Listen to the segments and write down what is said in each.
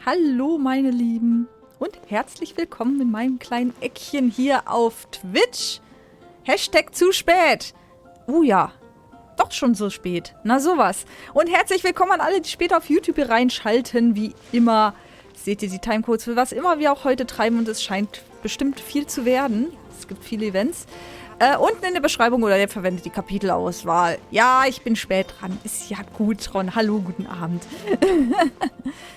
Hallo meine Lieben und herzlich willkommen in meinem kleinen Eckchen hier auf Twitch. Hashtag zu spät. Ja, doch schon so spät. Na sowas. Und herzlich willkommen an alle, die später auf YouTube hier reinschalten. Wie immer seht ihr die Timecodes für was immer wir auch heute treiben und es scheint bestimmt viel zu werden. Es gibt viele Events. Unten in der Beschreibung oder ihr verwendet die Kapitelauswahl. Ja, ich bin spät dran. Ist ja gut, Ron. Hallo, guten Abend.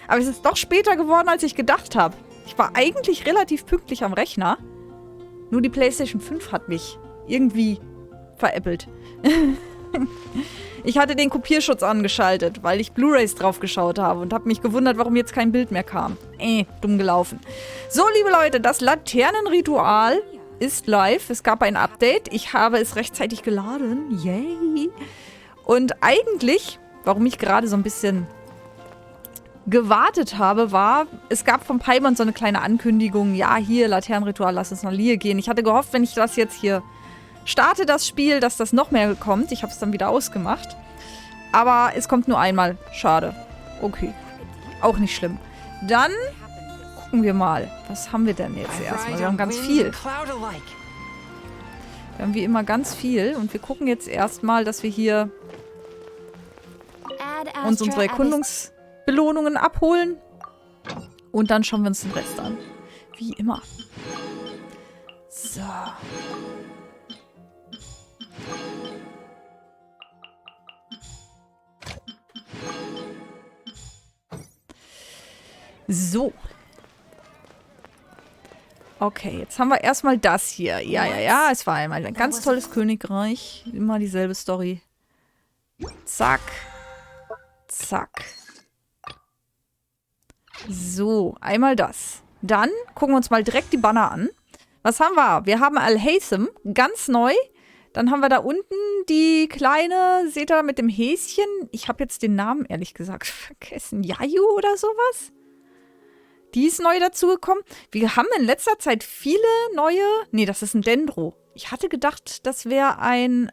Aber es ist doch später geworden, als ich gedacht habe. Ich war eigentlich relativ pünktlich am Rechner. Nur die PlayStation 5 hat mich irgendwie veräppelt. Ich hatte den Kopierschutz angeschaltet, weil ich Blu-rays drauf geschaut habe und habe mich gewundert, warum jetzt kein Bild mehr kam. Dumm gelaufen. So, liebe Leute, das Laternenritual ist live. Es gab ein Update. Ich habe es rechtzeitig geladen. Yay! Und eigentlich, warum ich gerade so ein bisschen gewartet habe, war, es gab von Paimon so eine kleine Ankündigung. Ja, hier, Laternenritual, lass uns nach Lier gehen. Ich hatte gehofft, wenn ich das jetzt hier starte, das Spiel, dass das noch mehr kommt. Ich habe es dann wieder ausgemacht. Aber es kommt nur einmal. Schade. Okay. Auch nicht schlimm. Dann gucken wir mal. Was haben wir denn jetzt erstmal? Wir haben ganz viel. Wir haben wie immer ganz viel. Und wir gucken jetzt erstmal, dass wir hier uns unsere Erkundungsbelohnungen abholen. Und dann schauen wir uns den Rest an. Wie immer. So. So. Okay, jetzt haben wir erstmal das hier. Ja. Es war einmal ein ganz tolles Königreich. Immer dieselbe Story. Zack. Zack. So, einmal das. Dann gucken wir uns mal direkt die Banner an. Was haben wir? Wir haben Al-Haytham, ganz neu. Dann haben wir da unten die kleine, seht ihr, mit dem Häschen. Ich habe jetzt den Namen, ehrlich gesagt, vergessen. Yayu oder sowas? Die ist neu dazugekommen. Wir haben in letzter Zeit viele neue... Nee, das ist ein Dendro. Ich hatte gedacht, das wäre ein...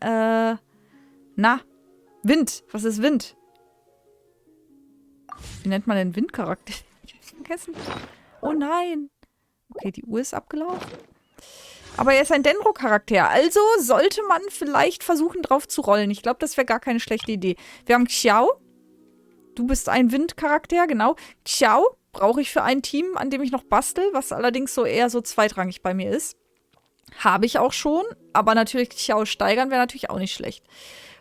Wind. Was ist Wind? Wie nennt man den Windcharakter? Ich hab's vergessen. Oh nein. Okay, die Uhr ist abgelaufen. Aber er ist ein Dendro-Charakter. Also sollte man vielleicht versuchen, drauf zu rollen. Ich glaube, das wäre gar keine schlechte Idee. Wir haben Xiao. Du bist ein Windcharakter, genau. Xiao brauche ich für ein Team, an dem ich noch bastel, was allerdings so eher so zweitrangig bei mir ist. Habe ich auch schon, aber natürlich Xiao steigern wäre natürlich auch nicht schlecht.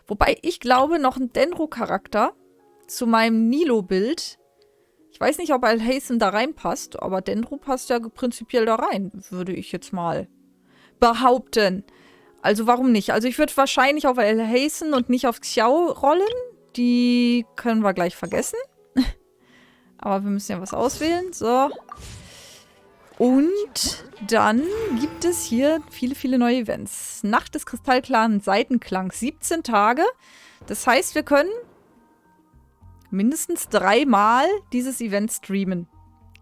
Wobei ich glaube, noch ein Dendro-Charakter zu meinem Nilo-Bild. Ich weiß nicht, ob Al-Haytham da reinpasst, aber Dendro passt ja prinzipiell da rein, würde ich jetzt mal behaupten. Also warum nicht? Also ich würde wahrscheinlich auf Al-Haytham und nicht auf Xiao rollen. Die können wir gleich vergessen. Aber wir müssen ja was auswählen. So. Und dann gibt es hier viele, viele neue Events. Nacht des kristallklaren Saitenklangs. 17 Tage. Das heißt, wir können mindestens 3-mal dieses Event streamen.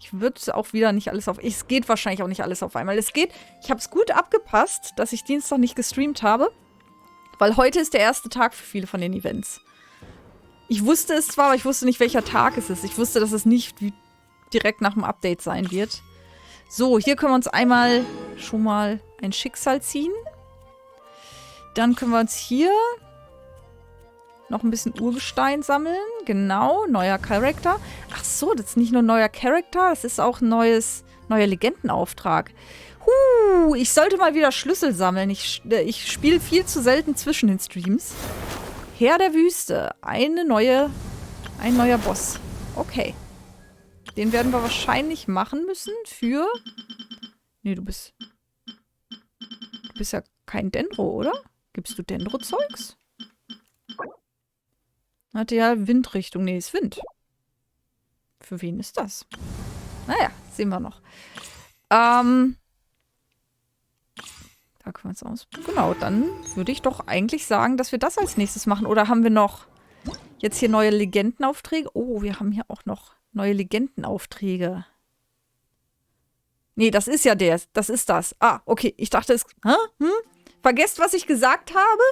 Ich würde auch wieder nicht alles auf... Es geht wahrscheinlich auch nicht alles auf einmal. Es geht... Ich habe es gut abgepasst, dass ich Dienstag nicht gestreamt habe. Weil heute ist der erste Tag für viele von den Events. Ich wusste es zwar, aber ich wusste nicht, welcher Tag es ist. Ich wusste, dass es nicht direkt nach dem Update sein wird. So, hier können wir uns einmal schon mal ein Schicksal ziehen. Dann können wir uns hier noch ein bisschen Urgestein sammeln. Genau, neuer Charakter. Ach so, das ist nicht nur ein neuer Charakter, das ist auch ein neuer Legendenauftrag. Ich sollte mal wieder Schlüssel sammeln. Ich spiele viel zu selten zwischen den Streams. Herr der Wüste. Ein neuer Boss. Okay. Den werden wir wahrscheinlich machen müssen für... Nee, du bist ja kein Dendro, oder? Gibst du Dendro-Zeugs? Hatte ja Windrichtung. Nee, ist Wind. Für wen ist das? Naja, sehen wir noch. Da können wir uns aus. Genau, dann würde ich doch eigentlich sagen, dass wir das als nächstes machen. Oder haben wir noch jetzt hier neue Legendenaufträge? Oh, wir haben hier auch noch neue Legendenaufträge. Nee, das ist ja das ist das. Ah, okay. Ich dachte, es... Vergesst, was ich gesagt habe?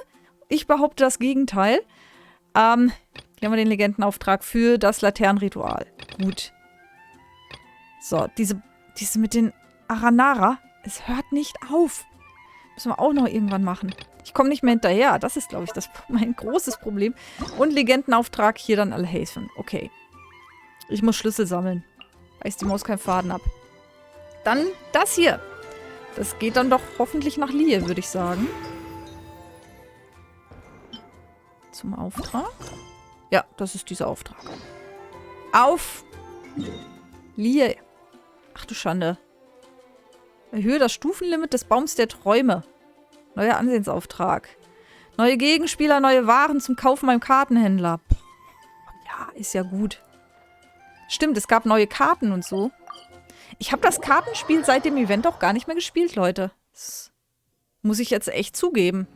Ich behaupte das Gegenteil. Hier haben wir den Legendenauftrag für das Laternenritual. Gut. So, diese mit den Aranara, es hört nicht auf. Müssen wir auch noch irgendwann machen. Ich komme nicht mehr hinterher. Das ist, glaube ich, mein großes Problem. Und Legendenauftrag hier dann alle helfen. Okay. Ich muss Schlüssel sammeln. Reißt die Maus keinen Faden ab. Dann das hier. Das geht dann doch hoffentlich nach Lie, würde ich sagen. Zum Auftrag. Ja, das ist dieser Auftrag. Auf Lie. Ach du Schande. Erhöhe das Stufenlimit des Baums der Träume. Neuer Ansehensauftrag. Neue Gegenspieler, neue Waren zum Kaufen beim Kartenhändler. Ja, ist ja gut. Stimmt, es gab neue Karten und so. Ich habe das Kartenspiel seit dem Event auch gar nicht mehr gespielt, Leute. Das muss ich jetzt echt zugeben.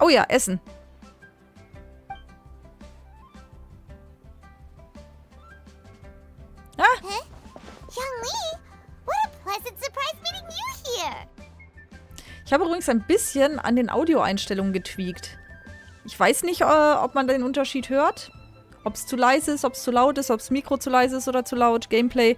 Oh ja, Essen. Ah. Ich habe übrigens ein bisschen an den Audioeinstellungen getweakt. Ich weiß nicht, ob man den Unterschied hört. Ob es zu leise ist, ob es zu laut ist, ob das Mikro zu leise ist oder zu laut. Gameplay.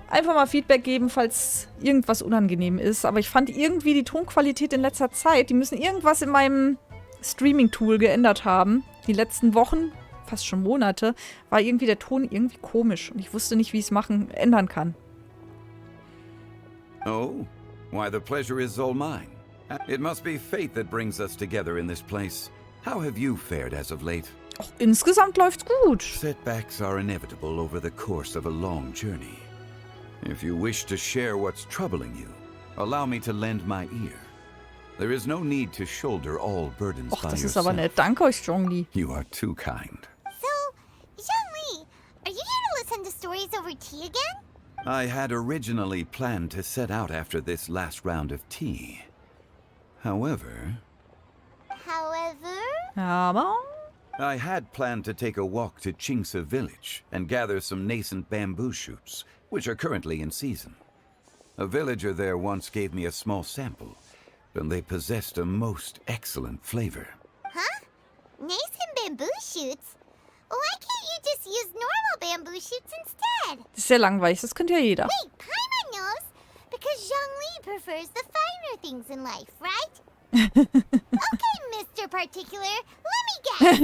Einfach mal Feedback geben, falls irgendwas unangenehm ist. Aber ich fand irgendwie die Tonqualität in letzter Zeit, die müssen irgendwas in meinem Streaming-Tool geändert haben. Die letzten Wochen, fast schon Monate, war irgendwie der Ton irgendwie komisch. Und ich wusste nicht, wie ich es ändern kann. Oh, why the pleasure is all mine. It must be fate that brings us together in this place. How have you fared as of late? Auch insgesamt läuft's gut. Setbacks are inevitable over the course of a long journey. If you wish to share what's troubling you, allow me to lend my ear. There is no need to shoulder all burdens by yourself. Das ist aber nett. Danke euch, Zhongli. You are too kind. So, Zhongli, are you here to listen to stories over tea again? I had originally planned to set out after this last round of tea. However... Aber... I had planned to take a walk to Chingsa village and gather some nascent bamboo shoots, which are currently in season. A villager there once gave me a small sample, and they possessed a most excellent flavor. Huh? Nascent bamboo shoots? Why can't you just use normal bamboo shoots instead? Das ist sehr langweilig, das könnte ja jeder. Wait, Paimon knows. Because Zhongli prefers the finer things in life, right? Okay, Mr. Particular, let me guess.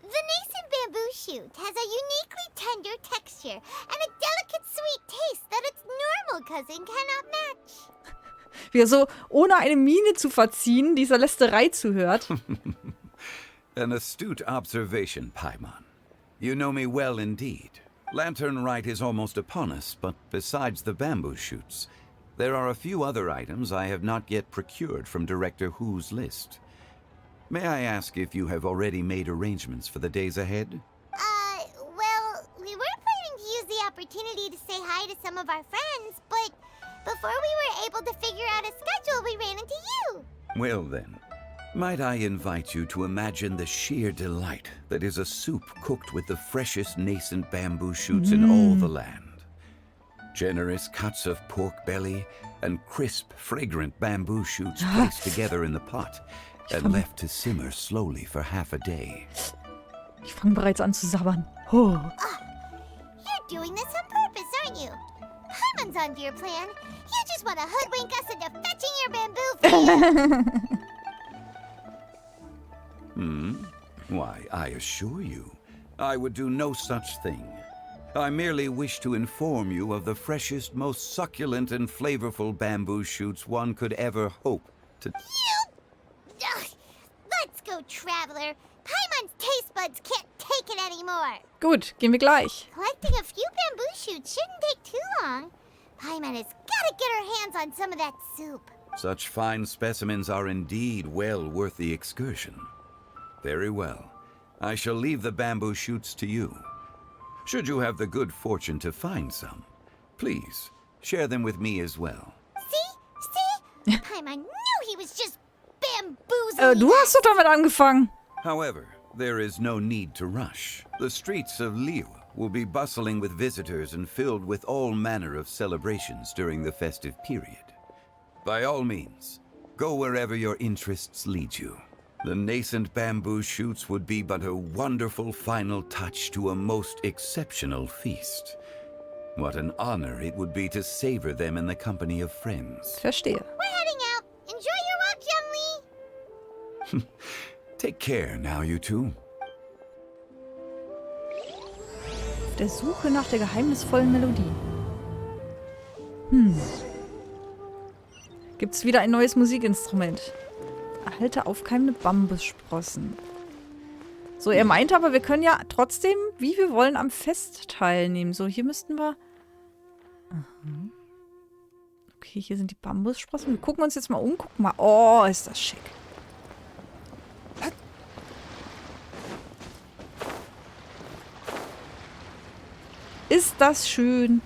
The nascent bamboo shoot has a uniquely tender texture and a delicate sweet taste that its normal cousin cannot match. Wie er so, ohne eine Miene zu verziehen, dieser Lästerei zuhört. An astute observation, Paimon. You know me well indeed. Lantern Rite is almost upon us, but besides the bamboo shoots, there are a few other items I have not yet procured from Director Hu's list. May I ask if you have already made arrangements for the days ahead? Well, we were planning to use the opportunity to say hi to some of our friends, but before we were able to figure out a schedule, we ran into you. Well then, might I invite you to imagine the sheer delight that is a soup cooked with the freshest nascent bamboo shoots in all the land. Generous cuts of pork belly and crisp, fragrant bamboo shoots placed together in the pot and left to simmer slowly for half a day. Ich fange bereits an zu sabbern. Oh. You're doing this on purpose, aren't you? Paimon's onto your plan. You just want to hoodwink us into fetching your bamboo for you. Why, I assure you, I would do no such thing. I merely wish to inform you of the freshest, most succulent and flavorful bamboo shoots one could ever hope to... Let's go, traveler. Paimon's taste buds can't take it anymore. Gut, gehen wir gleich. Collecting a few bamboo shoots shouldn't take too long. Paimon has got to get her hands on some of that soup. Such fine specimens are indeed well worth the excursion. Very well. I shall leave the bamboo shoots to you. Should you have the good fortune to find some, please share them with me as well. See? Paimon knew he was just bamboozling. Du hast doch damit angefangen. However, there is no need to rush. The streets of Liu will be bustling with visitors and filled with all manner of celebrations during the festive period. By all means, go wherever your interests lead you. The nascent bamboo shoots would be but a wonderful final touch to a most exceptional feast. What an honor it would be to savor them in the company of friends. Verstehe. We're heading out. Enjoy your walk, Young Lee. Take care now, you two. Auf der Suche nach der geheimnisvollen Melodie. Gibt's wieder ein neues Musikinstrument. Erhalte aufkeimende Bambussprossen. So, er meinte aber, wir können ja trotzdem, wie wir wollen, am Fest teilnehmen. So, hier müssten wir... Aha. Okay, hier sind die Bambussprossen. Wir gucken uns jetzt mal um. Guck mal. Oh, ist das schick. Ist das schön.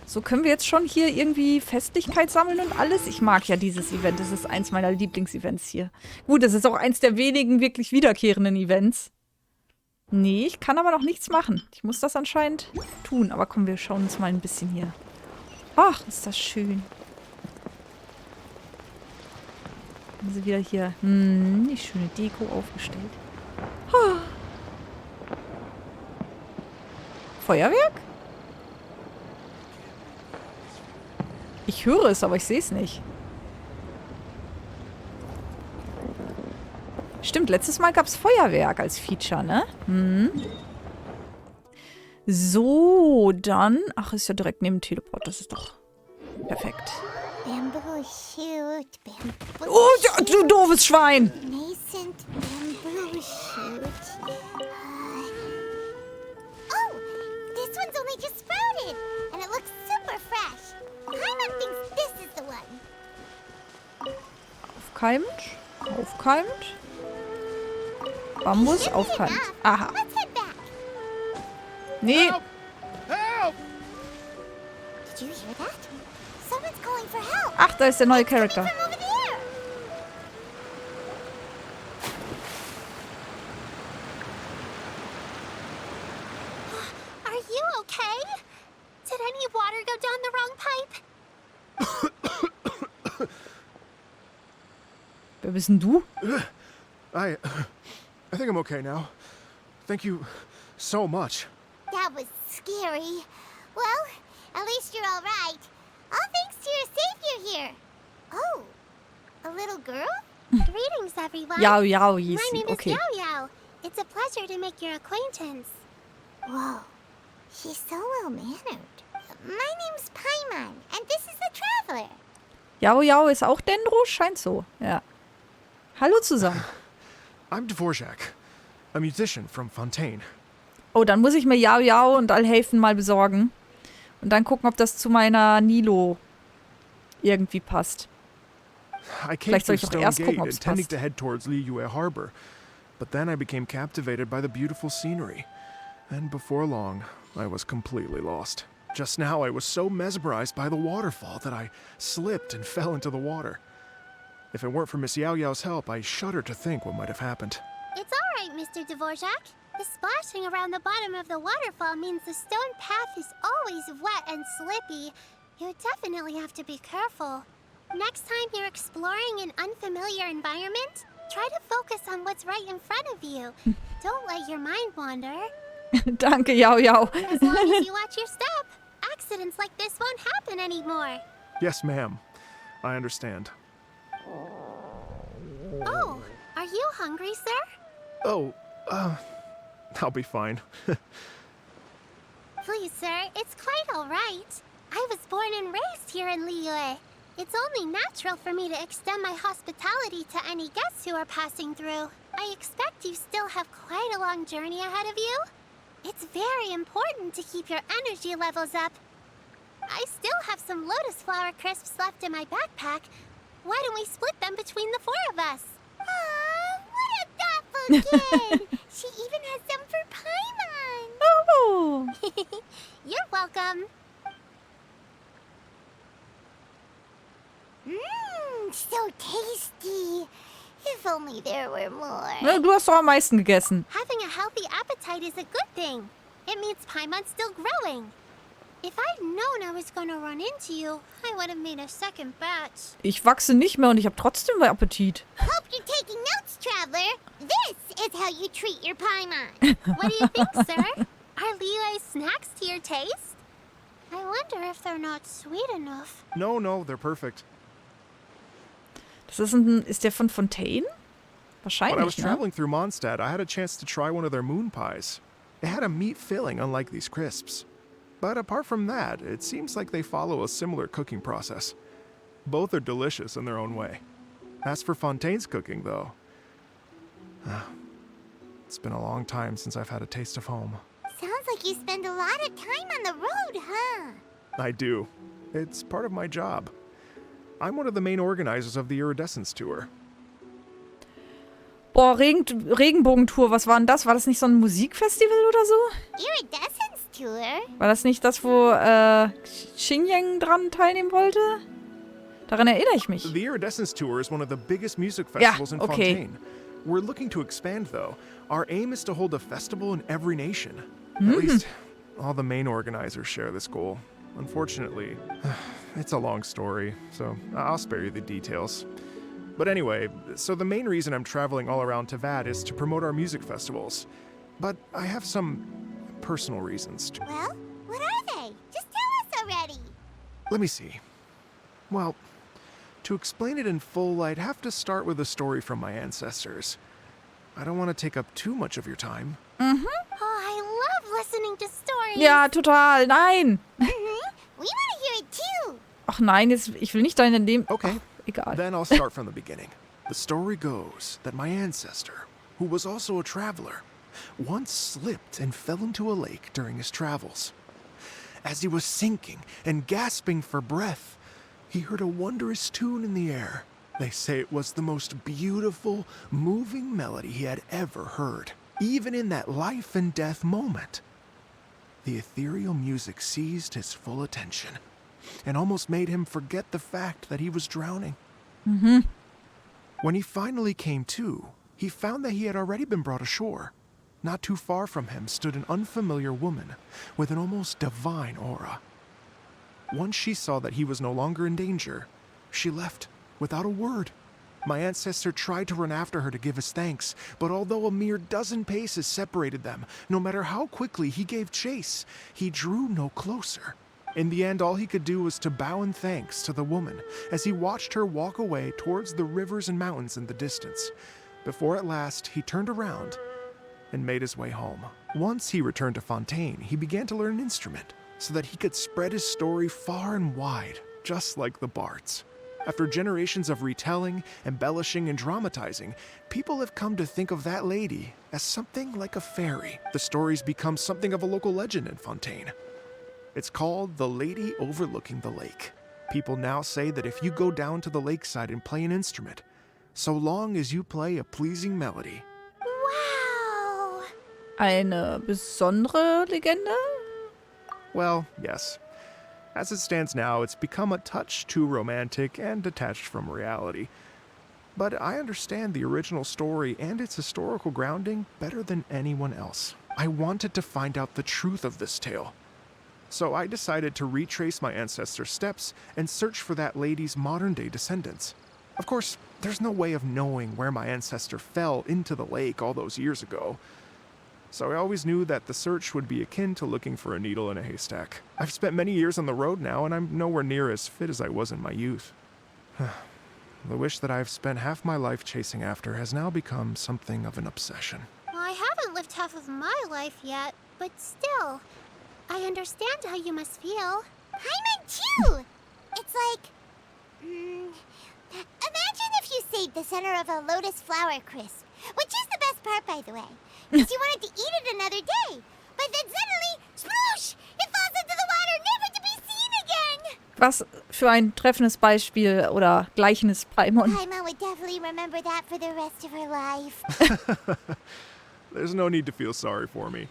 So, können wir jetzt schon hier irgendwie Festlichkeit sammeln und alles? Ich mag ja dieses Event. Das ist eins meiner Lieblingsevents hier. Gut, das ist auch eins der wenigen wirklich wiederkehrenden Events. Nee, ich kann aber noch nichts machen. Ich muss das anscheinend tun. Aber komm, wir schauen uns mal ein bisschen hier. Ach, ist das schön. Haben sie wieder hier die schöne Deko aufgestellt. Oh. Feuerwerk? Ich höre es, aber ich sehe es nicht. Stimmt, letztes Mal gab es Feuerwerk als Feature, ne? So, dann... Ach, ist ja direkt neben dem Teleport. Das ist doch perfekt. Bamboo shoot, bamboo Oh, du doofes Schwein! Nascent bamboo shoot. Oh, this one's only just sprouted, and it looks super fresh. Heimat thinks this is the one. Aufkeimend. Aufkeimend. Bambus, aufkeimend. Aha. Let's head back. Nee. Help! Did you hear that? Someone's calling for help. Ach, da ist der neue It's coming Charakter. from over there. Are you okay? Did any water go down the wrong pipe? Wer bist denn du? I think I'm okay now. Thank you so much. That was scary. Well, at least you're all right. All thanks to your savior here. Oh, a little girl? Greetings, everyone. Yao, Yao hieß My sie. name is Okay. Yao Yao. It's a pleasure to make your acquaintance. Whoa, she's so well-mannered. My name's Paimon, and this is the Traveler. Yao Yao ist auch Dendro? Scheint so. Ja. Hallo zusammen. I'm Dvorak, a musician from Fontaine. Oh, dann muss ich mir Yao Yao und Alhaven mal besorgen. Und dann gucken, ob das zu meiner Nilo irgendwie passt. I came Vielleicht soll through ich auch Stone erst Gate gucken, ob es intending passt. to head towards Liyue Harbor, but then I became captivated by the beautiful scenery. And before long, I was completely lost. Just now, I was so mesmerized by the waterfall that I slipped and fell into the water. If it weren't for Miss Yao Yao's help, I shudder to think what might have happened. It's all right, Mr. Dvorak. The splashing around the bottom of the waterfall means the stone path is always wet and slippy. You definitely have to be careful. Next time you're exploring an unfamiliar environment, try to focus on what's right in front of you. Don't let your mind wander. Danke, Yao Yao. As long as you watch your step, accidents like this won't happen anymore. Yes, ma'am. I understand. Oh, are you hungry, sir? Oh, I'll be fine. Please, sir, it's quite all right. I was born and raised here in Liyue. It's only natural for me to extend my hospitality to any guests who are passing through. I expect you still have quite a long journey ahead of you. It's very important to keep your energy levels up. I still have some lotus flower crisps left in my backpack. Why don't we split them between the four of us? Aw, what a thoughtful kid! She even has some for Paimon! Oh. You're welcome. Mmm, so tasty. If only there were more. Ja, du hast doch am meisten gegessen. Having a healthy appetite is a good thing. It means Paimon's still growing. If I'd known I was gonna run into you, I would have made a second batch. Ich wachse nicht mehr und ich habe trotzdem Appetit. Hope you're taking notes, traveler. This is how you treat your Paimon. What do you think, sir? Are Levi's snacks to your taste? I wonder if they're not sweet enough. No, they're perfect. Das ist der von Fontaine? When I was Wahrscheinlich, ne? traveling through Mondstadt, I had a chance to try one of their moon pies. It had a meat filling, unlike these crisps. But apart from that, it seems like they follow a similar cooking process. Both are delicious in their own way. As for Fontaine's cooking, though, it's been a long time since I've had a taste of home. Sounds like you spend a lot of time on the road, huh? I do. It's part of my job. I'm one of the main organizers of the Iridescence Tour. Boah, Regenbogentour, was war denn das? War das nicht so ein Musikfestival oder so? Iridescence Tour? War das nicht das, wo Xinjiang dran teilnehmen wollte? Daran erinnere ich mich. The Iridescence Tour is one of the biggest music festivals in okay. Fontaine. We're looking to expand, though. Our aim is to hold a festival in every nation. At least, all the main organizers share this goal. Unfortunately, it's a long story, so I'll spare you the details. But anyway, so the main reason I'm traveling all around Tavad is to promote our music festivals. But I have some personal reasons too. Well, what are they? Just tell us already. Let me see. Well, to explain it in full, I'd have to start with a story from my ancestors. I don't want to take up too much of your time. Oh, I love listening to stories. Ja, total. Nein. We want to hear it too. Ach nein, ich will nicht deine Leben... Okay. Egal. Then I'll start from the beginning. The story goes that my ancestor, who was also a traveler, once slipped and fell into a lake during his travels. As he was sinking and gasping for breath, he heard a wondrous tune in the air. They say it was the most beautiful, moving melody he had ever heard, even in that life and death moment. The ethereal music seized his full attention and almost made him forget the fact that he was drowning. When he finally came to, he found that he had already been brought ashore. Not too far from him stood an unfamiliar woman with an almost divine aura. Once she saw that he was no longer in danger, she left without a word. My ancestor tried to run after her to give his thanks, but although a mere dozen paces separated them, no matter how quickly he gave chase, he drew no closer. In the end, all he could do was to bow in thanks to the woman as he watched her walk away towards the rivers and mountains in the distance, before at last he turned around and made his way home. Once he returned to Fontaine, he began to learn an instrument so that he could spread his story far and wide, just like the bards. After generations of retelling, embellishing, and dramatizing, people have come to think of that lady as something like a fairy. The story's become something of a local legend in Fontaine. It's called The Lady Overlooking the Lake. People now say that if you go down to the lakeside and play an instrument, so long as you play a pleasing melody. Wow. Eine besondere Legende? Well, yes. As it stands now, it's become a touch too romantic and detached from reality. But I understand the original story and its historical grounding better than anyone else. I wanted to find out the truth of this tale. So I decided to retrace my ancestors' steps and search for that lady's modern-day descendants. Of course, there's no way of knowing where my ancestor fell into the lake all those years ago. So I always knew that the search would be akin to looking for a needle in a haystack. I've spent many years on the road now, and I'm nowhere near as fit as I was in my youth. The wish that I've spent half my life chasing after has now become something of an obsession. I haven't lived half of my life yet, but still, I understand how you must feel. Heimat too! It's like... imagine if you saved the center of a lotus flower crisp, which is the best part, by the way, because you wanted to eat it another day. But then suddenly, sploosh! It falls into the water, never to be seen again! Was für ein treffendes Beispiel oder gleichendes Paimon. Heimat would definitely remember that for the rest of her life. There's no need to feel sorry for me.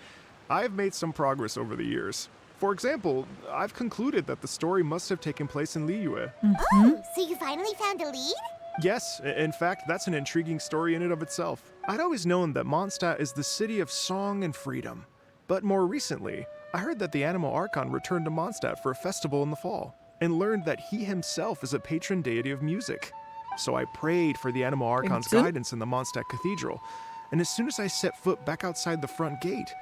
I've made some progress over the years. For example, I've concluded that the story must have taken place in Liyue. Oh, so you finally found a lead? Yes, in fact, that's an intriguing story in and of itself. I'd always known that Mondstadt is the city of song and freedom. But more recently, I heard that the Animal Archon returned to Mondstadt for a festival in the fall, and learned that he himself is a patron deity of music. So I prayed for the Animal Archon's guidance in the Mondstadt Cathedral, and as soon as I set foot back outside the front gate,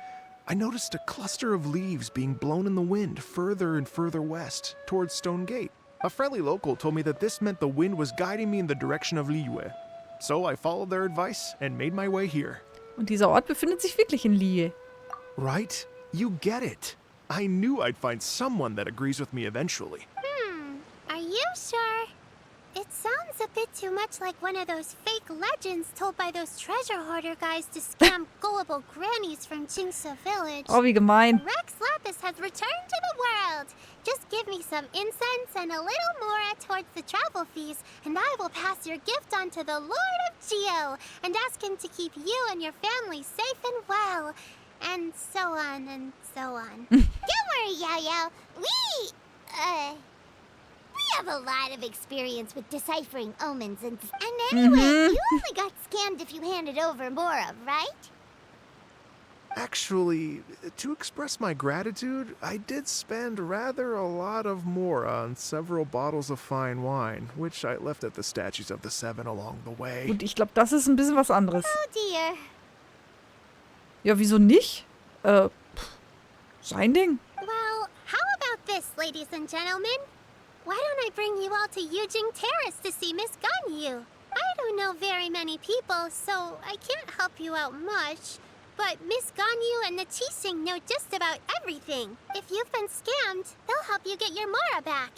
I noticed a cluster of leaves being blown in the wind further and further west, towards Stone Gate. A friendly local told me that this meant the wind was guiding me in the direction of Liyue. So I followed their advice and made my way here. Und dieser Ort befindet sich wirklich in Liyue. Right? You get it. I knew I'd find someone that agrees with me eventually. Are you sure? It sounds a bit too much like one of those fake legends told by those treasure hoarder guys to scam gullible grannies from Jingsa Village. Oh, wie gemein. Rex Lapis has returned to the world. Just give me some incense and a little more towards the travel fees, and I will pass your gift on to the Lord of Geo and ask him to keep you and your family safe and well. And so on and so on. Don't worry, Yao Yao. We have a lot of experience with deciphering omens and anyway, you only got scammed if you handed over more of, right? Actually, to express my gratitude, I did spend rather a lot of mora on several bottles of fine wine, which I left at the statues of the Seven along the way. Gut, ich glaube, das ist ein bisschen was anderes. Oh dear. Ja, wieso nicht? Sein Ding. Well, how about this, ladies and gentlemen? Why don't I bring you all to Yujing Terrace to see Miss Ganyu? I don't know very many people, so I can't help you out much. But Miss Ganyu and the Qixing know just about everything. If you've been scammed, they'll help you get your Mora back.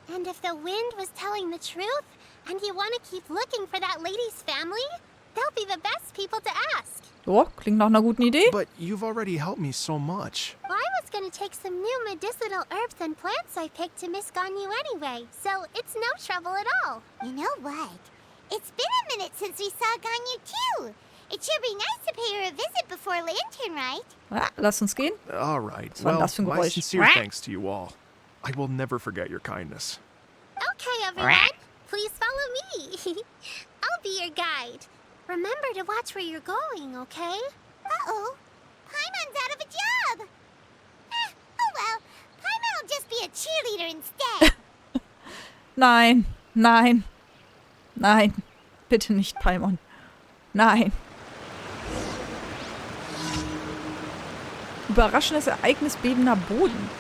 And if the wind was telling the truth, and you want to keep looking for that lady's family, they'll be the best people to ask. Ja, klingt nach einer guten Idee. But you've already helped me so much. Well, I was going to take some new medicinal herbs and plants I picked to Miss Ganyu anyway, so it's no trouble at all. You know what? It's been a minute since we saw Ganyu too. It should be nice to pay her a visit before Lantern, right? Ja, lass uns gehen. All right. Was war denn Well, das für ein my Geräusch? sincere thanks to you all. I will never forget your kindness. Okay, everyone, please follow me. I'll be your guide. Remember to watch where you're going, okay? Uh-oh. Paimon's out of a job. Oh well, Paimon will just be a cheerleader instead. Nein, nein, nein. Bitte nicht, Paimon. Nein. Überraschendes Ereignis, bebender Boden.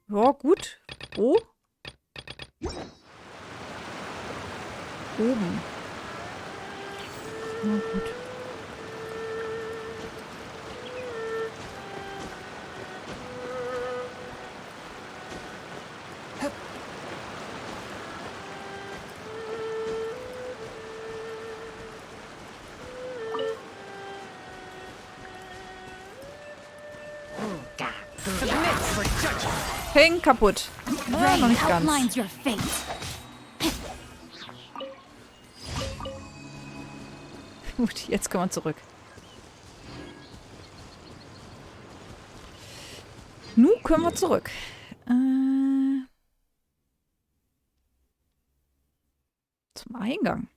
Ja, gut. Wo? Oben. Na gut. Ping, kaputt. Ah, noch nicht ganz. outlines your fate. Gut, jetzt können wir zurück. Nun können wir zurück. Zum Eingang.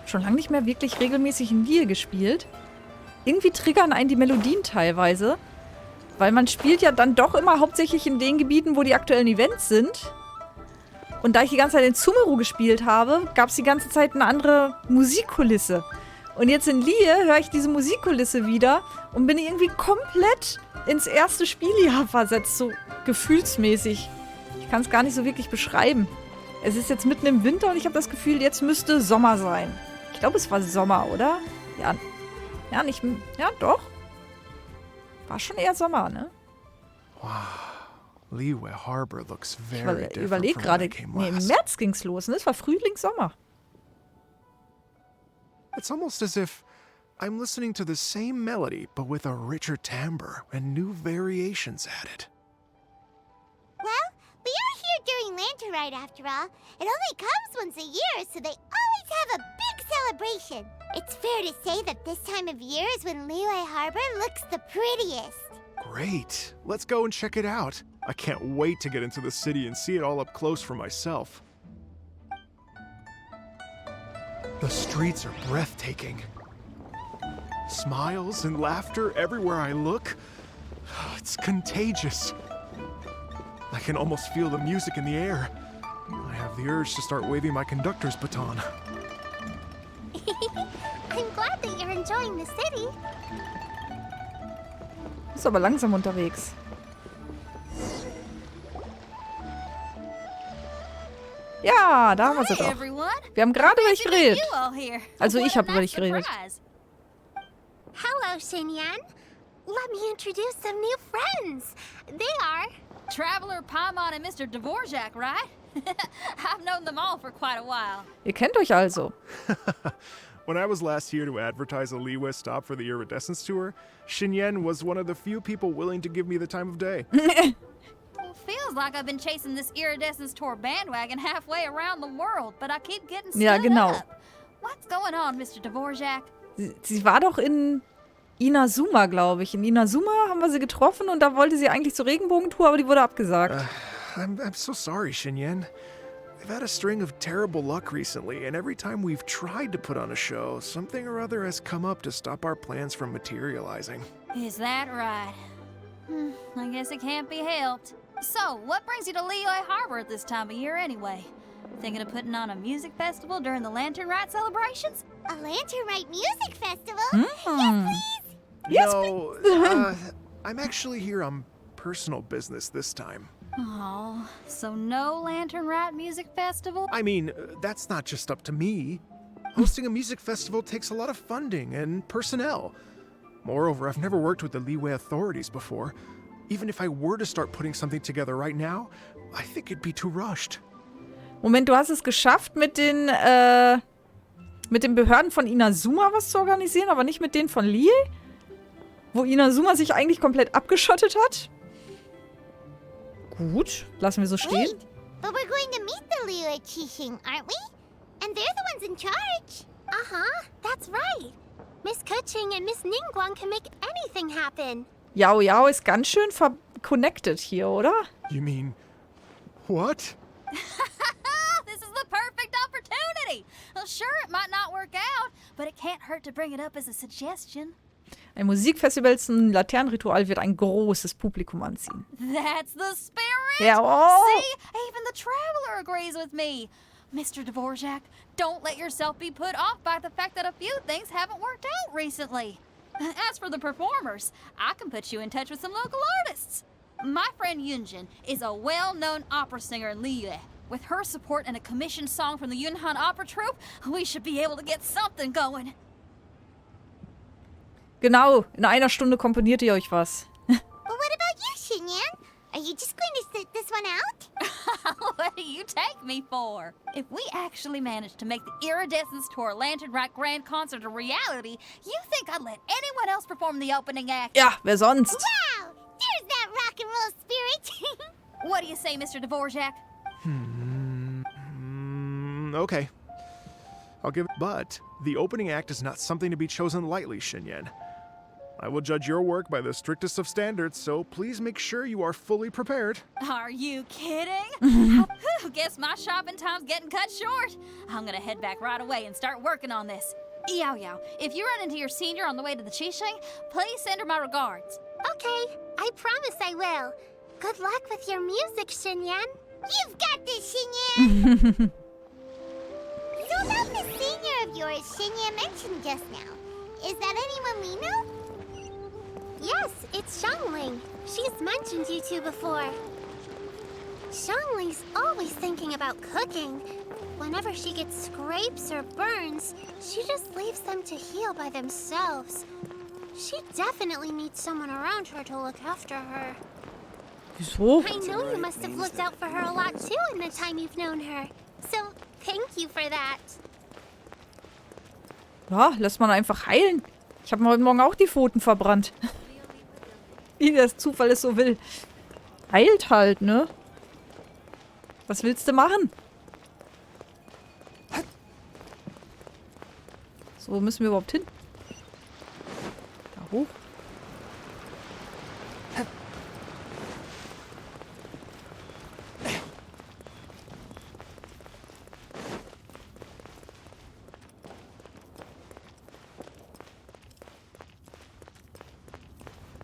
Schon lange nicht mehr wirklich regelmäßig in Lier gespielt. Irgendwie triggern einen die Melodien teilweise. Weil man spielt ja dann doch immer hauptsächlich in den Gebieten, wo die aktuellen Events sind. Und da ich die ganze Zeit in Sumeru gespielt habe, gab es die ganze Zeit eine andere Musikkulisse. Und jetzt in Lier höre ich diese Musikkulisse wieder und bin irgendwie komplett ins erste Spieljahr versetzt, so gefühlsmäßig. Ich kann es gar nicht so wirklich beschreiben. Es ist jetzt mitten im Winter und ich habe das Gefühl, jetzt müsste Sommer sein. Ich glaube, es war Sommer, oder? Ja. Ja, nicht. Ja, doch. War schon eher Sommer, ne? Wow. Liyue Harbor looks Ich very different überlege from when gerade. I came Nee, im last. März ging's los, ne? Es war Frühling, Sommer. It's almost as if I'm listening to the same melody, but with a richer timbre and new variations added. Well, we are here during Lantern Rite after all. It only comes once a year, so they always have a big celebration. It's fair to say that this time of year is when Liyue Harbor looks the prettiest. Great. Let's go and check it out. I can't wait to get into the city and see it all up close for myself. The streets are breathtaking. Smiles and laughter everywhere I look. It's contagious. I can almost feel the music in the air. I have the urge to start waving my conductor's baton. I'm glad that you're enjoying the city. Ist aber langsam unterwegs. Ja, da haben wir sie Hi, doch. everyone. Wir haben gerade über dich Glad to meet geredet. you all here. Also What ich a habe über dich nice geredet. surprise. Hello, Xinyan. Let me introduce some new friends. They are... Traveler, Paimon, and Mr. Dvorak, right? I've known them all for quite a while. Ihr kennt euch also. When I was last here to advertise a Liyue stop for the Iridescence Tour, Xinyan was one of the few people willing to give me the time of day. Well, feels like I've been chasing this Iridescence Tour bandwagon halfway around the world, but I keep getting stood Ja, genau. up. What's going on, Mr. Dvorak? Sie war doch in Inazuma, glaube ich. In Inazuma haben wir sie getroffen und da wollte sie eigentlich zur Regenbogentour, aber die wurde abgesagt. I'm so sorry, Xinyan. We've had a string of terrible luck recently, and every time we've tried to put on a show, something or other has come up to stop our plans from materializing. Is that right? I guess it can't be helped. So, what brings you to Liyue Harbor at this time of year anyway? Thinking of putting on a music festival during the Lantern Rite celebrations? A Lantern Rite Music Festival? Hmm. Yes, please! No, I'm actually here on personal business this time. Oh, so no Lantern Rite Music Festival? I mean, that's not just up to me. Hosting a music festival takes a lot of funding and personnel. Moreover, I've never worked with the Liyue authorities before. Even if I were to start putting something together right now, I think it'd be too rushed. Moment, du hast es geschafft, mit den Behörden von Inazuma was zu organisieren, aber nicht mit denen von Liyue? Wo Inazuma sich eigentlich komplett abgeschottet hat? Gut, lassen wir so stehen. Wait, but we're going to meet the Liyue Qixing, aren't we? And they're the ones in charge. Uh-huh, that's right. Miss Kuching and Miss Ningguang can make anything happen. Yao Yao ist ganz schön connected hier, oder? You mean, what? This is the perfect opportunity! Well, sure, it might not work out, but it can't hurt to bring it up as a suggestion. Ein Musikfestival zum Laternenritual wird ein großes Publikum anziehen. That's the spirit! Ja, oh. See, even the Traveler agrees with me. Mr. Dvorak, don't let yourself be put off by the fact that a few things haven't worked out recently. As for the performers, I can put you in touch with some local artists. My friend Yunjin is a well-known opera singer in Liyue. With her support and a commissioned song from the Yunhan Opera Troupe, we should be able to get something going. Genau, in einer Stunde komponiert ihr euch was. But what about you, Xinyan? Are you just going to sit this one out? What do you take me for? If we actually managed to make the Iridescence Tour Lantern Rite Grand Concert a reality, you think I'd let anyone else perform the opening act? Ja, wer sonst? Wow! There's that rock and roll spirit! What do you say, Mr. Dvorak? Okay. I'll give it. But the opening act is not something to be chosen lightly, Xinyan. I will judge your work by the strictest of standards, so please make sure you are fully prepared. Are you kidding? Guess my shopping time's getting cut short. I'm gonna head back right away and start working on this. Yao Yao, if you run into your senior on the way to the Qixing, please send her my regards. Okay, I promise I will. Good luck with your music, Xinyan. You've got this, Xinyan! So about the senior of yours Xinyan mentioned just now. Is that anyone we know? Yes, it's Xiangling. She's mentioned you two before. Xiangling's always thinking about cooking. Whenever she gets scrapes or burns, she just leaves them to heal by themselves. She definitely needs someone around her to look after her. Wieso? I know you must have looked out for her a lot too in the time you've known her. So, thank you for that. Ja, lass mal einfach heilen. Ich habe mir heute Morgen auch die Pfoten verbrannt. Wie der Zufall es so will. Heilt halt, ne? Was willst du machen? So, wo müssen wir überhaupt hin? Da hoch.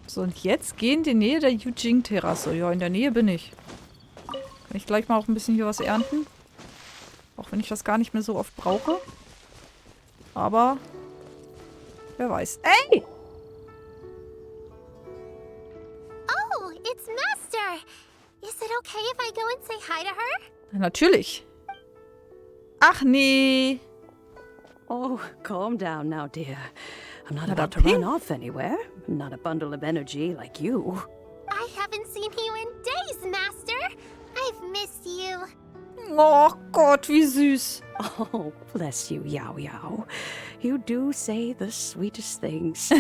So, und jetzt gehen in die Nähe der Yujing-Terrasse. Ja, in der Nähe bin ich. Kann ich gleich mal auch ein bisschen hier was ernten? Auch wenn ich das gar nicht mehr so oft brauche. Aber wer weiß. Ey! Oh, it's Master. Is it okay if I go and say hi to her? Natürlich. Ach nee. Oh, calm down now, dear. I'm not Not about a to run pig. off anywhere. I'm not a bundle of energy like you. I haven't seen you in days, Master. I've missed you. Oh Gott, wie süß. Oh, bless you, Yao Yao. You do say the sweetest things.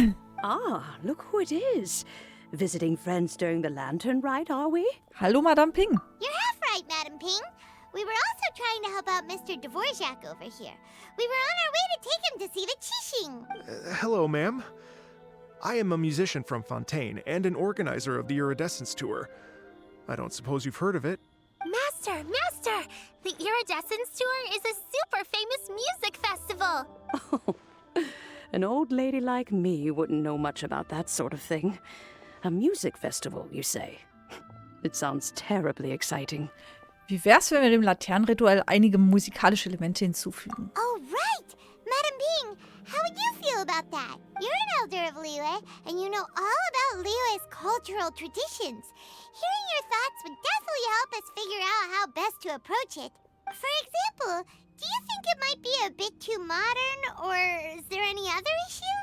Ah, look who it is. Visiting friends during the lantern rite, are we? Hallo, Madame Ping. You're half right, Madam Ping. We were also trying to help out Mr. Dvorak over here. We were on our way to take him to see the Qixing. Hello, ma'am. I am a musician from Fontaine and an organizer of the Iridescence Tour. I don't suppose you've heard of it. Master, Master! The Iridescence Tour is a super famous music festival. Oh, an old lady like me wouldn't know much about that sort of thing. A music festival, you say? It sounds terribly exciting. Wie wär's, wenn wir dem Laternenritual einige musikalische Elemente hinzufügen? Oh, right! Madam Ping, how would you feel about that? You're an elder of Liyue, and you know all about Liyue's cultural traditions. Hearing your thoughts would definitely help us figure out how best to approach it. For example, do you think it might be a bit too modern, or is there any other issue?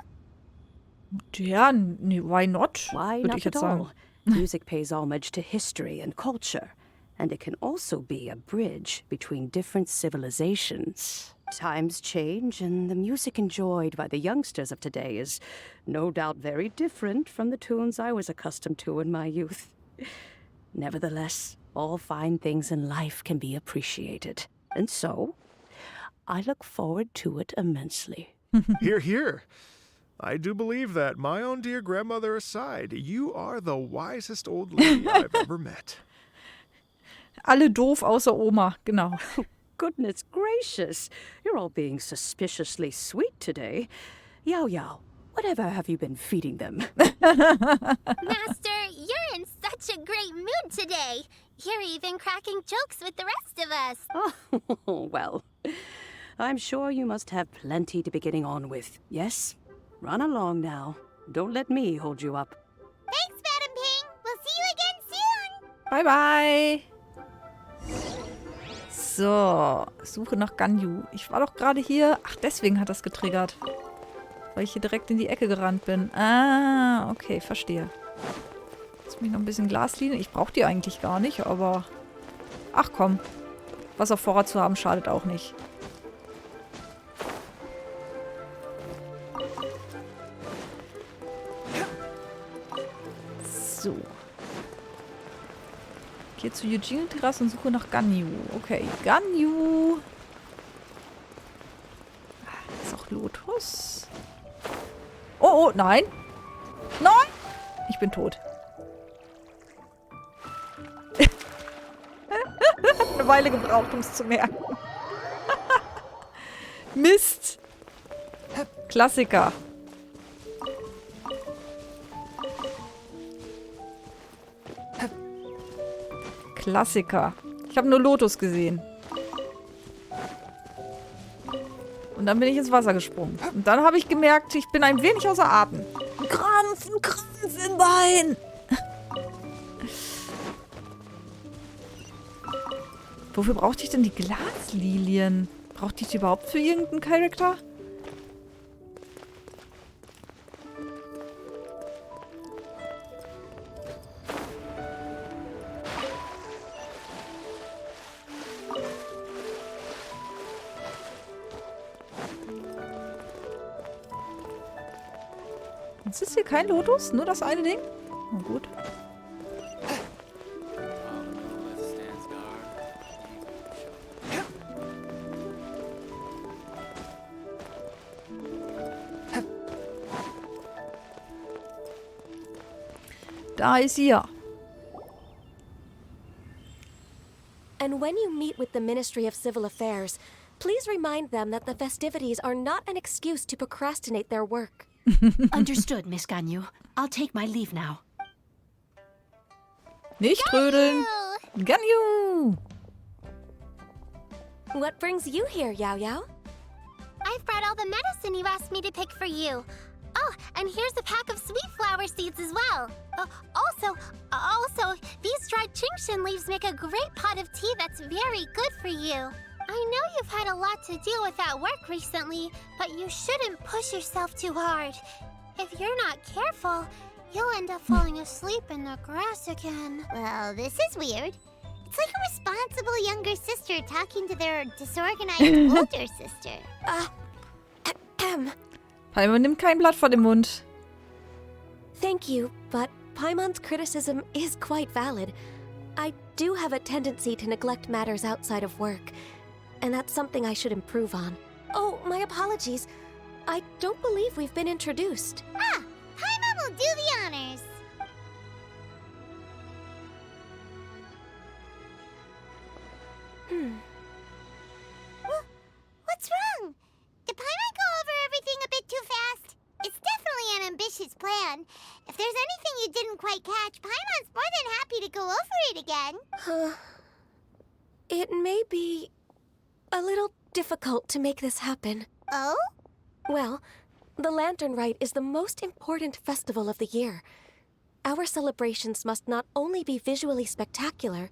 Ja, nee, why not? Why Würde not ich at jetzt sagen. all? Music pays homage to history and culture, and it can also be a bridge between different civilizations. Times change, and the music enjoyed by the youngsters of today is no doubt very different from the tunes I was accustomed to in my youth. Nevertheless, all fine things in life can be appreciated, and so I look forward to it immensely. Hear, hear. I do believe that, my own dear grandmother aside, you are the wisest old lady I've ever met. Alle doof außer Oma, genau. Goodness gracious, you're all being suspiciously sweet today. Yao Yao, whatever have you been feeding them? Master, you're in such a great mood today. You're even cracking jokes with the rest of us. Oh, well, I'm sure you must have plenty to be getting on with. Yes? Run along now. Don't let me hold you up. Thanks, Madam Ping. We'll see you again soon. Bye, bye. So, Suche nach Ganyu. Ich war doch gerade hier. Ach, deswegen hat das getriggert. Weil ich hier direkt in die Ecke gerannt bin. Ah, okay, verstehe. Lass mich noch ein bisschen Glaslinien. Ich brauche die eigentlich gar nicht, aber... Ach komm. Was auf Vorrat zu haben, schadet auch nicht. So. Gehe zu Yujing-Terrasse und suche nach Ganyu. Okay, Ganyu. Ist auch Lotus. Oh, oh, nein. Nein! Ich bin tot. Hat eine Weile gebraucht, um es zu merken. Mist. Klassiker. Klassiker. Ich habe nur Lotus gesehen. Und dann bin ich ins Wasser gesprungen. Und dann habe ich gemerkt, ich bin ein wenig außer Atem. Ein Krampf im Bein. Wofür brauchte ich denn die Glaslilien? Brauchte ich die überhaupt für irgendeinen Charakter? Jetzt ist hier kein Lotus? Nur das eine Ding? Na gut. Da ist sie ja. And when you meet with the Ministry of Civil Affairs, please remind them that the festivities are not an excuse to procrastinate their work. Understood, Miss Ganyu. I'll take my leave now. Nicht trödeln. Ganyu. What brings you here, Yao Yao? I've brought all the medicine you asked me to pick for you. Oh, and here's a pack of sweet flower seeds as well. Also, these dried chingshin leaves make a great pot of tea that's very good for you. I know you've had a lot to deal with at work recently, but you shouldn't push yourself too hard. If you're not careful, you'll end up falling asleep in the grass again. Well, this is weird. It's like a responsible younger sister talking to their disorganized older sister. Paimon nimmt kein Blatt vor den Mund. Thank you, but Paimon's criticism is quite valid. I do have a tendency to neglect matters outside of work, and that's something I should improve on. Oh, my apologies. I don't believe we've been introduced. Paimon will do the honors. What's wrong? Did Paimon go over everything a bit too fast? It's definitely an ambitious plan. If there's anything you didn't quite catch, Paimon's more than happy to go over it again. It may be a little difficult to make this happen. Oh? Well, the Lantern Rite is the most important festival of the year. Our celebrations must not only be visually spectacular,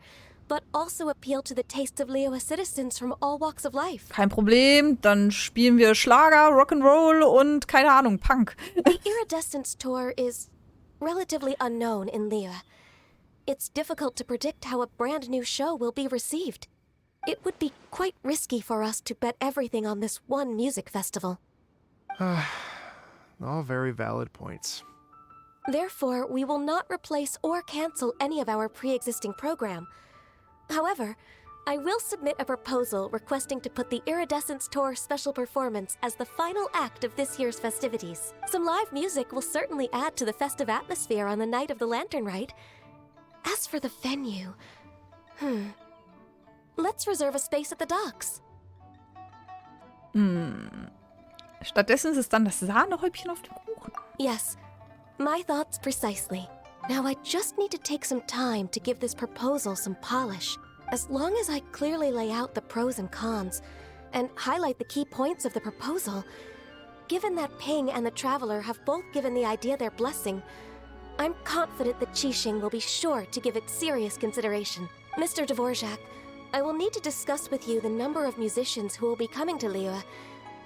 but also appeal to the tastes of Liyue citizens from all walks of life. Kein Problem, dann spielen wir Schlager, Rock'n'Roll und, keine Ahnung, Punk. The Iridescence Tour is relatively unknown in Liyue. It's difficult to predict how a brand new show will be received. It would be quite risky for us to bet everything on this one music festival. All very valid points. Therefore, we will not replace or cancel any of our pre-existing program. However, I will submit a proposal requesting to put the Iridescence Tour special performance as the final act of this year's festivities. Some live music will certainly add to the festive atmosphere on the night of the Lantern Rite. As for the venue, let's reserve a space at the docks. Stattdessen ist es dann das Sahnehäubchen auf dem Kuchen. Yes, my thoughts precisely. Now I just need to take some time to give this proposal some polish. As long as I clearly lay out the pros and cons, and highlight the key points of the proposal, given that Ping and the Traveler have both given the idea their blessing, I'm confident that Qixing will be sure to give it serious consideration. Mr. Dvorak, I will need to discuss with you the number of musicians who will be coming to Liyue,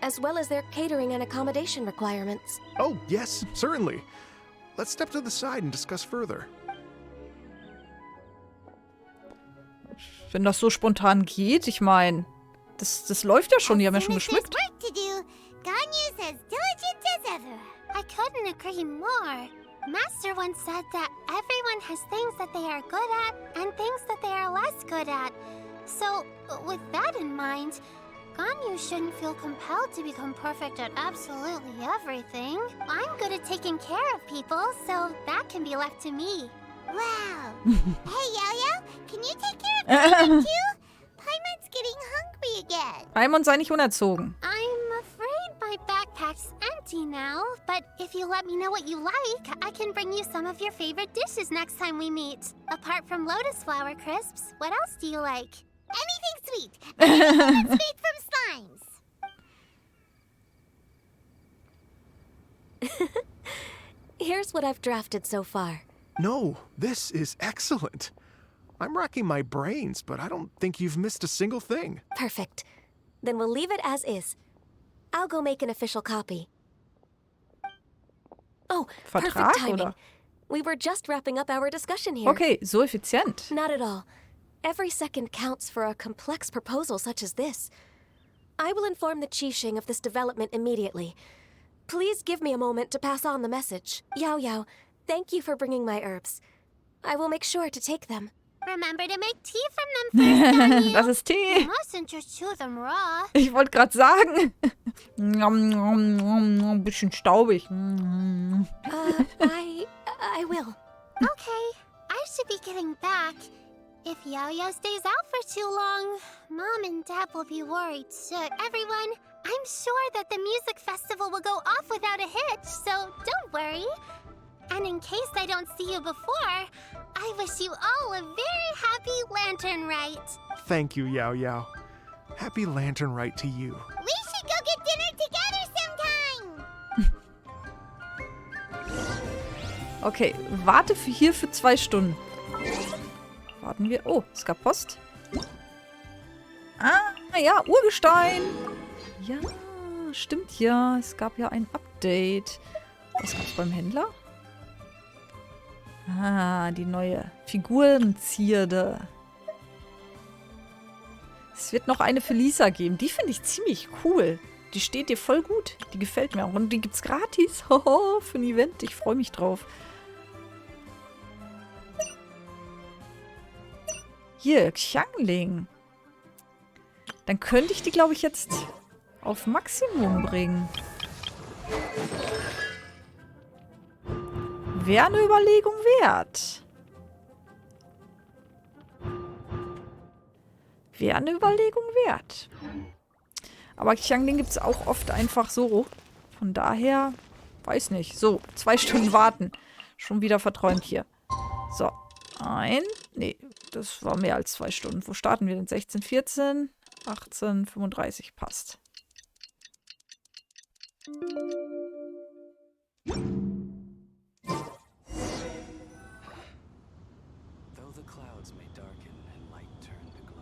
as well as their catering and accommodation requirements. Oh, yes, certainly. Let's step to the side and discuss further. Wenn das so spontan geht, ich meine, das läuft ja schon, die haben ja schon As soon as geschmückt. there's work to do, Ganyu's as diligent as ever. I couldn't agree more. Master once said that everyone has things that they are good at and things that they are less good at. So, with that in mind, Ganyu shouldn't feel compelled to become perfect at absolutely everything. I'm good at taking care of people, so that can be left to me. Wow. Hey, Yao-Yao, can you take care of Paimon too? Paimon's getting hungry again. Paimon sei nicht unerzogen. I'm afraid my backpack's empty now, but if you let me know what you like, I can bring you some of your favorite dishes next time we meet. Apart from lotus flower crisps, what else do you like? Anything sweet. Anything that's made from slimes. Here's what I've drafted so far. No, this is excellent. I'm racking my brains, but I don't think you've missed a single thing. Perfect. Then we'll leave it as is. I'll go make an official copy. Oh, perfect Vertrag, timing. oder? We were just wrapping up our discussion here. Okay, so effizient. Not at all. Every second counts for a complex proposal such as this. I will inform the Qixing of this development immediately. Please give me a moment to pass on the message. Yao Yao, thank you for bringing my herbs. I will make sure to take them. Remember to make tea from them first, Ganyu. Das ist Tee. You mustn't just chew them raw. Ich wollte gerade sagen. Ein bisschen staubig. I will. Okay, I should be getting back. If Yao-Yao stays out for too long, Mom and Dad will be worried too. Everyone, I'm sure that the music festival will go off without a hitch, so don't worry. And in case I don't see you before, I wish you all a very happy Lantern Rite. Thank you, Yao Yao. Happy Lantern Rite to you. We should go get dinner together sometime. Okay, warte hier für 2 Stunden. Warten wir. Oh, es gab Post. Ah, ja, Urgestein. Ja, stimmt ja. Es gab ja ein Update. Was gab's beim Händler? Ah, die neue Figurenzierde. Es wird noch eine für Lisa geben. Die finde ich ziemlich cool. Die steht dir voll gut. Die gefällt mir auch. Und die gibt's gratis. Hoho, für ein Event. Ich freue mich drauf. Hier, Xiangling. Dann könnte ich die, glaube ich, jetzt auf Maximum bringen. Wäre eine Überlegung wert. Wäre eine Überlegung wert. Aber Xiangling gibt es auch oft einfach so. Von daher, weiß nicht. So, 2 Stunden warten. Schon wieder verträumt hier. So, nee, das war mehr als 2 Stunden. Wo starten wir denn? 16, 14, 18, 35. Passt.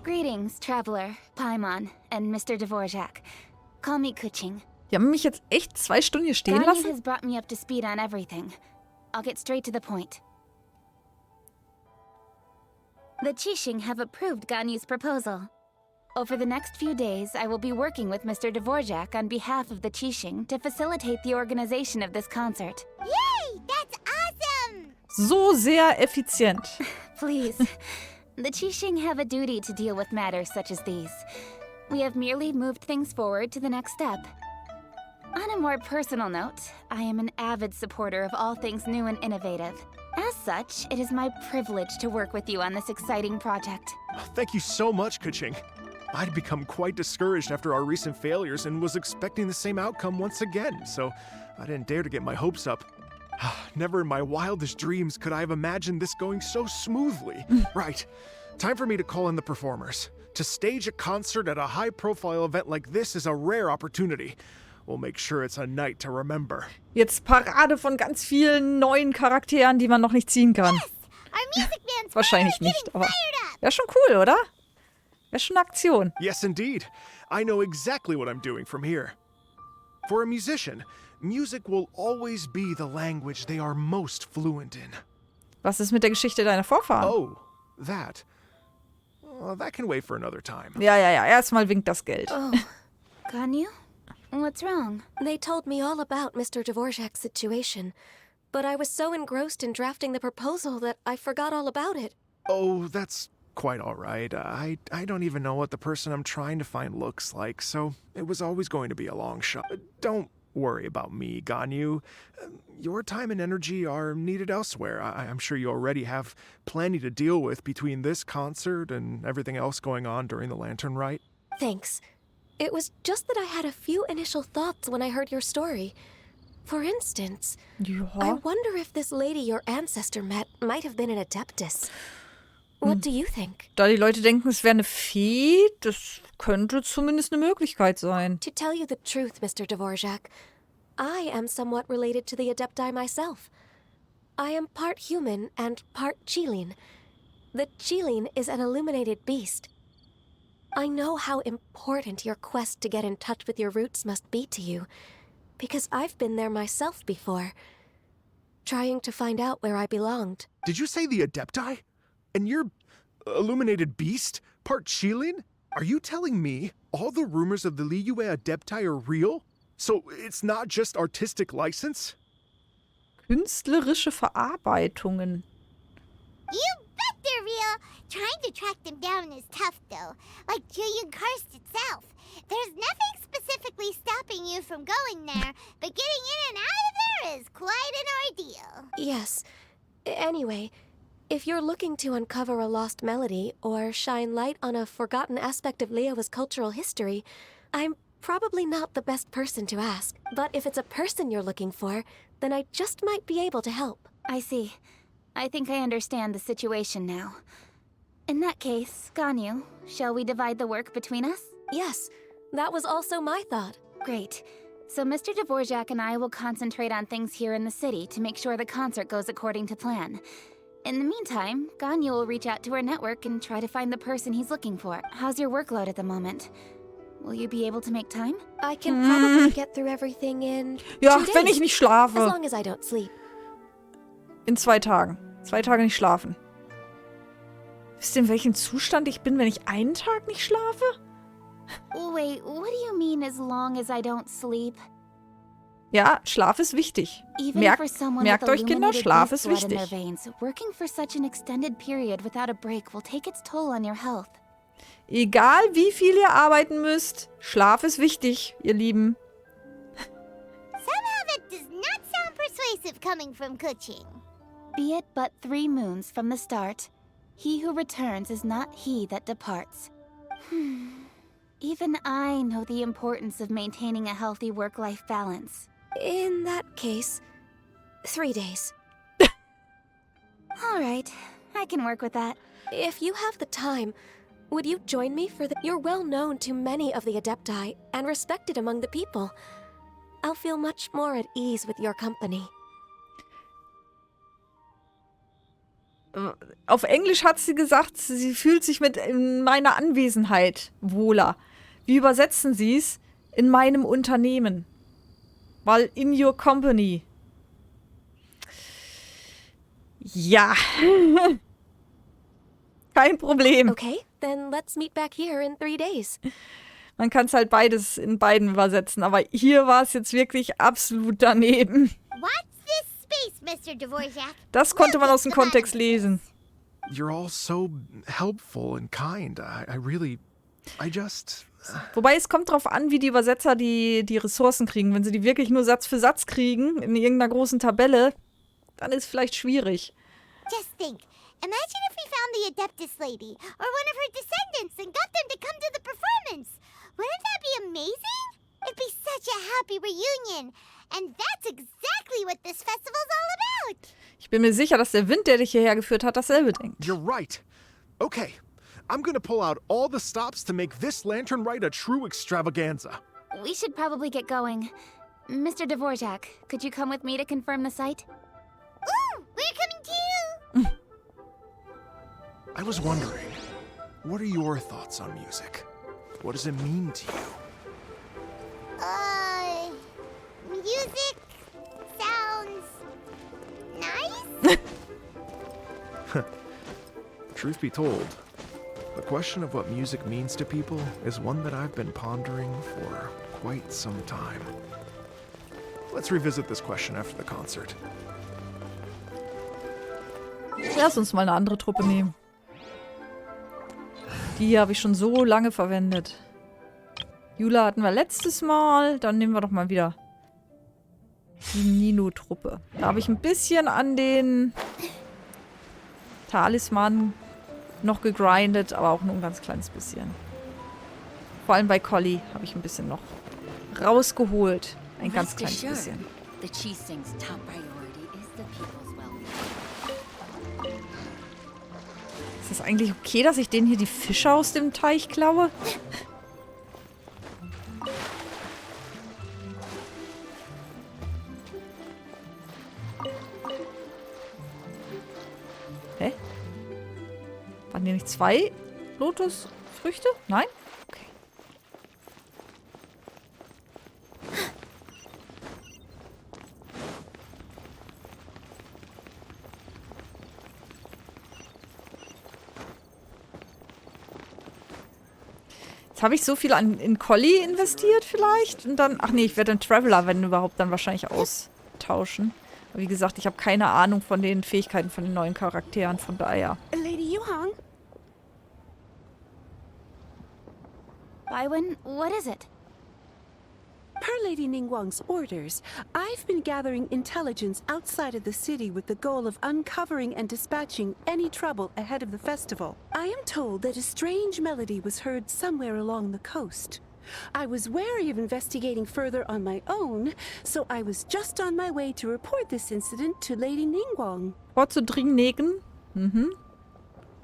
Greetings, traveler, Paimon, and Mr. Dvorak. Call me Kuching. Die haben mich jetzt echt 2 Stunden hier stehen Ganyu lassen? has brought me up to speed on everything. I'll get straight to the point. The Qixing have approved Ganyu's proposal. Over the next few days, I will be working with Mr. Dvorak on behalf of the Qixing to facilitate the organization of this concert. Yay! That's awesome! So sehr effizient. Please. The Qixing have a duty to deal with matters such as these. We have merely moved things forward to the next step. On a more personal note, I am an avid supporter of all things new and innovative. As such, it is my privilege to work with you on this exciting project. Thank you so much, Kuching. I'd become quite discouraged after our recent failures and was expecting the same outcome once again, so I didn't dare to get my hopes up. Never in my wildest dreams could I have imagined this going so smoothly. Right. Time for me to call in the performers. To stage a concert at a high-profile event like this is a rare opportunity. We'll make sure it's a night to remember. Jetzt Parade von ganz vielen neuen Charakteren, die man noch nicht ziehen kann. Yes! Our music band's Wahrscheinlich finally nicht, getting aber fired up! wäre schon cool, oder? Wäre schon eine Aktion. Yes, indeed. I know exactly what I'm doing from here. For a musician, music will always be the language they are most fluent in. Was ist mit der Geschichte deiner Vorfahren? Oh, that. Well, that can wait for another time. Ja. Erstmal winkt das Geld. Oh, Ganyu? What's wrong? They told me all about Mr. Dvorak's situation, but I was so engrossed in drafting the proposal that I forgot all about it. Oh, that's quite all right. I don't even know what the person I'm trying to find looks like, so it was always going to be a long shot. Don't worry about me, Ganyu. Your time and energy are needed elsewhere. I'm sure you already have plenty to deal with between this concert and everything else going on during the Lantern Rite. Thanks. It was just that I had a few initial thoughts when I heard your story. For instance, I Ja. wonder if this lady your ancestor met might have been an adeptus. What do you think? Da die Leute denken, es wäre eine Fee, das könnte zumindest eine Möglichkeit sein. To tell you the truth, Mr. Dvorak, I am somewhat related to the Adepti myself. I am part human and part Qilin. The Qilin is an illuminated beast. I know how important your quest to get in touch with your roots must be to you, because I've been there myself before, trying to find out where I belonged. Did you say the Adepti? And you're illuminated beast? Part Qilin? Are you telling me all the rumors of the Liyue Adepti are real? So it's not just artistic license? Künstlerische Verarbeitungen. You bet they're real! Trying to track them down is tough, though. Like Julian Karst itself. There's nothing specifically stopping you from going there, but getting in and out of there is quite an ordeal. Yes, Anyway, if you're looking to uncover a lost melody or shine light on a forgotten aspect of Liyue's cultural history, I'm probably not the best person to ask. But if it's a person you're looking for, then I just might be able to help. I see. I think I understand the situation now. In that case, Ganyu, shall we divide the work between us? Yes, that was also my thought. Great. So Mr. Dvorak and I will concentrate on things here in the city to make sure the concert goes according to plan. In the meantime, Ganyu will reach out to our network and try to find the person he's looking for. How's your workload at the moment? Will you be able to make time? I can probably get through everything in 2 Ja, days, wenn ich nicht schlafe. as long as I don't sleep. In 2 Tagen. 2 Tage nicht schlafen. Wisst ihr, in welchem Zustand ich bin, wenn ich einen Tag nicht schlafe? Wait, what do you mean as long as I don't sleep? Ja, Schlaf ist wichtig. Even Merkt for someone merkt with euch, Kinder, illuminated Schlaf beast ist blood in their wichtig. veins, working for such an extended period without a break will take its toll on your health. Egal wie viel ihr arbeiten müsst, Schlaf ist wichtig, ihr Lieben. Somehow that does not sound persuasive coming from Kuching. Be it but 3 moons from the start, he who returns is not he that departs. Even I know the importance of maintaining a healthy work-life balance. In that case, 3 days. All right, I can work with that. If you have the time, would you join me for the... You're well known to many of the Adepti and respected among the people. I'll feel much more at ease with your company. Auf Englisch hat sie gesagt, sie fühlt sich mit in meiner Anwesenheit wohler. Wie übersetzen sie es? In meinem Unternehmen. Weil in your company. Ja. Kein Problem. Okay, then let's meet back here in 3 days. Man kann es halt beides in beiden übersetzen, aber hier war es jetzt wirklich absolut daneben. What's this space, Mr. Dvorak? Das konnte man aus dem Kontext lesen. You're all so helpful and kind. I just... Wobei es kommt drauf an, wie die Übersetzer die Ressourcen kriegen. Wenn sie die wirklich nur Satz für Satz kriegen, in irgendeiner großen Tabelle, dann ist es vielleicht schwierig. Just think. Imagine if we found the Adeptus lady, or one of her descendants, and got them to come to the performance. Wouldn't that be amazing? It'd be such a happy reunion. And that's exactly what this festival's all about. Ich bin mir sicher, dass der Wind, der dich hierher geführt hat, dasselbe denkt. You're right. Okay, I'm gonna pull out all the stops to make this lantern ride a true extravaganza. We should probably get going. Mr. Dvorak, could you come with me to confirm the site? Ooh, we're coming too. I was wondering, what are your thoughts on music? What does it mean to you? Music sounds nice? Truth be told, the question of what music means to people is one that I've been pondering for quite some time. Let's revisit this question after the concert. Lass uns mal eine andere Truppe nehmen. Die hier habe ich schon so lange verwendet. Jula hatten wir letztes Mal. Dann nehmen wir doch mal wieder die Nino-Truppe. Da habe ich ein bisschen an den Talisman noch gegrindet, aber auch nur ein ganz kleines bisschen. Vor allem bei Collie habe ich ein bisschen noch rausgeholt. Ein ganz kleines bisschen. The Chising's top priority is the people's well-being. Ist das eigentlich okay, dass ich denen hier die Fische aus dem Teich klaue? Hä? Waren hier nicht 2 Lotusfrüchte? Nein? Okay. Jetzt habe ich so viel in Collie investiert vielleicht und dann... Ach nee, ich werde den Traveler, wenn überhaupt, dann wahrscheinlich austauschen. Aber wie gesagt, ich habe keine Ahnung von den Fähigkeiten von den neuen Charakteren, von daher. Lady Yuhang? Bywin, what is it? Per Lady Ningguang's orders, I've been gathering intelligence outside of the city with the goal of uncovering and dispatching any trouble ahead of the festival. I am told that a strange melody was heard somewhere along the coast. I was wary of investigating further on my own, so I was just on my way to report this incident to Lady Ningguang. Vorzudringen.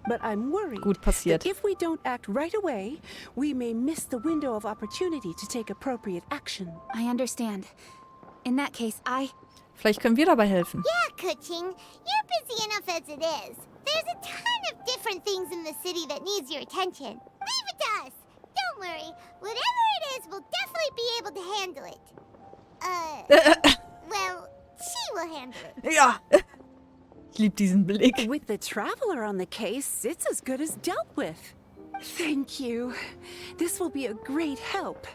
But I'm worried Gut passiert. that if we don't act right away, we may miss the window of opportunity to take appropriate action. I understand. In that case, Vielleicht können wir dabei helfen. Yeah, Kuching, you're busy enough as it is. There's a ton of different things in the city that needs your attention. Leave it to us. Don't worry. Whatever it is, we'll definitely be able to handle it. Well, she will handle it. Ja. Ich liebe diesen Blick. With the Traveler on the case, it's as good as dealt with. Thank you. This will be a great help.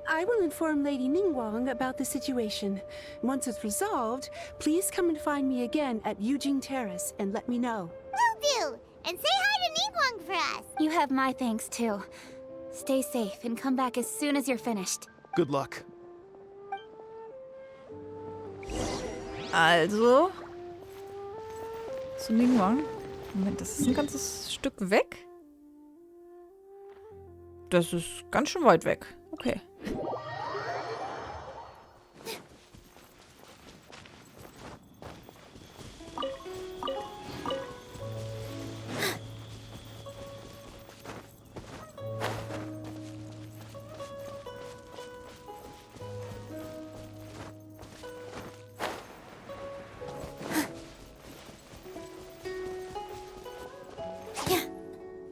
I will inform Lady Ningguang about the situation. Once it's resolved, please come and find me again at Yujing Terrace and let me know. Will do. And say hi to Ningguang for us. you have my thanks too. Stay safe and come back as soon as you're finished. Good luck. Also. Zu Ningguang. Moment, das ist ein ganzes Stück weg. Das ist ganz schön weit weg. Okay.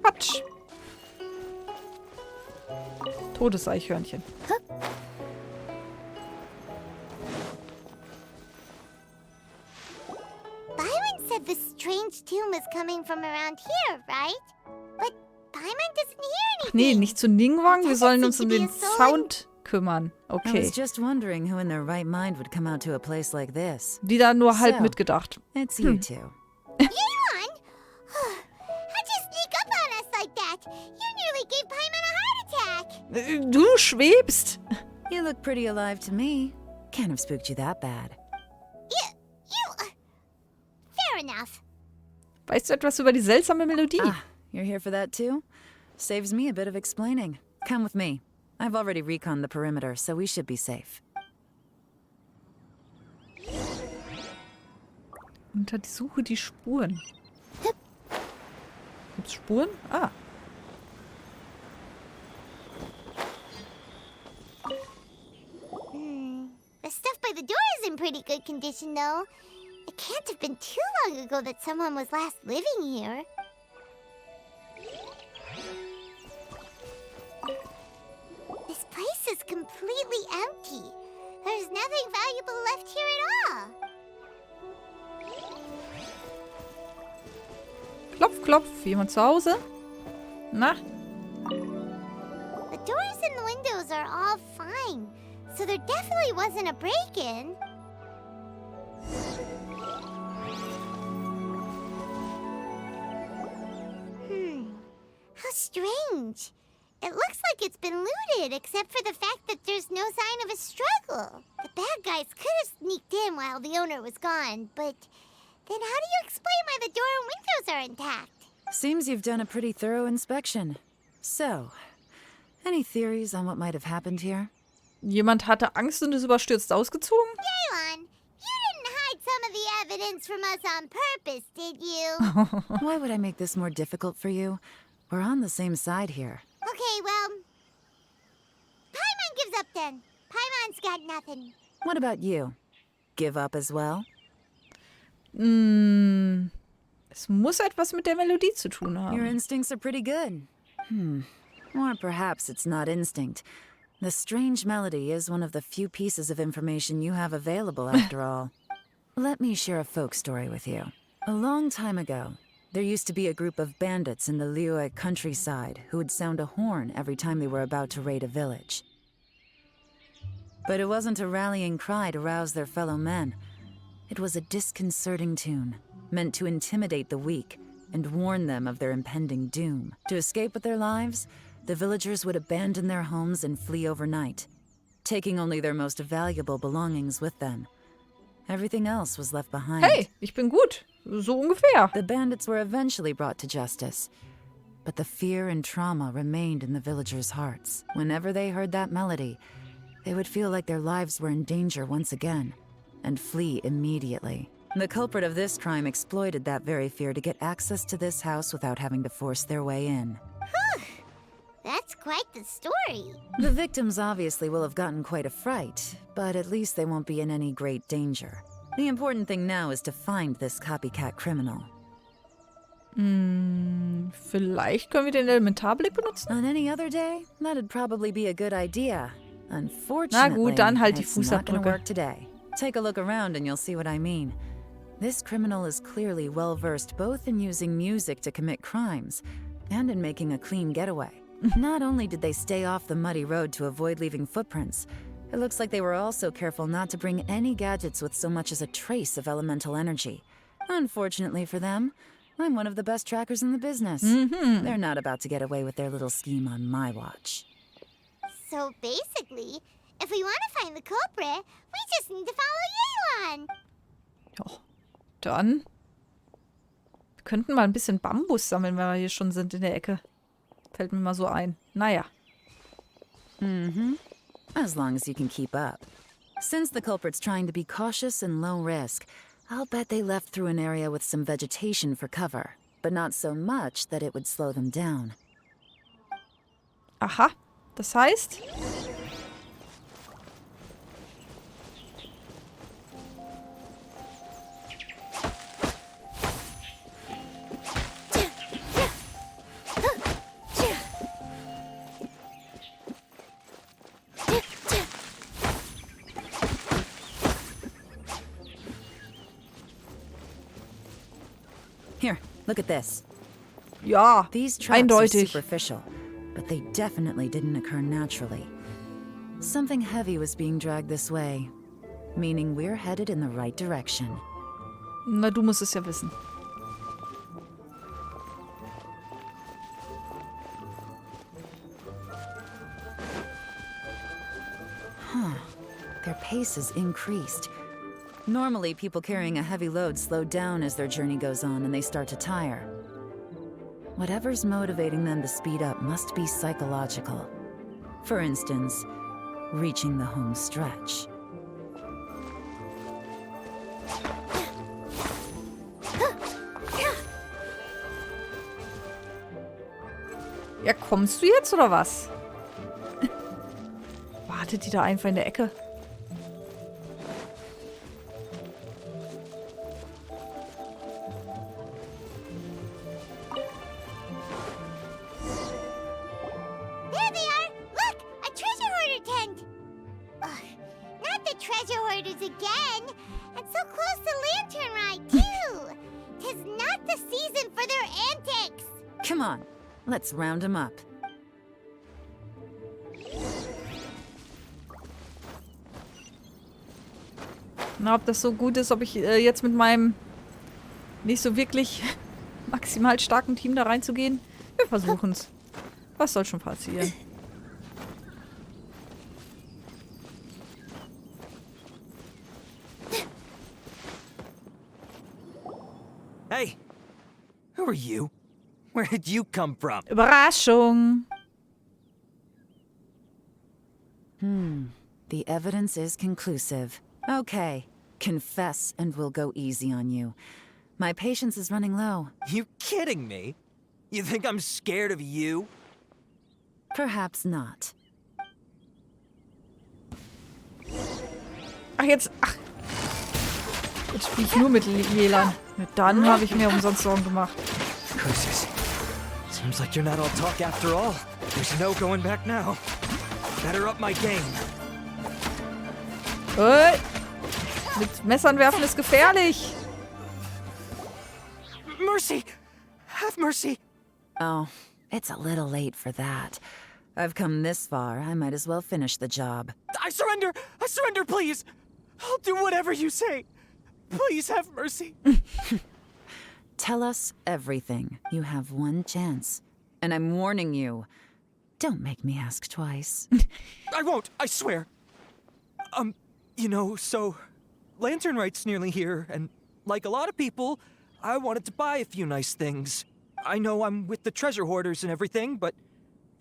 Quatsch. Todeseichhörnchen. Byron said the strange tune was coming from around here, right? But Byron doesn't hear anything. Nee, nicht zu Ningguang. Wir sollen uns um den Sound kümmern. I Okay. was just wondering who in their right mind would come out to a place like this. Wieder nur halb So. mitgedacht. It's you two. Edelmann? How'd you sneak up on us like that? You nearly gave Paimon a heart attack. Du schwebst. You look pretty alive to me. Can't have spooked you that bad. Fair enough. Weißt du etwas über die seltsame Melodie? Ah, you're here for that too? Saves me a bit of explaining. Come with me. I've already reconned the perimeter, so we should be safe. Unter die Suche die Spuren. Gibt's Spuren? Ah. The stuff by the door is in pretty good condition, though. It can't have been too long ago that someone was last living here. This place is completely empty. There's nothing valuable left here at all. Klopf, klopf. Jemand zu Hause? Na? The doors and the windows are all fine, so there definitely wasn't a break-in. How strange. It looks like it's been looted, except for the fact that there's no sign of a struggle. The bad guys could have sneaked in while the owner was gone, but then how do you explain why the door and windows are intact? Seems you've done a pretty thorough inspection. So, any theories on what might have happened here? Jemand hatte Angst und ist überstürzt ausgezogen? Daylon, you didn't hide some of the evidence from us on purpose, did you? Why would I make this more difficult for you? We're on the same side here. Okay, well, Paimon gives up then. Paimon's got nothing. What about you? Give up as well? Es muss etwas mit der Melodie zu tun Your haben. instincts are pretty good. Or perhaps it's not instinct. The strange melody is one of the few pieces of information you have available after all. Let me share a folk story with you. A long time ago, there used to be a group of bandits in the Liyue countryside who would sound a horn every time they were about to raid a village. But it wasn't a rallying cry to rouse their fellow men. It was a disconcerting tune, meant to intimidate the weak and warn them of their impending doom. To escape with their lives, the villagers would abandon their homes and flee overnight. taking only their most valuable belongings with them. Everything else was left behind. Hey, ich bin gut. So ungefähr. The bandits were eventually brought to justice, but the fear and trauma remained in the villagers' hearts. Whenever they heard that melody, they would feel like their lives were in danger once again, and flee immediately. The culprit of this crime exploited that very fear to get access to this house without having to force their way in. That's quite the story. The victims obviously will have gotten quite a fright, but at least they won't be in any great danger. The important thing now is to find this copycat criminal. Vielleicht können wir den Elementarblick benutzen? On any other day, that'd probably be a good idea. Na Unfortunately, gut, dann halt die it's not gonna Fußabdrücke. work today. Take a look around and you'll see what I mean. This criminal is clearly well-versed both in using music to commit crimes and in making a clean getaway. Not only did they stay off the muddy road to avoid leaving footprints, it looks like they were also careful not to bring any gadgets with so much as a trace of elemental energy. Unfortunately for them, I'm one of the best trackers in the business. They're not about to get away with their little scheme on my watch. So basically, if we want to find the culprit, we just need to follow Yelan. Ja, dann. Wir könnten mal ein bisschen Bambus sammeln, wenn wir hier schon sind in der Ecke. Fällt mir mal so ein. Naja. As long as you can keep up. Since the culprit's trying to be cautious and low risk, I'll bet they left through an area with some vegetation for cover, but not so much that it would slow them down. Aha. Das heißt... Here, look at this. Ja, These tracks are eindeutig. superficial, but they definitely didn't occur naturally. Something heavy was being dragged this way, meaning we're headed in the right direction. Na, du musst es ja wissen. Their pace has increased. Normally, people carrying a heavy load slow down as their journey goes on and they start to tire. Whatever's motivating them to speed up must be psychological. For instance, reaching the home stretch. Ja, kommst du jetzt oder was? Wartet die da einfach in der Ecke? There they are! Look! A treasure hoarder tent! Ugh, not the treasure hoarders again! And so close to Lantern Ride, too! 'Tis not the season for their antics! Come on, let's round them up. Na, ob das so gut ist, ob ich jetzt mit meinem nicht so wirklich maximal starken Team da reinzugehen? Wir versuchen's. Was soll schon passieren? Hey! Who are you? Where did you come from? Überraschung! The evidence is conclusive. Okay, confess and we'll go easy on you. My patience is running low. You kidding me? You think I'm scared of you? Perhaps not. Ach, jetzt spiele ich nur mit Yelan. Dann habe ich mir umsonst Sorgen gemacht. Curses. Seems like you're not all talk after all. There's no going back now. Better up my game. Mit Messern werfen ist gefährlich. Mercy! Have mercy! Oh, it's a little late for that. I've come this far, I might as well finish the job. I surrender! I surrender, please! I'll do whatever you say. Please have mercy. Tell us everything. You have one chance. And I'm warning you. Don't make me ask twice. I won't, I swear. So Lantern Right's nearly here, and like a lot of people, I wanted to buy a few nice things. I know I'm with the treasure hoarders and everything, but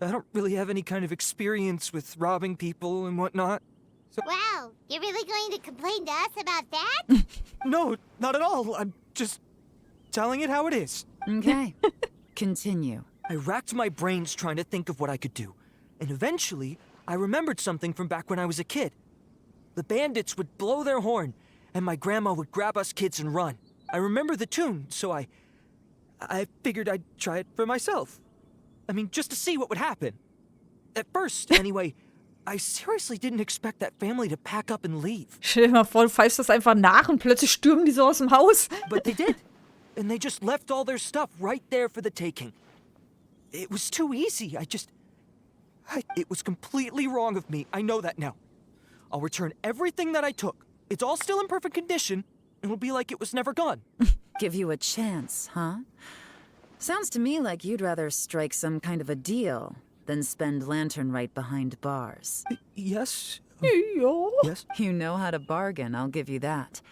I don't really have any kind of experience with robbing people and whatnot. So Wow, you're really going to complain to us about that? no, not at all. I'm just telling it how it is. Okay. Continue. I racked my brains trying to think of what I could do, and eventually I remembered something from back when I was a kid. The bandits would blow their horn, and my grandma would grab us kids and run. I remember the tune, so I figured I'd try it for myself. I mean, just to see what would happen. At first, anyway, I seriously didn't expect that family to pack up and leave. Stell dir mal vor, du pfeifst das einfach nach und plötzlich stürmen die so aus dem Haus. But they did. And they just left all their stuff right there for the taking. It was too easy. It was completely wrong of me. I know that now. I'll return everything that I took. It's all still in perfect condition. It'll be like it was never gone. Give you a chance, huh? Sounds to me like you'd rather strike some kind of a deal than spend Lantern Right behind bars. Yes? Ja. Yes? You know how to bargain, I'll give you that.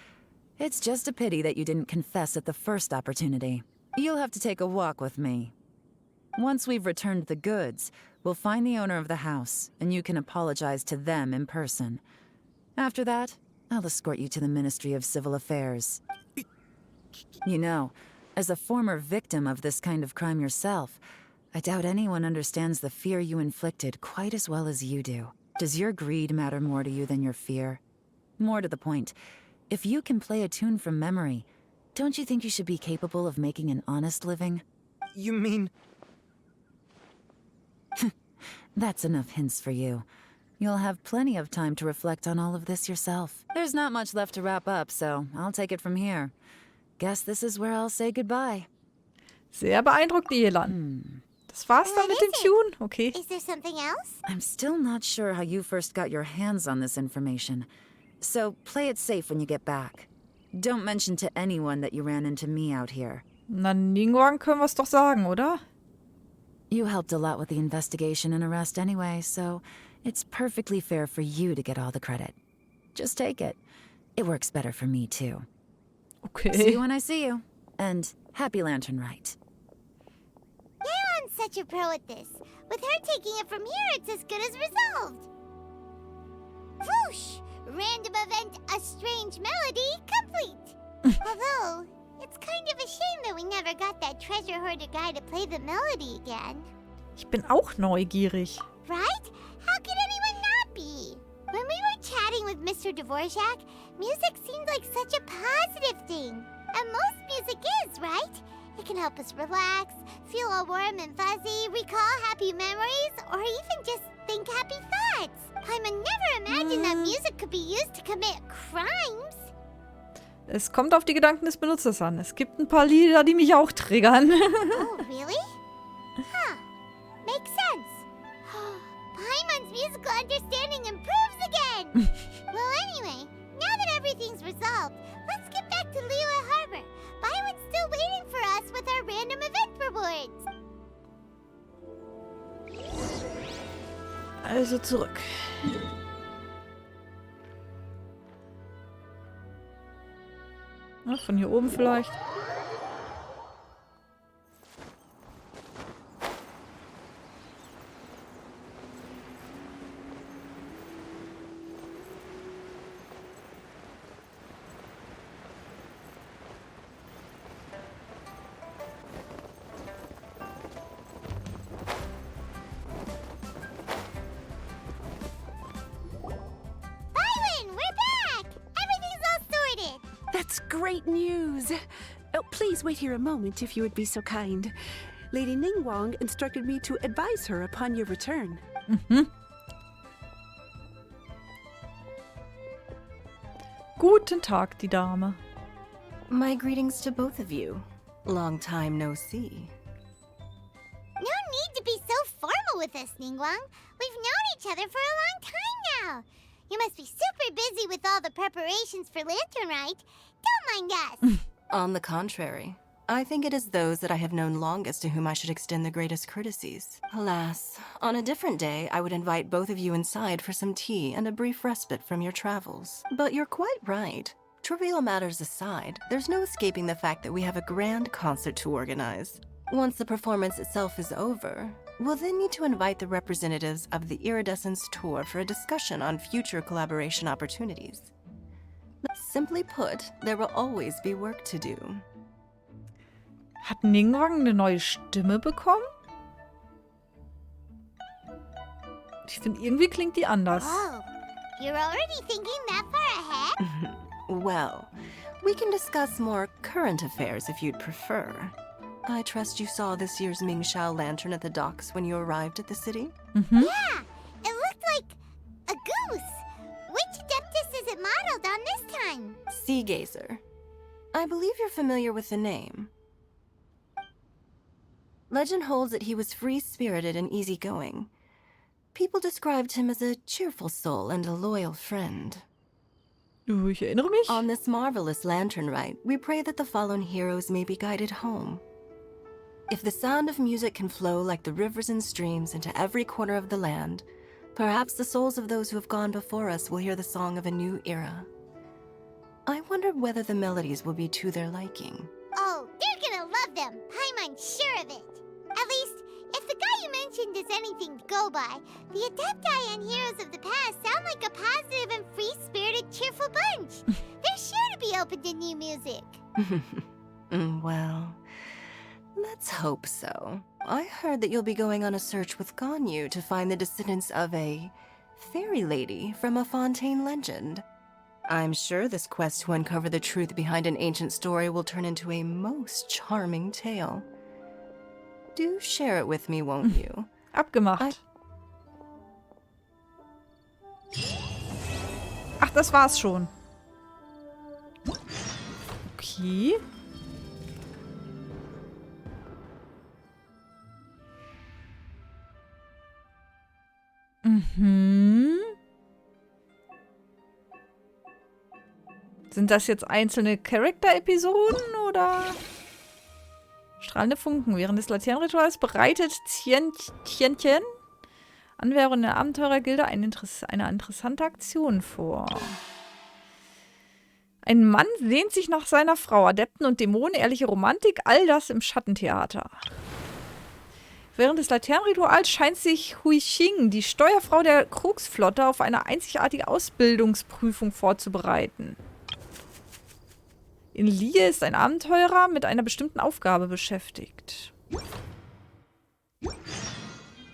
It's just a pity that you didn't confess at the first opportunity. You'll have to take a walk with me. Once we've returned the goods, we'll find the owner of the house, and you can apologize to them in person. After that, I'll escort you to the Ministry of Civil Affairs. You know, as a former victim of this kind of crime yourself, I doubt anyone understands the fear you inflicted quite as well as you do. Does your greed matter more to you than your fear? More to the point, if you can play a tune from memory, don't you think you should be capable of making an honest living? You mean... That's enough hints for you. You'll have plenty of time to reflect on all of this yourself. There's not much left to wrap up, so I'll take it from here. Guess this is where I'll say goodbye. Sehr beeindruckt, Elan. Das war's dann mit dem Tune? Okay. Is there something else? I'm still not sure how you first got your hands on this information. So play it safe when you get back. Don't mention to anyone that you ran into me out here. Na, Ningguang können wir es doch sagen, oder? You helped a lot with the investigation and arrest anyway, so it's perfectly fair for you to get all the credit. Just take it. It works better for me, too. Okay. See you when I see you. And happy Lantern Right. Yeon's such a pro at this. With her taking it from here, it's as good as resolved. Whoosh! Random event, a strange melody, complete. Although, it's kind of a shame that we never got that treasure hoarder guy to play the melody again. Ich bin auch neugierig. Right? How could anyone not be? When we were chatting with Mr. Dvorak, music seemed like such a positive thing. And most music is, right? It can help us relax, feel all warm and fuzzy, recall happy memories, or even just think happy thoughts. I would never imagine that music could be used to commit crimes. Es kommt auf die Gedanken des Benutzers an. Es gibt ein paar Lieder, die mich auch triggern. Oh, really? Huh. Makes sense. Paimon's musical understanding improves again. Well, anyway, now that everything's resolved, let's get back to Liyue Harbor. Byron's still waiting for us with our random event rewards. Also zurück. Na, von hier oben vielleicht. That's great news. Oh, please wait here a moment if you would be so kind. Lady Ningguang instructed me to advise her upon your return. Guten Tag, die Dame. My greetings to both of you. Long time no see. No need to be so formal with us, Ningguang. We've known each other for a long time now. You must be super busy with all the preparations for Lantern Right. Don't mind us. On the contrary, I think it is those that I have known longest to whom I should extend the greatest courtesies. Alas, on a different day, I would invite both of you inside for some tea and a brief respite from your travels. But you're quite right. Trivial matters aside, there's no escaping the fact that we have a grand concert to organize. Once the performance itself is over, we'll then need to invite the representatives of the Iridescence Tour for a discussion on future collaboration opportunities. Simply put, there will always be work to do. Hat Ningguang eine neue Stimme bekommen? Ich finde, irgendwie klingt die anders. Oh, you're already thinking that far ahead? Well, we can discuss more current affairs if you'd prefer. I trust you saw this year's Mingxiao lantern at the docks when you arrived at the city? Yeah, it looked like a goose. Which Adeptus is it modeled on this time? Sea Gazer. I believe you're familiar with the name. Legend holds that he was free-spirited and easygoing. People described him as a cheerful soul and a loyal friend. Ich erinnere mich. On this marvelous lantern rite, we pray that the fallen heroes may be guided home. If the sound of music can flow like the rivers and streams into every corner of the land, perhaps the souls of those who have gone before us will hear the song of a new era. I wonder whether the melodies will be to their liking. Oh, they're gonna love them. I'm sure of it. At least, if the guy you mentioned is anything to go by, the Adepti and heroes of the past sound like a positive and free-spirited, cheerful bunch. They're sure to be open to new music. Well, let's hope so. I heard that you'll be going on a search with Ganyu to find the descendants of a fairy lady from a Fontaine legend. I'm sure this quest to uncover the truth behind an ancient story will turn into a most charming tale. Do share it with me, won't you? Abgemacht. Ach, das war's schon. Okay. Sind das jetzt einzelne Charakter-Episoden oder? Strahlende Funken. Während des Laternenrituals bereitet Tiantian, Anwärterin der Abenteurergilde, eine interessante Aktion vor. Ein Mann sehnt sich nach seiner Frau. Adepten und Dämonen, ehrliche Romantik, all das im Schattentheater. Während des Laternenrituals scheint sich Huixing, die Steuerfrau der Krugsflotte, auf eine einzigartige Ausbildungsprüfung vorzubereiten. In Lie ist ein Abenteurer mit einer bestimmten Aufgabe beschäftigt.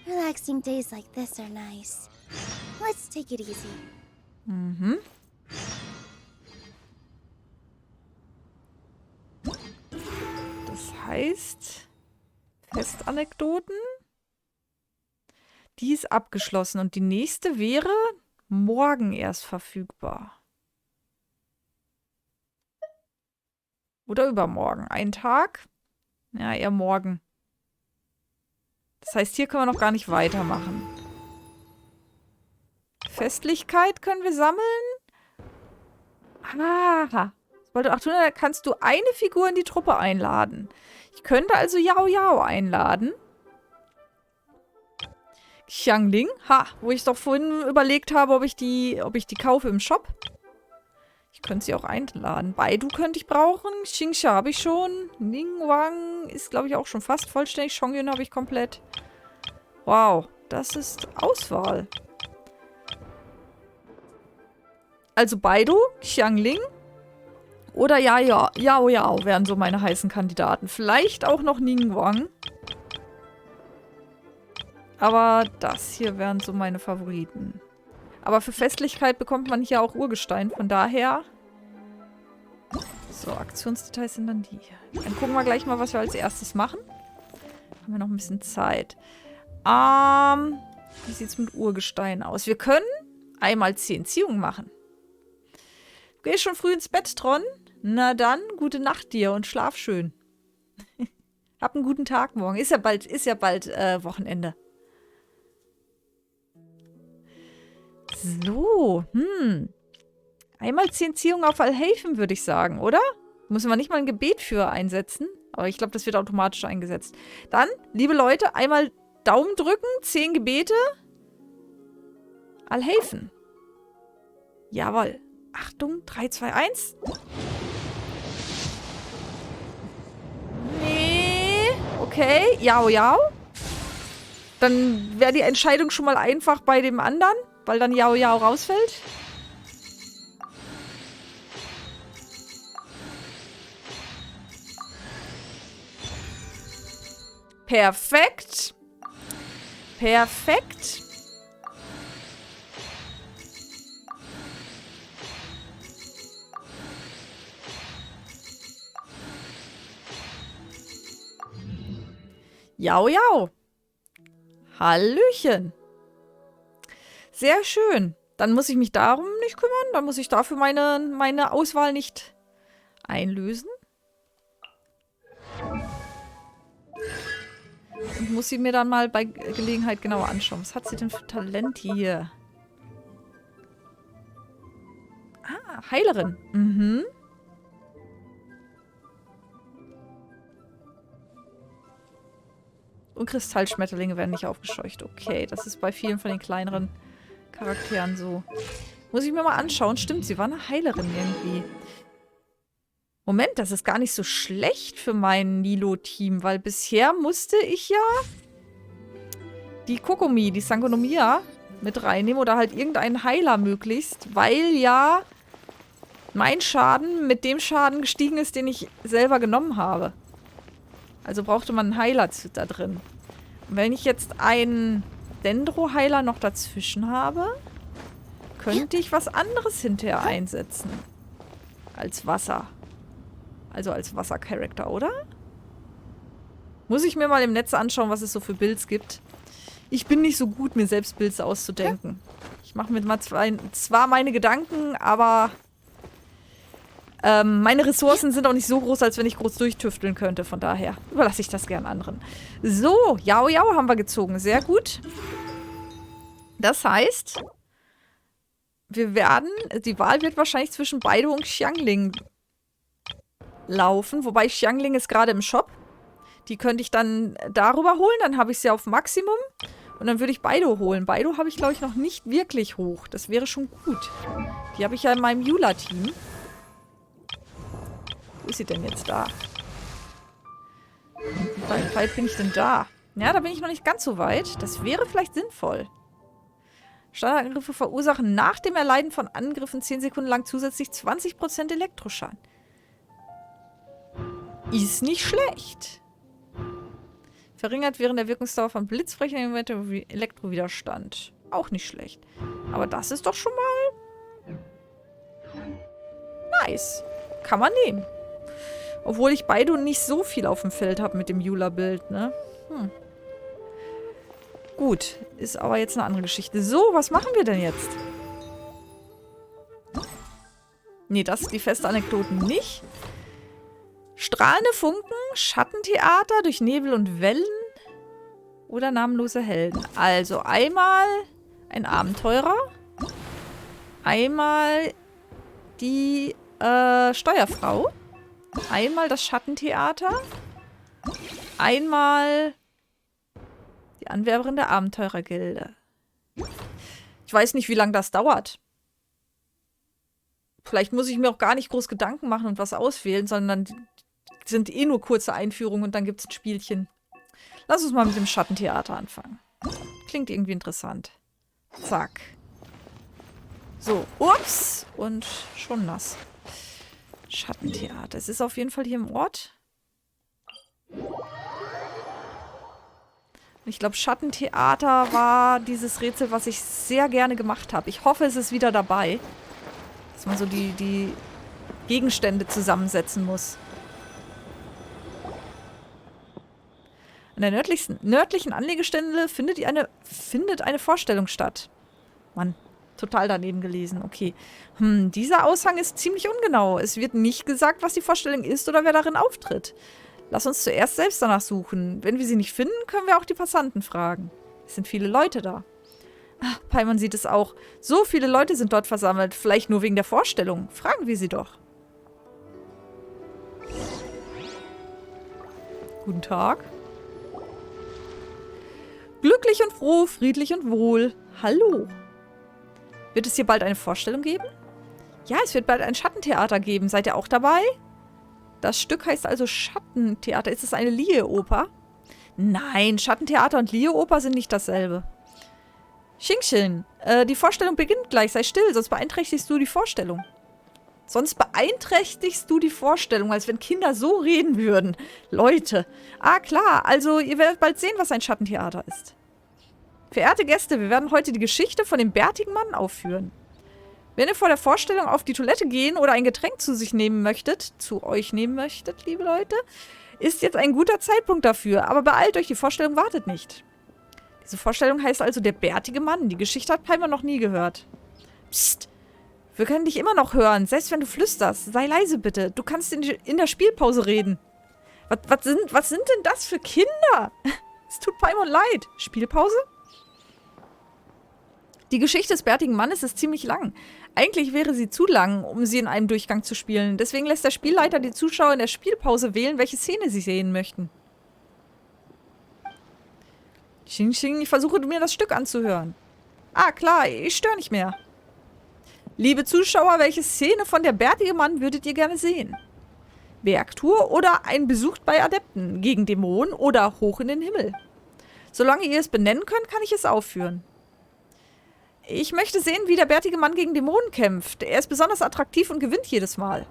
Relaxing days like this are nice. Let's take it easy. Das heißt, Festanekdoten. Die ist abgeschlossen und die nächste wäre morgen erst verfügbar. Oder übermorgen. Ein Tag? Ja, eher morgen. Das heißt, hier können wir noch gar nicht weitermachen. Festlichkeit können wir sammeln. Ah. Sobald du 800 kannst du eine Figur in die Truppe einladen. Ich könnte also Yao Yao einladen. Xiangling. Ha, wo ich doch vorhin überlegt habe, ob ich die kaufe im Shop. Ich könnte sie auch einladen. Baidu könnte ich brauchen. Xingsha habe ich schon. Ningguang ist, glaube ich, auch schon fast vollständig. Shongyun habe ich komplett. Wow, das ist Auswahl. Also Baidu, Xiangling oder Yao Yao wären so meine heißen Kandidaten. Vielleicht auch noch Ningguang. Aber das hier wären so meine Favoriten. Aber für Festlichkeit bekommt man hier auch Urgestein. Von daher... So, Aktionsdetails sind dann die hier. Dann gucken wir gleich mal, was wir als erstes machen. Haben wir noch ein bisschen Zeit. Wie sieht es mit Urgestein aus? Wir können einmal 10 Ziehungen machen. Du gehst schon früh ins Bett, Tron? Na dann, gute Nacht dir und schlaf schön. Hab einen guten Tag morgen. Ist ja bald Wochenende. So, Einmal 10 Ziehungen auf Alhaven, würde ich sagen, oder? Müssen wir nicht mal ein Gebet für einsetzen? Aber ich glaube, das wird automatisch eingesetzt. Dann, liebe Leute, einmal Daumen drücken, 10 Gebete. Allhelfen. Jawohl. Achtung, 3, 2, 1. Nee. Okay, jau, jau. Dann wäre die Entscheidung schon mal einfach bei dem anderen, weil dann jau, jau rausfällt. Perfekt. Perfekt. Jau, jau. Hallöchen. Sehr schön. Dann muss ich mich darum nicht kümmern. Dann muss ich dafür meine Auswahl nicht einlösen. Und muss sie mir dann mal bei Gelegenheit genauer anschauen. Was hat sie denn für Talent hier? Ah, Heilerin. Mhm. Und Kristallschmetterlinge werden nicht aufgescheucht. Okay, das ist bei vielen von den kleineren Charakteren so. Muss ich mir mal anschauen. Stimmt, sie war eine Heilerin irgendwie. Moment, das ist gar nicht so schlecht für mein Nilo-Team, weil bisher musste ich ja die Kokomi, die Sangonomia mit reinnehmen oder halt irgendeinen Heiler möglichst, weil ja mein Schaden mit dem Schaden gestiegen ist, den ich selber genommen habe. Also brauchte man einen Heiler da drin. Und wenn ich jetzt einen Dendro-Heiler noch dazwischen habe, könnte ich was anderes hinterher einsetzen. Als Wasser. Also als Wasser-Charakter, oder? Muss ich mir mal im Netz anschauen, was es so für Builds gibt. Ich bin nicht so gut, mir selbst Builds auszudenken. Ich mache mir mal zwar meine Gedanken, aber meine Ressourcen sind auch nicht so groß, als wenn ich groß durchtüfteln könnte. Von daher überlasse ich das gern anderen. So, Jau Jau haben wir gezogen. Sehr gut. Das heißt, die Wahl wird wahrscheinlich zwischen Baidu und Xiangling laufen. Wobei Xiangling ist gerade im Shop. Die könnte ich dann darüber holen. Dann habe ich sie auf Maximum. Und dann würde ich Baidu holen. Baidu habe ich, glaube ich, noch nicht wirklich hoch. Das wäre schon gut. Die habe ich ja in meinem Yula-Team. Wo ist sie denn jetzt da? Wie weit bin ich denn da? Ja, da bin ich noch nicht ganz so weit. Das wäre vielleicht sinnvoll. Standardangriffe verursachen nach dem Erleiden von Angriffen 10 Sekunden lang zusätzlich 20% Elektroschaden. Ist nicht schlecht. Verringert während der Wirkungsdauer von Blitzbrechern Elektrowiderstand. Auch nicht schlecht. Aber das ist doch schon mal nice. Kann man nehmen. Obwohl ich Baidu nicht so viel auf dem Feld habe mit dem Yula-Bild, ne? Gut, ist aber jetzt eine andere Geschichte. So, was machen wir denn jetzt? Nee, das ist die feste Anekdoten nicht. Strahlende Funken, Schattentheater, Durch Nebel und Wellen oder Namenlose Helden. Also einmal ein Abenteurer, einmal die Steuerfrau, einmal das Schattentheater, einmal die Anwerberin der Abenteurergilde. Ich weiß nicht, wie lange das dauert. Vielleicht muss ich mir auch gar nicht groß Gedanken machen und was auswählen, sondern sind eh nur kurze Einführungen und dann gibt es ein Spielchen. Lass uns mal mit dem Schattentheater anfangen. Klingt irgendwie interessant. Zack. So, ups. Und schon nass. Schattentheater. Es ist auf jeden Fall hier im Ort. Ich glaube, Schattentheater war dieses Rätsel, was ich sehr gerne gemacht habe. Ich hoffe, es ist wieder dabei. Dass man so die Gegenstände zusammensetzen muss. An der nördlichen Anlegestelle findet eine Vorstellung statt. Mann, total daneben gelesen. Okay. Dieser Aushang ist ziemlich ungenau. Es wird nicht gesagt, was die Vorstellung ist oder wer darin auftritt. Lass uns zuerst selbst danach suchen. Wenn wir sie nicht finden, können wir auch die Passanten fragen. Es sind viele Leute da. Ach, Paimon sieht es auch. So viele Leute sind dort versammelt. Vielleicht nur wegen der Vorstellung. Fragen wir sie doch. Guten Tag. Glücklich und froh, friedlich und wohl. Hallo. Wird es hier bald eine Vorstellung geben? Ja, es wird bald ein Schattentheater geben. Seid ihr auch dabei? Das Stück heißt also Schattentheater. Ist es eine Lied-Oper? Nein, Schattentheater und Lied-Oper sind nicht dasselbe. Xingxin, die Vorstellung beginnt gleich. Sei still, sonst beeinträchtigst du die Vorstellung. Sonst beeinträchtigst du die Vorstellung, als wenn Kinder so reden würden. Leute. Ah, klar. Also, ihr werdet bald sehen, was ein Schattentheater ist. Verehrte Gäste, wir werden heute die Geschichte von dem bärtigen Mann aufführen. Wenn ihr vor der Vorstellung auf die Toilette gehen oder ein Getränk zu euch nehmen möchtet, liebe Leute, ist jetzt ein guter Zeitpunkt dafür. Aber beeilt euch, die Vorstellung wartet nicht. Diese Vorstellung heißt also der bärtige Mann. Die Geschichte hat Palmer noch nie gehört. Psst. Wir können dich immer noch hören, selbst wenn du flüsterst. Sei leise bitte. Du kannst in der Spielpause reden. Was sind denn das für Kinder? Es tut Paimon leid. Spielpause? Die Geschichte des bärtigen Mannes ist ziemlich lang. Eigentlich wäre sie zu lang, um sie in einem Durchgang zu spielen. Deswegen lässt der Spielleiter die Zuschauer in der Spielpause wählen, welche Szene sie sehen möchten. Xing Xing, ich versuche mir das Stück anzuhören. Ah, klar, ich störe nicht mehr. Liebe Zuschauer, welche Szene von der bärtige Mann würdet ihr gerne sehen? Bergtour oder ein Besuch bei Adepten, gegen Dämonen oder hoch in den Himmel? Solange ihr es benennen könnt, kann ich es aufführen. Ich möchte sehen, wie der bärtige Mann gegen Dämonen kämpft. Er ist besonders attraktiv und gewinnt jedes Mal.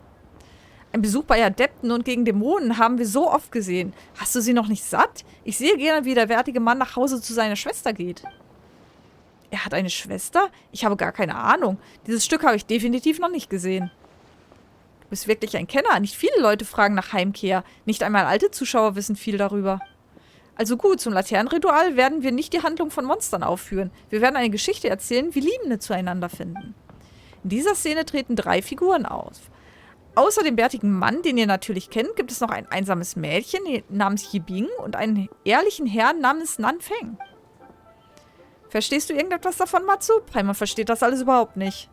Ein Besuch bei Adepten und gegen Dämonen haben wir so oft gesehen. Hast du sie noch nicht satt? Ich sehe gerne, wie der bärtige Mann nach Hause zu seiner Schwester geht. Er hat eine Schwester? Ich habe gar keine Ahnung. Dieses Stück habe ich definitiv noch nicht gesehen. Du bist wirklich ein Kenner. Nicht viele Leute fragen nach Heimkehr. Nicht einmal alte Zuschauer wissen viel darüber. Also gut, zum Laternenritual werden wir nicht die Handlung von Monstern aufführen. Wir werden eine Geschichte erzählen, wie Liebende zueinander finden. In dieser Szene treten 3 Figuren auf. Außer dem bärtigen Mann, den ihr natürlich kennt, gibt es noch ein einsames Mädchen namens Yibing und einen ehrlichen Herrn namens Nanfeng. Verstehst du irgendetwas davon, Matsu? Palmer versteht das alles überhaupt nicht.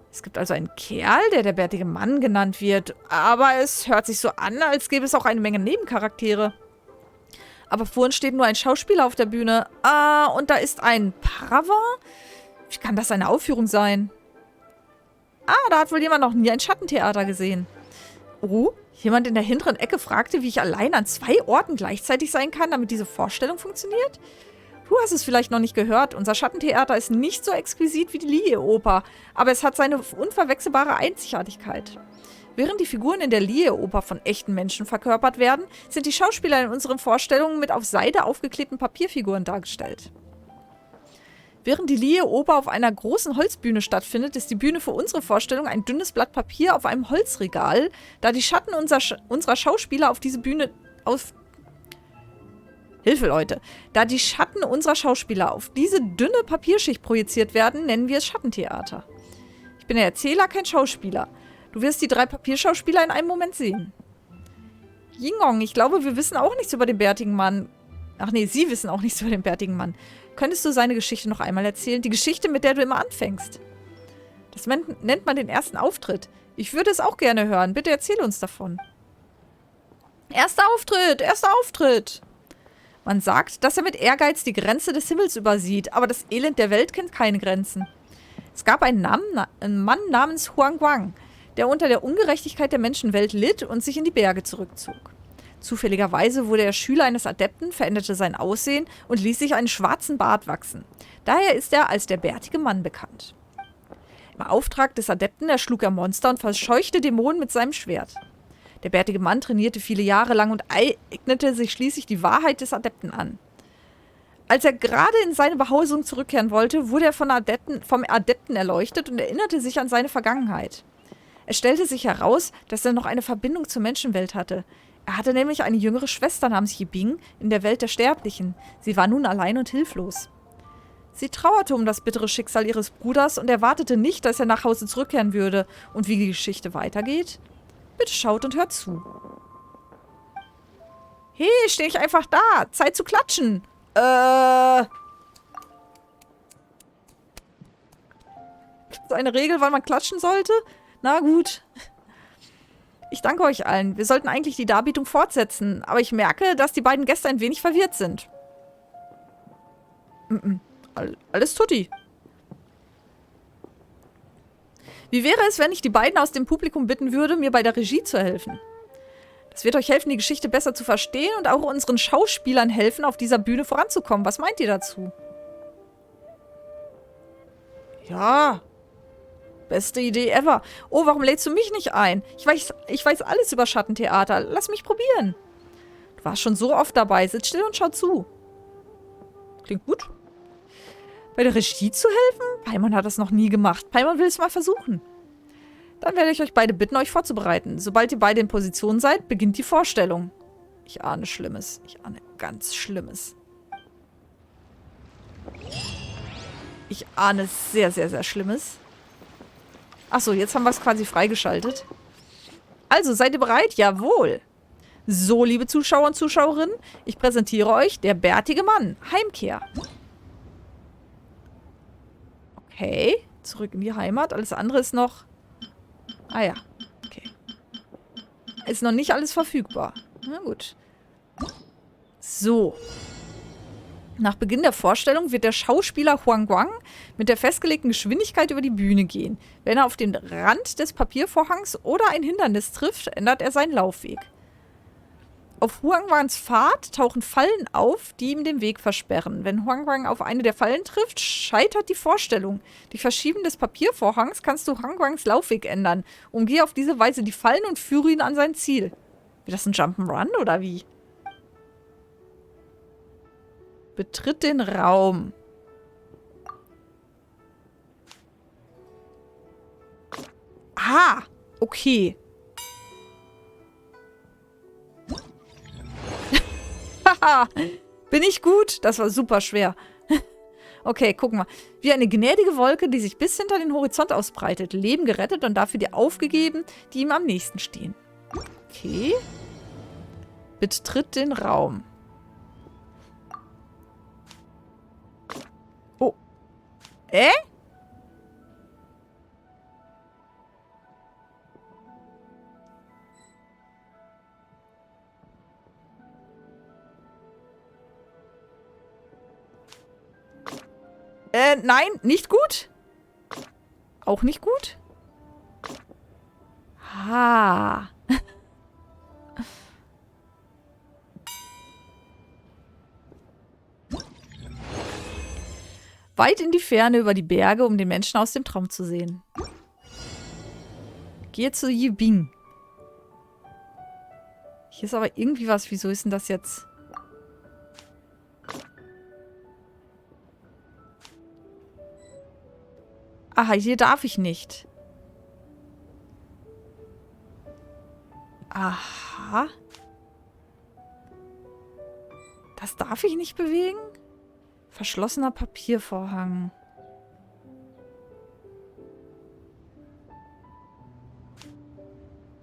Es gibt also einen Kerl, der bärtige Mann genannt wird, aber es hört sich so an, als gäbe es auch eine Menge Nebencharaktere. Aber vor uns steht nur ein Schauspieler auf der Bühne. Ah, und da ist ein Paravent? Wie kann das eine Aufführung sein? Ah, da hat wohl jemand noch nie ein Schattentheater gesehen. Oh, jemand in der hinteren Ecke fragte, wie ich allein an 2 Orten gleichzeitig sein kann, damit diese Vorstellung funktioniert? Du hast es vielleicht noch nicht gehört. Unser Schattentheater ist nicht so exquisit wie die Lied-Oper, aber es hat seine unverwechselbare Einzigartigkeit. Während die Figuren in der Lied-Oper von echten Menschen verkörpert werden, sind die Schauspieler in unseren Vorstellungen mit auf Seide aufgeklebten Papierfiguren dargestellt. Während die Lied-Oper auf einer großen Holzbühne stattfindet, ist die Bühne für unsere Vorstellung ein dünnes Blatt Papier auf einem Holzregal, da die Schatten unserer Schauspieler auf diese Bühne Hilfe, Leute. Da die Schatten unserer Schauspieler auf diese dünne Papierschicht projiziert werden, nennen wir es Schattentheater. Ich bin der Erzähler, kein Schauspieler. Du wirst die 3 Papierschauspieler in einem Moment sehen. Yingong, ich glaube, wir wissen auch nichts über den bärtigen Mann. Ach nee, Sie wissen auch nichts über den bärtigen Mann. Könntest du seine Geschichte noch einmal erzählen? Die Geschichte, mit der du immer anfängst. Das nennt man den ersten Auftritt. Ich würde es auch gerne hören. Bitte erzähl uns davon. Erster Auftritt! Erster Auftritt! Man sagt, dass er mit Ehrgeiz die Grenze des Himmels übersieht, aber das Elend der Welt kennt keine Grenzen. Es gab einen Mann namens Huang Guang, der unter der Ungerechtigkeit der Menschenwelt litt und sich in die Berge zurückzog. Zufälligerweise wurde er Schüler eines Adepten, veränderte sein Aussehen und ließ sich einen schwarzen Bart wachsen. Daher ist er als der bärtige Mann bekannt. Im Auftrag des Adepten erschlug er Monster und verscheuchte Dämonen mit seinem Schwert. Der bärtige Mann trainierte viele Jahre lang und eignete sich schließlich die Wahrheit des Adepten an. Als er gerade in seine Behausung zurückkehren wollte, wurde er vom Adepten erleuchtet und erinnerte sich an seine Vergangenheit. Es stellte sich heraus, dass er noch eine Verbindung zur Menschenwelt hatte. Er hatte nämlich eine jüngere Schwester namens Yibing in der Welt der Sterblichen. Sie war nun allein und hilflos. Sie trauerte um das bittere Schicksal ihres Bruders und erwartete nicht, dass er nach Hause zurückkehren würde. Und wie die Geschichte weitergeht? Bitte schaut und hört zu. Hey, stehe ich einfach da. Zeit zu klatschen. Gibt es eine Regel, wann man klatschen sollte? Na gut. Ich danke euch allen. Wir sollten eigentlich die Darbietung fortsetzen, aber ich merke, dass die beiden Gäste ein wenig verwirrt sind. Alles tutti. Wie wäre es, wenn ich die beiden aus dem Publikum bitten würde, mir bei der Regie zu helfen? Das wird euch helfen, die Geschichte besser zu verstehen und auch unseren Schauspielern helfen, auf dieser Bühne voranzukommen. Was meint ihr dazu? Ja. Beste Idee ever. Oh, warum lädst du mich nicht ein? Ich weiß alles über Schattentheater. Lass mich probieren. Du warst schon so oft dabei. Sitz still und schau zu. Klingt gut. Bei der Regie zu helfen? Paimon hat das noch nie gemacht. Paimon will es mal versuchen. Dann werde ich euch beide bitten, euch vorzubereiten. Sobald ihr beide in Position seid, beginnt die Vorstellung. Ich ahne Schlimmes. Ich ahne ganz Schlimmes. Ich ahne sehr, sehr, sehr Schlimmes. Achso, jetzt haben wir es quasi freigeschaltet. Also, seid ihr bereit? Jawohl. So, liebe Zuschauer und Zuschauerinnen, ich präsentiere euch der bärtige Mann. Heimkehr. Okay, zurück in die Heimat. Alles andere ist noch... Ah ja, okay. Ist noch nicht alles verfügbar. Na gut. So. Nach Beginn der Vorstellung wird der Schauspieler Huang Guang mit der festgelegten Geschwindigkeit über die Bühne gehen. Wenn er auf den Rand des Papiervorhangs oder ein Hindernis trifft, ändert er seinen Laufweg. Auf Huang Wangs Pfad tauchen Fallen auf, die ihm den Weg versperren. Wenn Huang Wang auf eine der Fallen trifft, scheitert die Vorstellung. Durch Verschieben des Papiervorhangs kannst du Huang Wangs Laufweg ändern. Umgehe auf diese Weise die Fallen und führe ihn an sein Ziel. Wird das ein Jump'n'Run oder wie? Betritt den Raum. Ah, okay. Haha, bin ich gut? Das war super schwer. Okay, gucken wir. Wie eine gnädige Wolke, die sich bis hinter den Horizont ausbreitet. Leben gerettet und dafür die aufgegeben, die ihm am nächsten stehen. Okay. Betritt den Raum. Oh. Nein, nicht gut. Auch nicht gut. Ha. Weit in die Ferne über die Berge, um den Menschen aus dem Traum zu sehen. Gehe zu Yibing. Hier ist aber irgendwie was. Wieso ist denn das jetzt? Aha, hier darf ich nicht. Aha. Das darf ich nicht bewegen? Verschlossener Papiervorhang.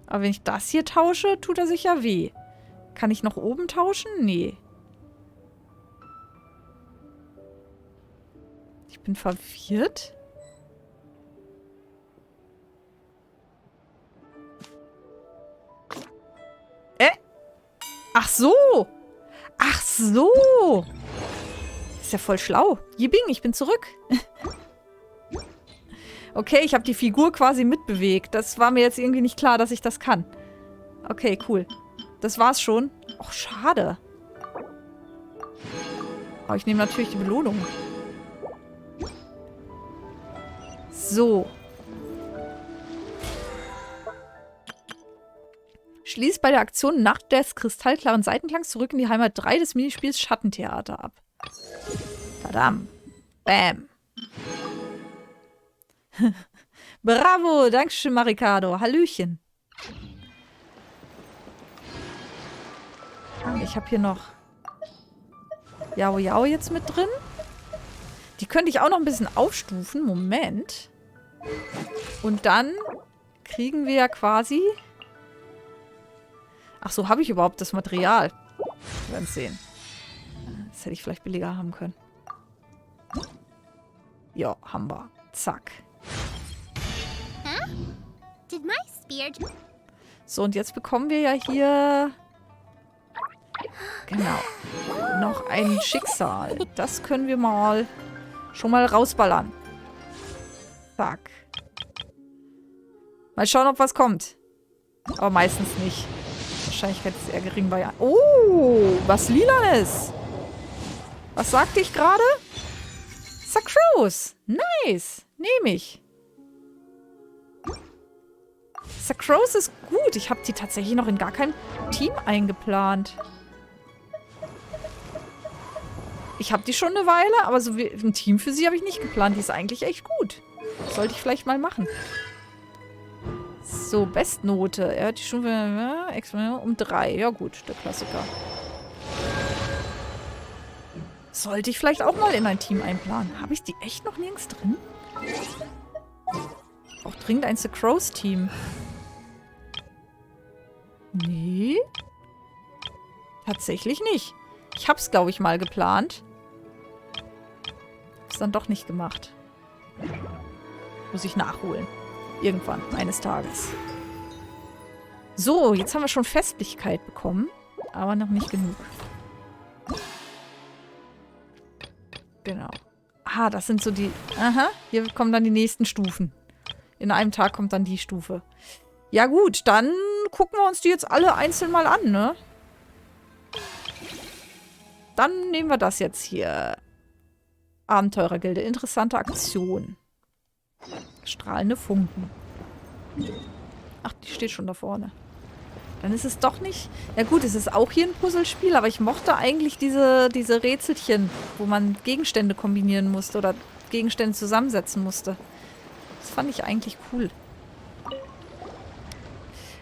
Aber wenn ich das hier tausche, tut er sich ja weh. Kann ich noch oben tauschen? Nee. Ich bin verwirrt. Ach so. Ach so. Ist ja voll schlau. Yibing, ich bin zurück. Okay, ich habe die Figur quasi mitbewegt. Das war mir jetzt irgendwie nicht klar, dass ich das kann. Okay, cool. Das war's schon. Och, schade. Aber ich nehme natürlich die Belohnung. So. Schließt bei der Aktion Nacht des kristallklaren Saitenklangs Zurück in die Heimat 3 des Minispiels Schattentheater ab. Tadam. Bam. Bravo, dankeschön, Maricado. Hallöchen. Ich habe hier noch Yao Yao jetzt mit drin. Die könnte ich auch noch ein bisschen aufstufen. Moment. Und dann kriegen wir ja quasi... Ach so, habe ich überhaupt das Material? Wir werden es sehen. Das hätte ich vielleicht billiger haben können. Ja, haben wir. Zack. Huh? Did my spear... So, und jetzt bekommen wir ja hier... Genau. Noch ein Schicksal. Das können wir mal schon mal rausballern. Zack. Mal schauen, ob was kommt. Aber meistens nicht. Wahrscheinlichkeit ist eher gering bei... Oh, was Lilanes. Was sagte ich gerade? Sacrose. Nice. Nehme ich. Sacrose ist gut. Ich habe die tatsächlich noch in gar keinem Team eingeplant. Ich habe die schon eine Weile, aber so wie ein Team für sie habe ich nicht geplant. Die ist eigentlich echt gut. Sollte ich vielleicht mal machen. So, Bestnote. Er hat die Stufe um 3. Ja gut, der Klassiker. Sollte ich vielleicht auch mal in ein Team einplanen. Habe ich die echt noch nirgends drin? Auch dringend ein Sacrose-Team. Nee. Tatsächlich nicht. Ich hab's, glaube ich, mal geplant. Hab's dann doch nicht gemacht. Muss ich nachholen. Irgendwann, eines Tages. So, jetzt haben wir schon Festlichkeit bekommen. Aber noch nicht genug. Genau. Ah, das sind so die... Aha, hier kommen dann die nächsten Stufen. In einem Tag kommt dann die Stufe. Ja gut, dann gucken wir uns die jetzt alle einzeln mal an, ne? Dann nehmen wir das jetzt hier. Abenteurergilde. Interessante Aktion. Strahlende Funken. Ach, die steht schon da vorne. Dann ist es doch nicht... Ja gut, es ist auch hier ein Puzzlespiel, aber ich mochte eigentlich diese Rätselchen, wo man Gegenstände kombinieren musste oder Gegenstände zusammensetzen musste. Das fand ich eigentlich cool.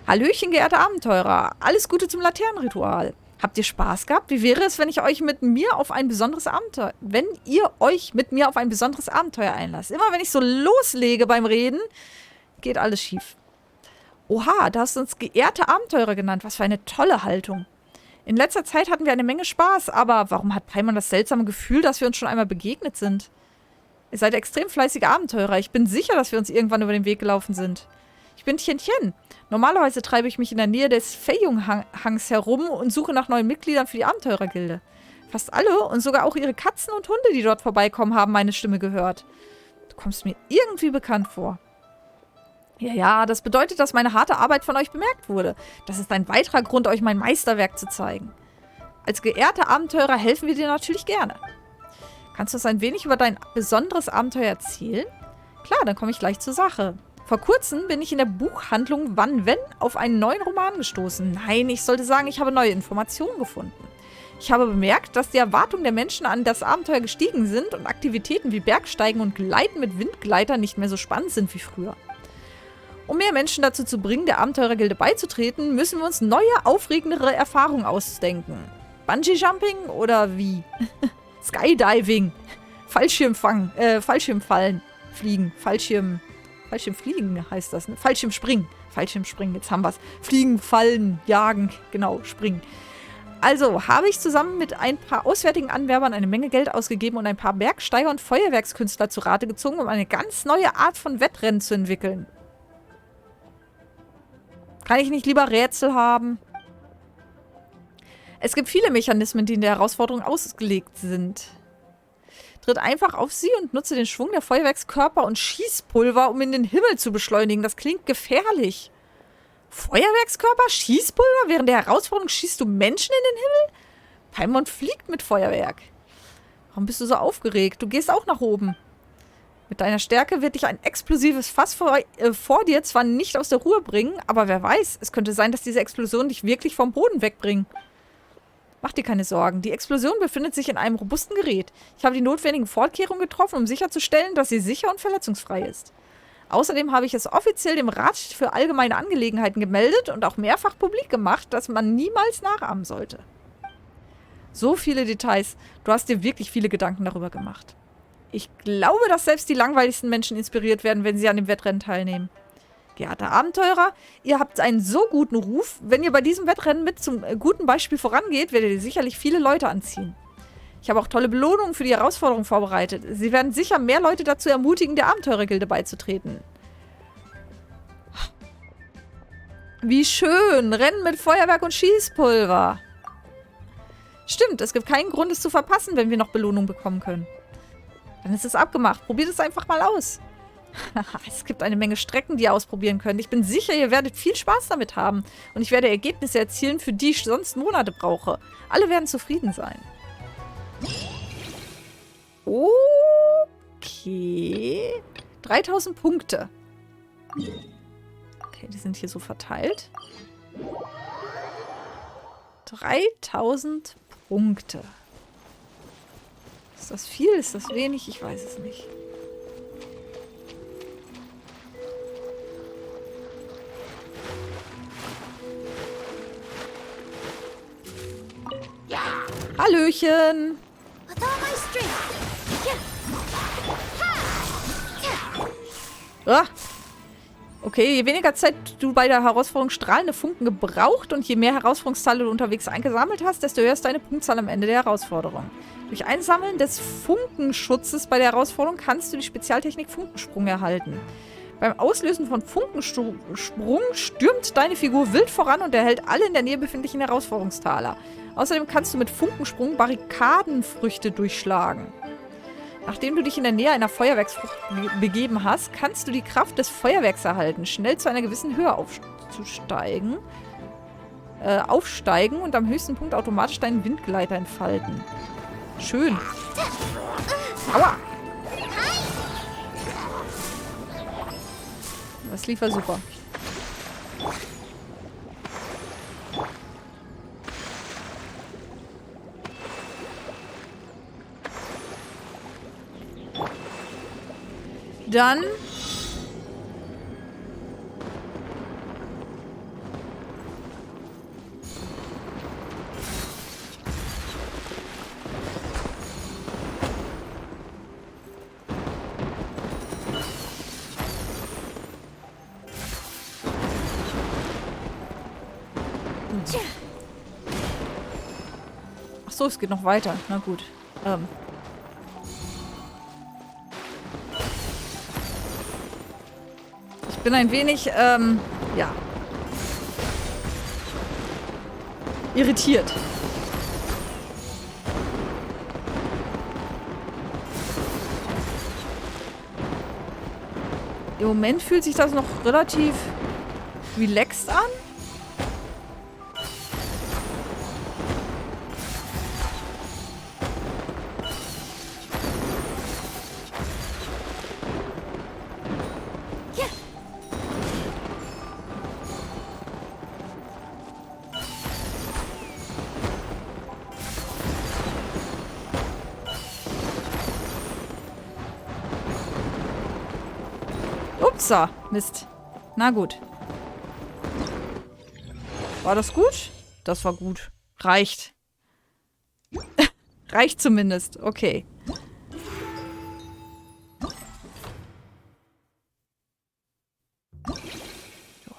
Hallöchen, geehrte Abenteurer. Alles Gute zum Laternenritual. Habt ihr Spaß gehabt? Wie wäre es, wenn ihr euch mit mir auf ein besonderes Abenteuer einlasst? Immer wenn ich so loslege beim Reden, geht alles schief. Oha, da hast du uns geehrte Abenteurer genannt. Was für eine tolle Haltung. In letzter Zeit hatten wir eine Menge Spaß, aber warum hat Paimon das seltsame Gefühl, dass wir uns schon einmal begegnet sind? Ihr seid extrem fleißige Abenteurer. Ich bin sicher, dass wir uns irgendwann über den Weg gelaufen sind. Ich bin Tiantian. Normalerweise treibe ich mich in der Nähe des Feiyung-Hangs herum und suche nach neuen Mitgliedern für die Abenteurergilde. Fast alle und sogar auch ihre Katzen und Hunde, die dort vorbeikommen, haben meine Stimme gehört. Du kommst mir irgendwie bekannt vor. Ja, das bedeutet, dass meine harte Arbeit von euch bemerkt wurde. Das ist ein weiterer Grund, euch mein Meisterwerk zu zeigen. Als geehrter Abenteurer helfen wir dir natürlich gerne. Kannst du uns ein wenig über dein besonderes Abenteuer erzählen? Klar, dann komme ich gleich zur Sache. Vor kurzem bin ich in der Buchhandlung Wellen auf einen neuen Roman gestoßen. Nein, ich sollte sagen, ich habe neue Informationen gefunden. Ich habe bemerkt, dass die Erwartungen der Menschen an das Abenteuer gestiegen sind und Aktivitäten wie Bergsteigen und Gleiten mit Windgleitern nicht mehr so spannend sind wie früher. Um mehr Menschen dazu zu bringen, der Abenteurergilde beizutreten, müssen wir uns neue, aufregendere Erfahrungen ausdenken. Bungee-Jumping oder wie? Skydiving, Fallschirmfallen, Fliegen, Fallschirmfliegen heißt das, ne? Fallschirmspringen, jetzt haben wir es. Fliegen, fallen, jagen, genau, springen. Also habe ich zusammen mit ein paar auswärtigen Anwerbern eine Menge Geld ausgegeben und ein paar Bergsteiger und Feuerwerkskünstler zu Rate gezogen, um eine ganz neue Art von Wettrennen zu entwickeln. Kann ich nicht lieber Rätsel haben? Es gibt viele Mechanismen, die in der Herausforderung ausgelegt sind. Tritt einfach auf sie und nutze den Schwung der Feuerwerkskörper und Schießpulver, um in den Himmel zu beschleunigen. Das klingt gefährlich. Feuerwerkskörper? Schießpulver? Während der Herausforderung schießt du Menschen in den Himmel? Paimon fliegt mit Feuerwerk. Warum bist du so aufgeregt? Du gehst auch nach oben. Mit deiner Stärke wird dich ein explosives Fass vor dir zwar nicht aus der Ruhe bringen, aber wer weiß, es könnte sein, dass diese Explosionen dich wirklich vom Boden wegbringen. Mach dir keine Sorgen. Die Explosion befindet sich in einem robusten Gerät. Ich habe die notwendigen Vorkehrungen getroffen, um sicherzustellen, dass sie sicher und verletzungsfrei ist. Außerdem habe ich es offiziell dem Rat für allgemeine Angelegenheiten gemeldet und auch mehrfach publik gemacht, dass man niemals nachahmen sollte. So viele Details. Du hast dir wirklich viele Gedanken darüber gemacht. Ich glaube, dass selbst die langweiligsten Menschen inspiriert werden, wenn sie an dem Wettrennen teilnehmen. Geehrte Abenteurer, ihr habt einen so guten Ruf. Wenn ihr bei diesem Wettrennen mit zum guten Beispiel vorangeht, werdet ihr sicherlich viele Leute anziehen. Ich habe auch tolle Belohnungen für die Herausforderung vorbereitet. Sie werden sicher mehr Leute dazu ermutigen, der Abenteurergilde beizutreten. Wie schön. Rennen mit Feuerwerk und Schießpulver. Stimmt, es gibt keinen Grund, es zu verpassen, wenn wir noch Belohnung bekommen können. Dann ist es abgemacht. Probiert es einfach mal aus. Es gibt eine Menge Strecken, die ihr ausprobieren könnt. Ich bin sicher, ihr werdet viel Spaß damit haben. Und ich werde Ergebnisse erzielen, für die ich sonst Monate brauche. Alle werden zufrieden sein. Okay. 3000 Punkte. Okay, die sind hier so verteilt. 3000 Punkte. Ist das viel? Ist das wenig? Ich weiß es nicht. Hallöchen! Ah. Okay, je weniger Zeit du bei der Herausforderung Strahlende Funken gebraucht und je mehr Herausforderungsteile du unterwegs eingesammelt hast, desto höher ist deine Punktzahl am Ende der Herausforderung. Durch Einsammeln des Funkenschutzes bei der Herausforderung kannst du die Spezialtechnik Funkensprung erhalten. Beim Auslösen von Funkensprung stürmt deine Figur wild voran und erhält alle in der Nähe befindlichen Herausforderungstaler. Außerdem kannst du mit Funkensprung Barrikadenfrüchte durchschlagen. Nachdem du dich in der Nähe einer Feuerwerksfrucht begeben hast, kannst du die Kraft des Feuerwerks erhalten, schnell zu einer gewissen Höhe aufsteigen und am höchsten Punkt automatisch deinen Windgleiter entfalten. Schön. Aua! Das lief ja super. Dann ach so, es geht noch weiter. Na gut. Ich bin ein wenig, ja, irritiert. Im Moment fühlt sich das noch relativ relaxed an. Upsa, Mist. Na gut. War das gut? Das war gut. Reicht. Reicht zumindest. Okay. Ja.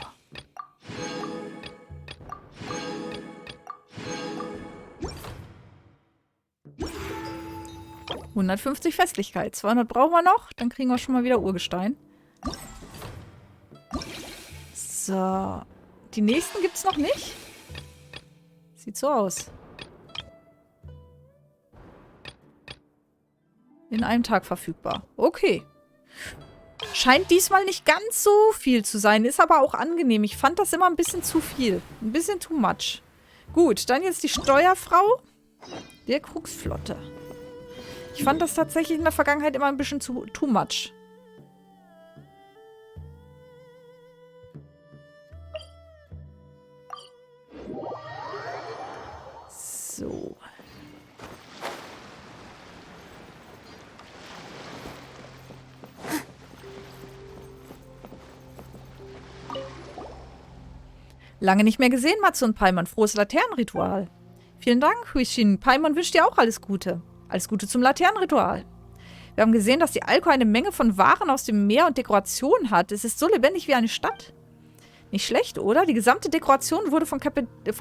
150 Festlichkeit. 200 brauchen wir noch. Dann kriegen wir schon mal wieder Urgestein. So. Die nächsten gibt's noch nicht. Sieht so aus. In einem Tag verfügbar. Okay. Scheint diesmal nicht ganz so viel zu sein. Ist aber auch angenehm. Ich fand das immer ein bisschen zu viel. Ein bisschen too much. Gut, dann jetzt die Steuerfrau der Kriegsflotte. Ich fand das tatsächlich in der Vergangenheit immer ein bisschen too much. So. Lange nicht mehr gesehen, Matze und Paimon. Frohes Laternenritual. Vielen Dank, Huishin. Paimon wünscht dir auch alles Gute. Alles Gute zum Laternenritual. Wir haben gesehen, dass die Alko eine Menge von Waren aus dem Meer und Dekorationen hat. Es ist so lebendig wie eine Stadt. Nicht schlecht, oder? Die gesamte Dekoration wurde vom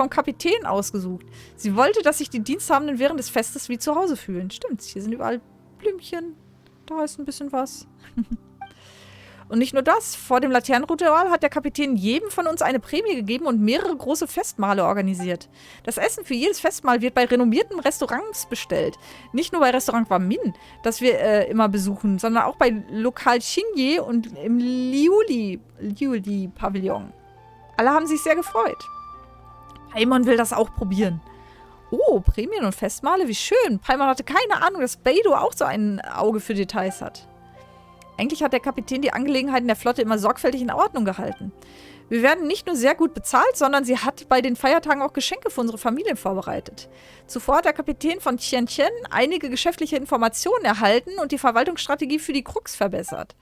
Kapitän ausgesucht. Sie wollte, dass sich die Diensthabenden während des Festes wie zu Hause fühlen. Stimmt, hier sind überall Blümchen. Da ist ein bisschen was. Und nicht nur das, vor dem Laternenritual hat der Kapitän jedem von uns eine Prämie gegeben und mehrere große Festmahle organisiert. Das Essen für jedes Festmahl wird bei renommierten Restaurants bestellt. Nicht nur bei Restaurant Wamin, das wir immer besuchen, sondern auch bei Lokal Shinye und im Liuli-Pavillon. Alle haben sich sehr gefreut. Paimon will das auch probieren. Oh, Prämien und Festmahle, wie schön. Paimon hatte keine Ahnung, dass Beidou auch so ein Auge für Details hat. Eigentlich hat der Kapitän die Angelegenheiten der Flotte immer sorgfältig in Ordnung gehalten. Wir werden nicht nur sehr gut bezahlt, sondern sie hat bei den Feiertagen auch Geschenke für unsere Familien vorbereitet. Zuvor hat der Kapitän von Tiantian einige geschäftliche Informationen erhalten und die Verwaltungsstrategie für die Krux verbessert.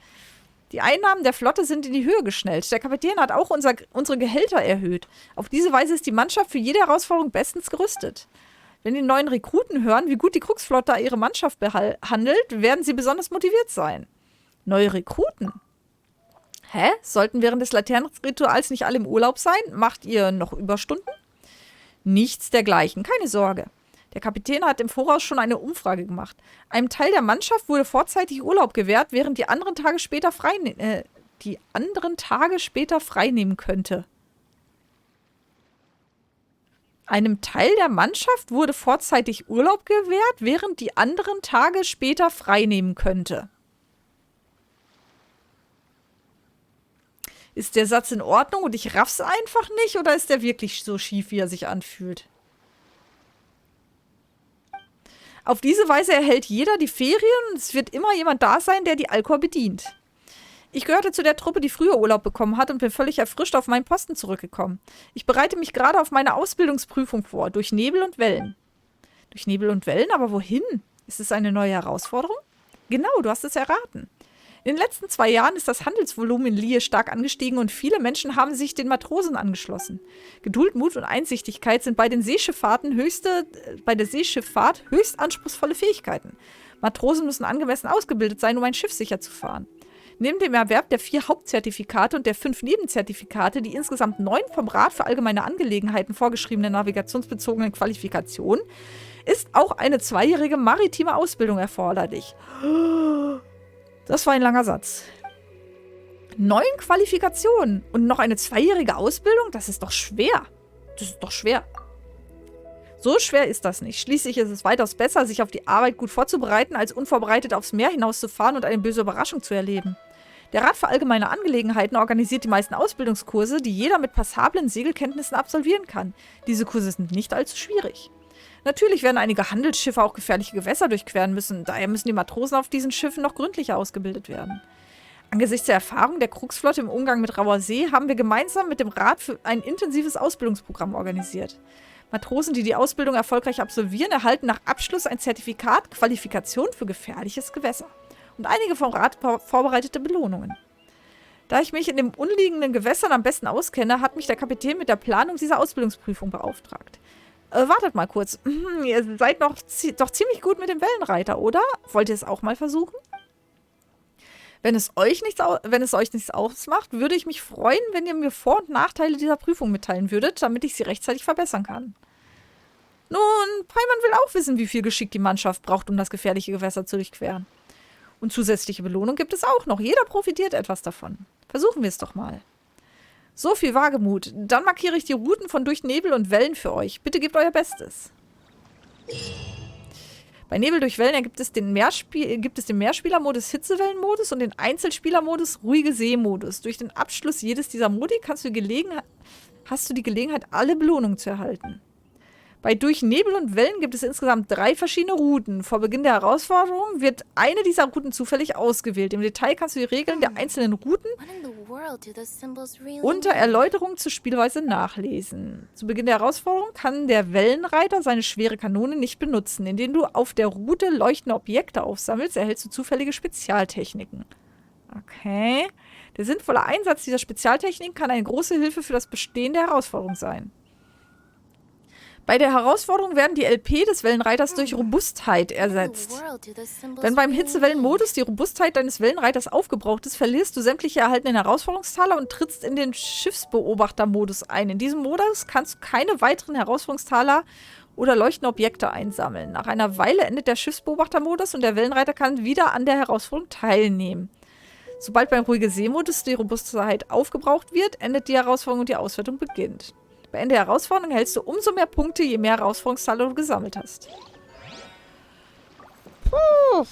Die Einnahmen der Flotte sind in die Höhe geschnellt. Der Kapitän hat auch unsere Gehälter erhöht. Auf diese Weise ist die Mannschaft für jede Herausforderung bestens gerüstet. Wenn die neuen Rekruten hören, wie gut die Krux-Flotte ihre Mannschaft behandelt, werden sie besonders motiviert sein. Neue Rekruten? Hä? Sollten während des Laternenrituals nicht alle im Urlaub sein? Macht ihr noch Überstunden? Nichts dergleichen, keine Sorge. Der Kapitän hat im Voraus schon eine Umfrage gemacht. Einem Teil der Mannschaft wurde vorzeitig Urlaub gewährt, während die anderen Tage später freinehmen könnte. Einem Teil der Mannschaft wurde vorzeitig Urlaub gewährt, während die anderen Tage später freinehmen könnte. Ist der Satz in Ordnung und ich raff's einfach nicht, oder ist der wirklich so schief, wie er sich anfühlt? Auf diese Weise erhält jeder die Ferien und es wird immer jemand da sein, der die Alkor bedient. Ich gehörte zu der Truppe, die früher Urlaub bekommen hat und bin völlig erfrischt auf meinen Posten zurückgekommen. Ich bereite mich gerade auf meine Ausbildungsprüfung vor, durch Nebel und Wellen. Durch Nebel und Wellen? Aber wohin? Ist es eine neue Herausforderung? Genau, du hast es erraten. In den letzten 2 Jahren ist das Handelsvolumen in Lihe stark angestiegen und viele Menschen haben sich den Matrosen angeschlossen. Geduld, Mut und Einsichtigkeit sind bei der Seeschifffahrt höchst anspruchsvolle Fähigkeiten. Matrosen müssen angemessen ausgebildet sein, um ein Schiff sicher zu fahren. Neben dem Erwerb der 4 Hauptzertifikate und der 5 Nebenzertifikate, die insgesamt 9 vom Rat für allgemeine Angelegenheiten vorgeschriebenen navigationsbezogenen Qualifikationen, ist auch eine 2-jährige maritime Ausbildung erforderlich. Das war ein langer Satz. 9 Qualifikationen und noch eine 2-jährige Ausbildung? Das ist doch schwer. Das ist doch schwer. So schwer ist das nicht. Schließlich ist es weitaus besser, sich auf die Arbeit gut vorzubereiten, als unvorbereitet aufs Meer hinauszufahren und eine böse Überraschung zu erleben. Der Rat für allgemeine Angelegenheiten organisiert die meisten Ausbildungskurse, die jeder mit passablen Segelkenntnissen absolvieren kann. Diese Kurse sind nicht allzu schwierig. Natürlich werden einige Handelsschiffe auch gefährliche Gewässer durchqueren müssen, daher müssen die Matrosen auf diesen Schiffen noch gründlicher ausgebildet werden. Angesichts der Erfahrung der Krux-Flotte im Umgang mit rauer See haben wir gemeinsam mit dem Rat für ein intensives Ausbildungsprogramm organisiert. Matrosen, die die Ausbildung erfolgreich absolvieren, erhalten nach Abschluss ein Zertifikat Qualifikation für gefährliches Gewässer und einige vom Rat vorbereitete Belohnungen. Da ich mich in den umliegenden Gewässern am besten auskenne, hat mich der Kapitän mit der Planung dieser Ausbildungsprüfung beauftragt. Wartet mal kurz. Ihr seid doch ziemlich gut mit dem Wellenreiter, oder? Wollt ihr es auch mal versuchen? Wenn es euch nichts ausmacht, würde ich mich freuen, wenn ihr mir Vor- und Nachteile dieser Prüfung mitteilen würdet, damit ich sie rechtzeitig verbessern kann. Nun, Paimon will auch wissen, wie viel Geschick die Mannschaft braucht, um das gefährliche Gewässer zu durchqueren. Und zusätzliche Belohnung gibt es auch noch. Jeder profitiert etwas davon. Versuchen wir es doch mal. So viel Wagemut. Dann markiere ich die Routen von Durch Nebel und Wellen für euch. Bitte gebt euer Bestes. Bei Nebel durch Wellen gibt es den Mehrspielermodus Hitzewellenmodus und den Einzelspielermodus Ruhige See-Modus. Durch den Abschluss jedes dieser Modi hast du die Gelegenheit, alle Belohnungen zu erhalten. Bei Durch Nebel und Wellen gibt es insgesamt 3 verschiedene Routen. Vor Beginn der Herausforderung wird eine dieser Routen zufällig ausgewählt. Im Detail kannst du die Regeln der einzelnen Routen unter Erläuterung zur Spielweise nachlesen. Zu Beginn der Herausforderung kann der Wellenreiter seine schwere Kanone nicht benutzen. Indem du auf der Route leuchtende Objekte aufsammelst, erhältst du zufällige Spezialtechniken. Okay. Der sinnvolle Einsatz dieser Spezialtechniken kann eine große Hilfe für das Bestehen der Herausforderung sein. Bei der Herausforderung werden die LP des Wellenreiters durch Robustheit ersetzt. Wenn beim Hitzewellenmodus die Robustheit deines Wellenreiters aufgebraucht ist, verlierst du sämtliche erhaltenen Herausforderungstaler und trittst in den Schiffsbeobachtermodus ein. In diesem Modus kannst du keine weiteren Herausforderungstaler oder leuchtende Objekte einsammeln. Nach einer Weile endet der Schiffsbeobachtermodus und der Wellenreiter kann wieder an der Herausforderung teilnehmen. Sobald beim ruhigen See-Modus die Robustheit aufgebraucht wird, endet die Herausforderung und die Auswertung beginnt. Bei Ende der Herausforderung erhältst du umso mehr Punkte, je mehr Herausforderungszahl du gesammelt hast. Puh.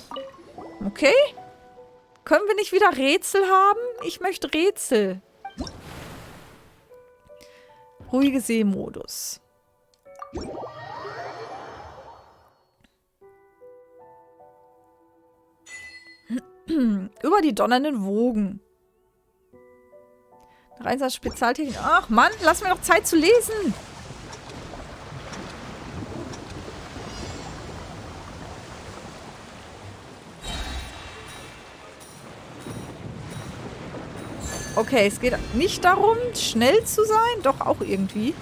Okay. Können wir nicht wieder Rätsel haben? Ich möchte Rätsel. Ruhige See-Modus. Über die donnernden Wogen. Reinsatz Spezialtechnik. Ach Mann, lass mir doch Zeit zu lesen. Okay, es geht nicht darum, schnell zu sein. Doch, auch irgendwie.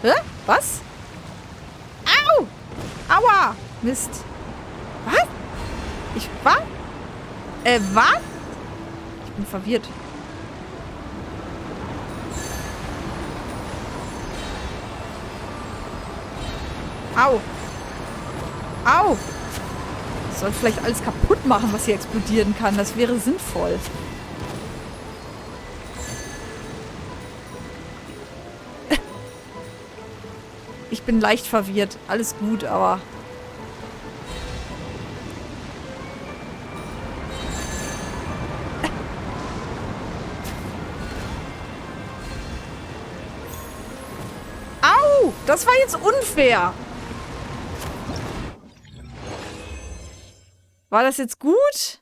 Hä? Was? Au! Aua! Mist. Was? Was? Was? Ich bin verwirrt. Au! Au! Ich soll vielleicht alles kaputt machen, was hier explodieren kann. Das wäre sinnvoll. Ich bin leicht verwirrt. Alles gut, aber... Au! Das war jetzt unfair. War das jetzt gut?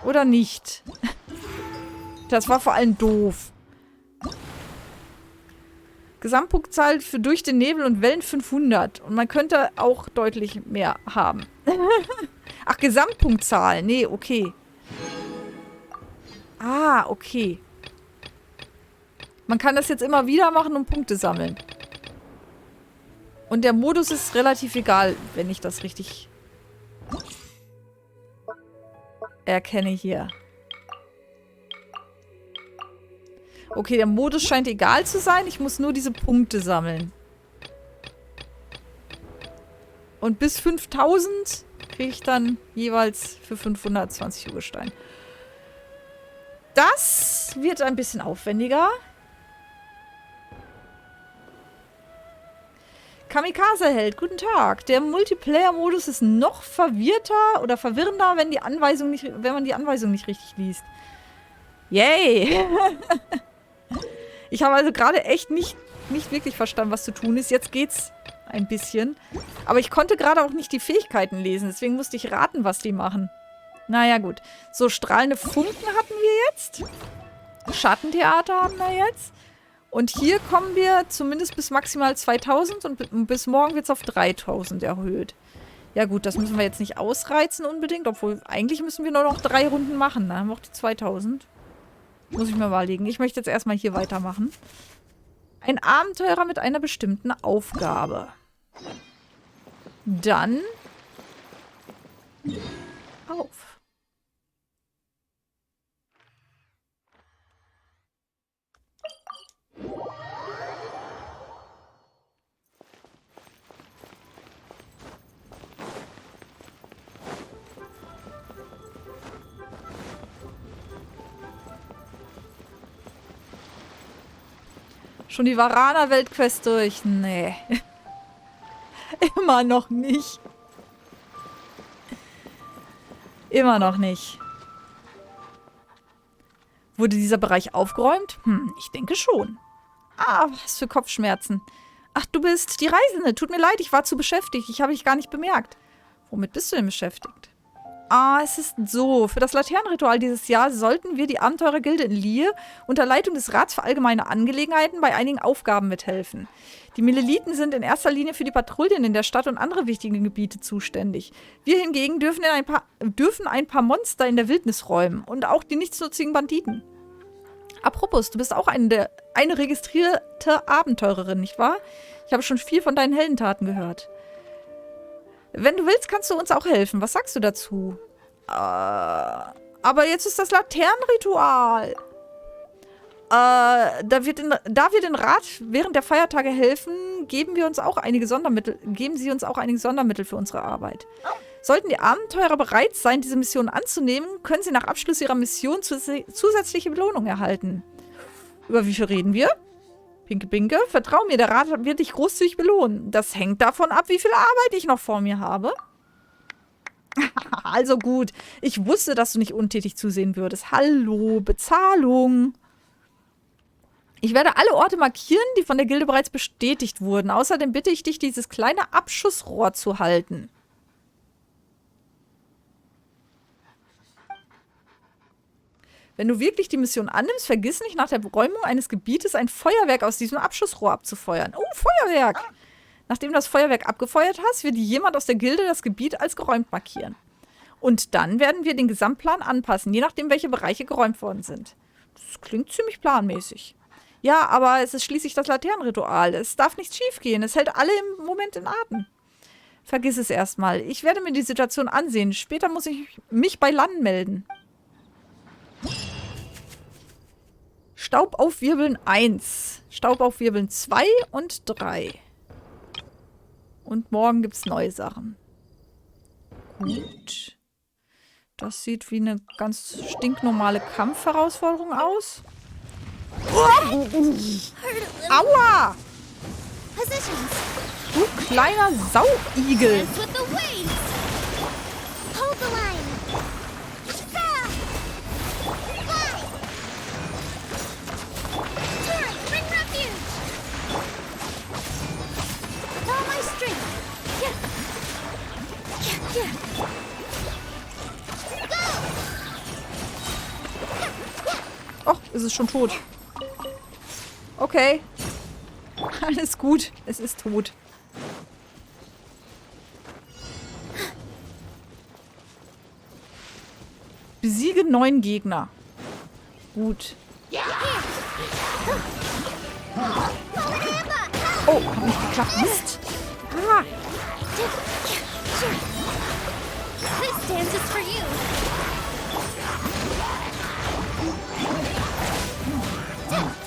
Oder nicht? Das war vor allem doof. Gesamtpunktzahl für Durch den Nebel und Wellen 500. Und man könnte auch deutlich mehr haben. Ach, Gesamtpunktzahl. Nee, okay. Ah, okay. Man kann das jetzt immer wieder machen und Punkte sammeln. Und der Modus ist relativ egal, wenn ich das richtig erkenne hier. Okay, der Modus scheint egal zu sein. Ich muss nur diese Punkte sammeln. Und bis 5000 kriege ich dann jeweils für 520 Urgestein. Das wird ein bisschen aufwendiger. Kamikaze-Held, guten Tag. Der Multiplayer-Modus ist noch verwirrter oder verwirrender, wenn man die Anweisung nicht richtig liest. Yay! Ich habe also gerade echt nicht wirklich verstanden, was zu tun ist. Jetzt geht's ein bisschen. Aber ich konnte gerade auch nicht die Fähigkeiten lesen. Deswegen musste ich raten, was die machen. Naja, gut. So, strahlende Funken hatten wir jetzt. Schattentheater haben wir jetzt. Und hier kommen wir zumindest bis maximal 2000 und bis morgen wird es auf 3000 erhöht. Ja gut, das müssen wir jetzt nicht ausreizen unbedingt. Obwohl, eigentlich müssen wir nur noch 3 Runden machen. Dann haben wir auch die 2000. Muss ich mir überlegen. Ich möchte jetzt erstmal hier weitermachen. Ein Abenteurer mit einer bestimmten Aufgabe. Dann auf. Schon die Varana-Weltquest durch? Nee. Immer noch nicht. Immer noch nicht. Wurde dieser Bereich aufgeräumt? Ich denke schon. Ah, was für Kopfschmerzen. Ach, du bist die Reisende. Tut mir leid, ich war zu beschäftigt. Ich habe dich gar nicht bemerkt. Womit bist du denn beschäftigt? Ah, es ist so. Für das Laternenritual dieses Jahr sollten wir die Abenteurergilde in Lier unter Leitung des Rats für allgemeine Angelegenheiten bei einigen Aufgaben mithelfen. Die Meloditen sind in erster Linie für die Patrouillen in der Stadt und andere wichtige Gebiete zuständig. Wir hingegen dürfen ein paar Monster in der Wildnis räumen und auch die nichtsnutzigen Banditen. Apropos, du bist auch eine registrierte Abenteurerin, nicht wahr? Ich habe schon viel von deinen Heldentaten gehört. Wenn du willst, kannst du uns auch helfen. Was sagst du dazu? aber jetzt ist das Laternenritual. Da wir den Rat während der Feiertage helfen, geben Sie uns auch einige Sondermittel für unsere Arbeit. Sollten die Abenteurer bereit sein, diese Mission anzunehmen, können sie nach Abschluss ihrer Mission zusätzliche Belohnung erhalten. Über wie viel reden wir? Pinke Pinke, vertrau mir, der Rat wird dich großzügig belohnen. Das hängt davon ab, wie viel Arbeit ich noch vor mir habe. Also gut, ich wusste, dass du nicht untätig zusehen würdest. Hallo, Bezahlung. Ich werde alle Orte markieren, die von der Gilde bereits bestätigt wurden. Außerdem bitte ich dich, dieses kleine Abschussrohr zu halten. Wenn du wirklich die Mission annimmst, vergiss nicht, nach der Räumung eines Gebietes ein Feuerwerk aus diesem Abschussrohr abzufeuern. Oh, Feuerwerk! Nachdem du das Feuerwerk abgefeuert hast, wird jemand aus der Gilde das Gebiet als geräumt markieren. Und dann werden wir den Gesamtplan anpassen, je nachdem, welche Bereiche geräumt worden sind. Das klingt ziemlich planmäßig. Ja, aber es ist schließlich das Laternenritual. Es darf nichts schiefgehen. Es hält alle im Moment in Atem. Vergiss es erstmal. Ich werde mir die Situation ansehen. Später muss ich mich bei Lan melden. Staub aufwirbeln 1. Staub aufwirbeln 2 und 3. Und morgen gibt es neue Sachen. Gut. Das sieht wie eine ganz stinknormale Kampfherausforderung aus. Oh. Aua! Du kleiner Saugigel! Och, ist es schon tot. Okay. Alles gut. Es ist tot. Besiege 9 Gegner. Gut. Oh, hat nicht geklappt. Mist. Ah. This dance is for you.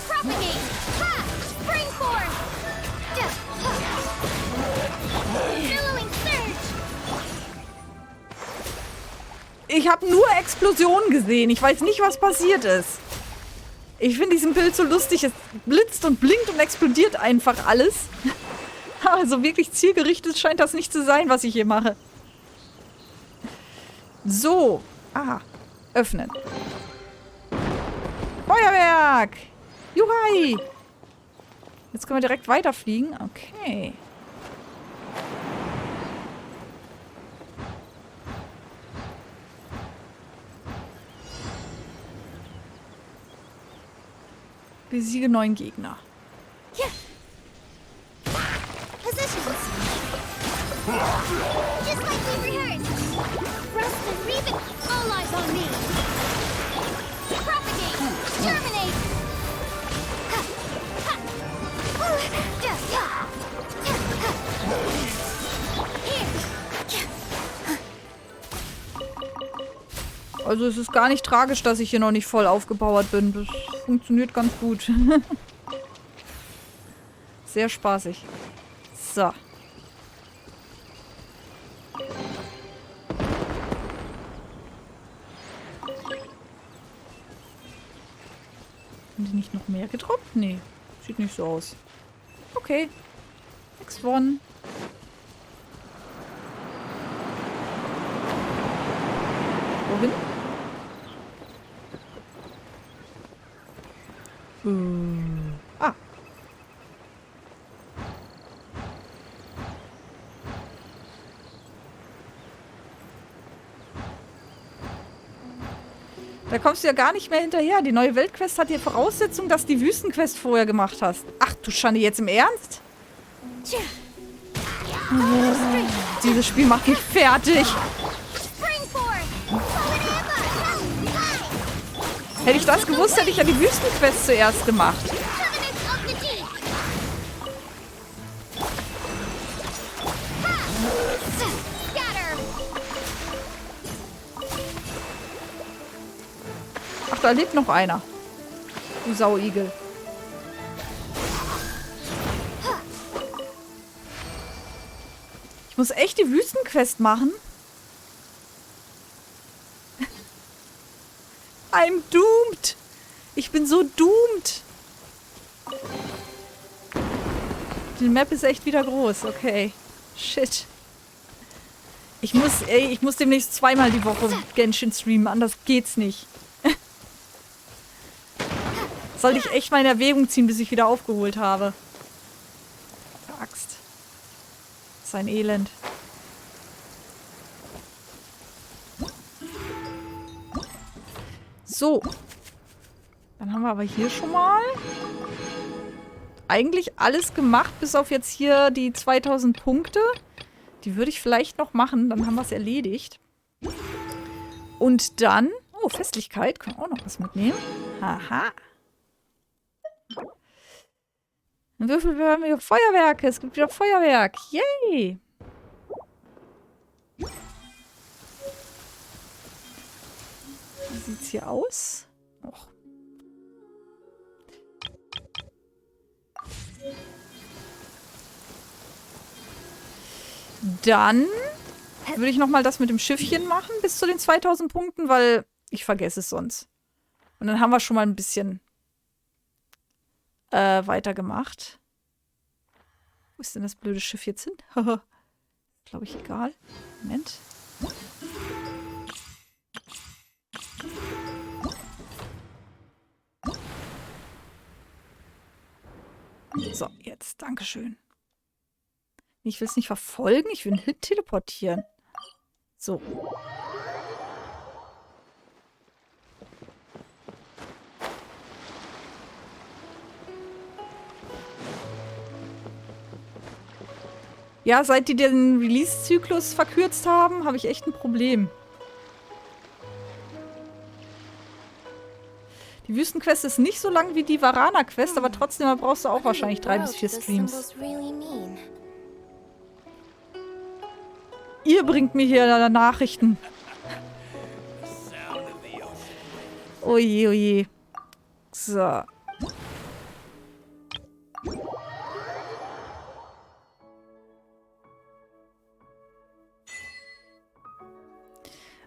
Propagate. Ha! Spring forth. Billowing surge. Ich habe nur Explosionen gesehen. Ich weiß nicht, was passiert ist. Ich finde diesen Bild so lustig. Es blitzt und blinkt und explodiert einfach alles. Also wirklich zielgerichtet scheint das nicht zu sein, was ich hier mache. So. Ah. Öffnen. Feuerwerk! Juhai! Jetzt können wir direkt weiterfliegen. Okay. Besiege 9 Gegner. Yeah. Positions. Just like we rehearsed. Rust and Reven, all eyes on me. Propagate. Terminate. Also es ist gar nicht tragisch, dass ich hier noch nicht voll aufgepowert bin. Das funktioniert ganz gut. Sehr spaßig. So. Haben die nicht noch mehr gedroppt? Nee, sieht nicht so aus. Okay. Next one. Wohin? Ah. Da kommst du ja gar nicht mehr hinterher. Die neue Weltquest hat die Voraussetzung, dass du die Wüstenquest vorher gemacht hast. Ach du Schande, jetzt im Ernst? Dieses Spiel macht mich fertig. Hätte ich das gewusst, hätte ich ja die Wüstenquest zuerst gemacht. Ach, da lebt noch einer. Du Sauigel. Ich muss echt die Wüstenquest machen. I'm doomed. Ich bin so doomed. Die Map ist echt wieder groß. Okay. Shit. Ich muss demnächst zweimal die Woche Genshin streamen. Anders geht's nicht. Sollte ich echt mal in Erwägung ziehen, bis ich wieder aufgeholt habe. Axt. Das ist ein Elend. So. Dann haben wir aber hier schon mal eigentlich alles gemacht, bis auf jetzt hier die 2000 Punkte. Die würde ich vielleicht noch machen, dann haben wir es erledigt. Und dann... Oh, Festlichkeit. Können wir auch noch was mitnehmen. Haha. Dann würfeln wir wieder Feuerwerke. Es gibt wieder Feuerwerk. Yay! Wie sieht's hier aus? Och. Dann würde ich nochmal das mit dem Schiffchen machen bis zu den 2000 Punkten, weil ich vergesse es sonst. Und dann haben wir schon mal ein bisschen weitergemacht. Wo ist denn das blöde Schiff jetzt hin? Glaube ich, egal. Moment. So, jetzt. Dankeschön. Ich will es nicht verfolgen, ich will hin teleportieren. So. Ja, seit die den Release-Zyklus verkürzt haben, habe ich echt ein Problem. Die Wüstenquest ist nicht so lang wie die Varana-Quest, aber trotzdem brauchst du auch wahrscheinlich 3 bis 4 Streams. Ihr bringt mir hier Nachrichten. Oje, oje. So.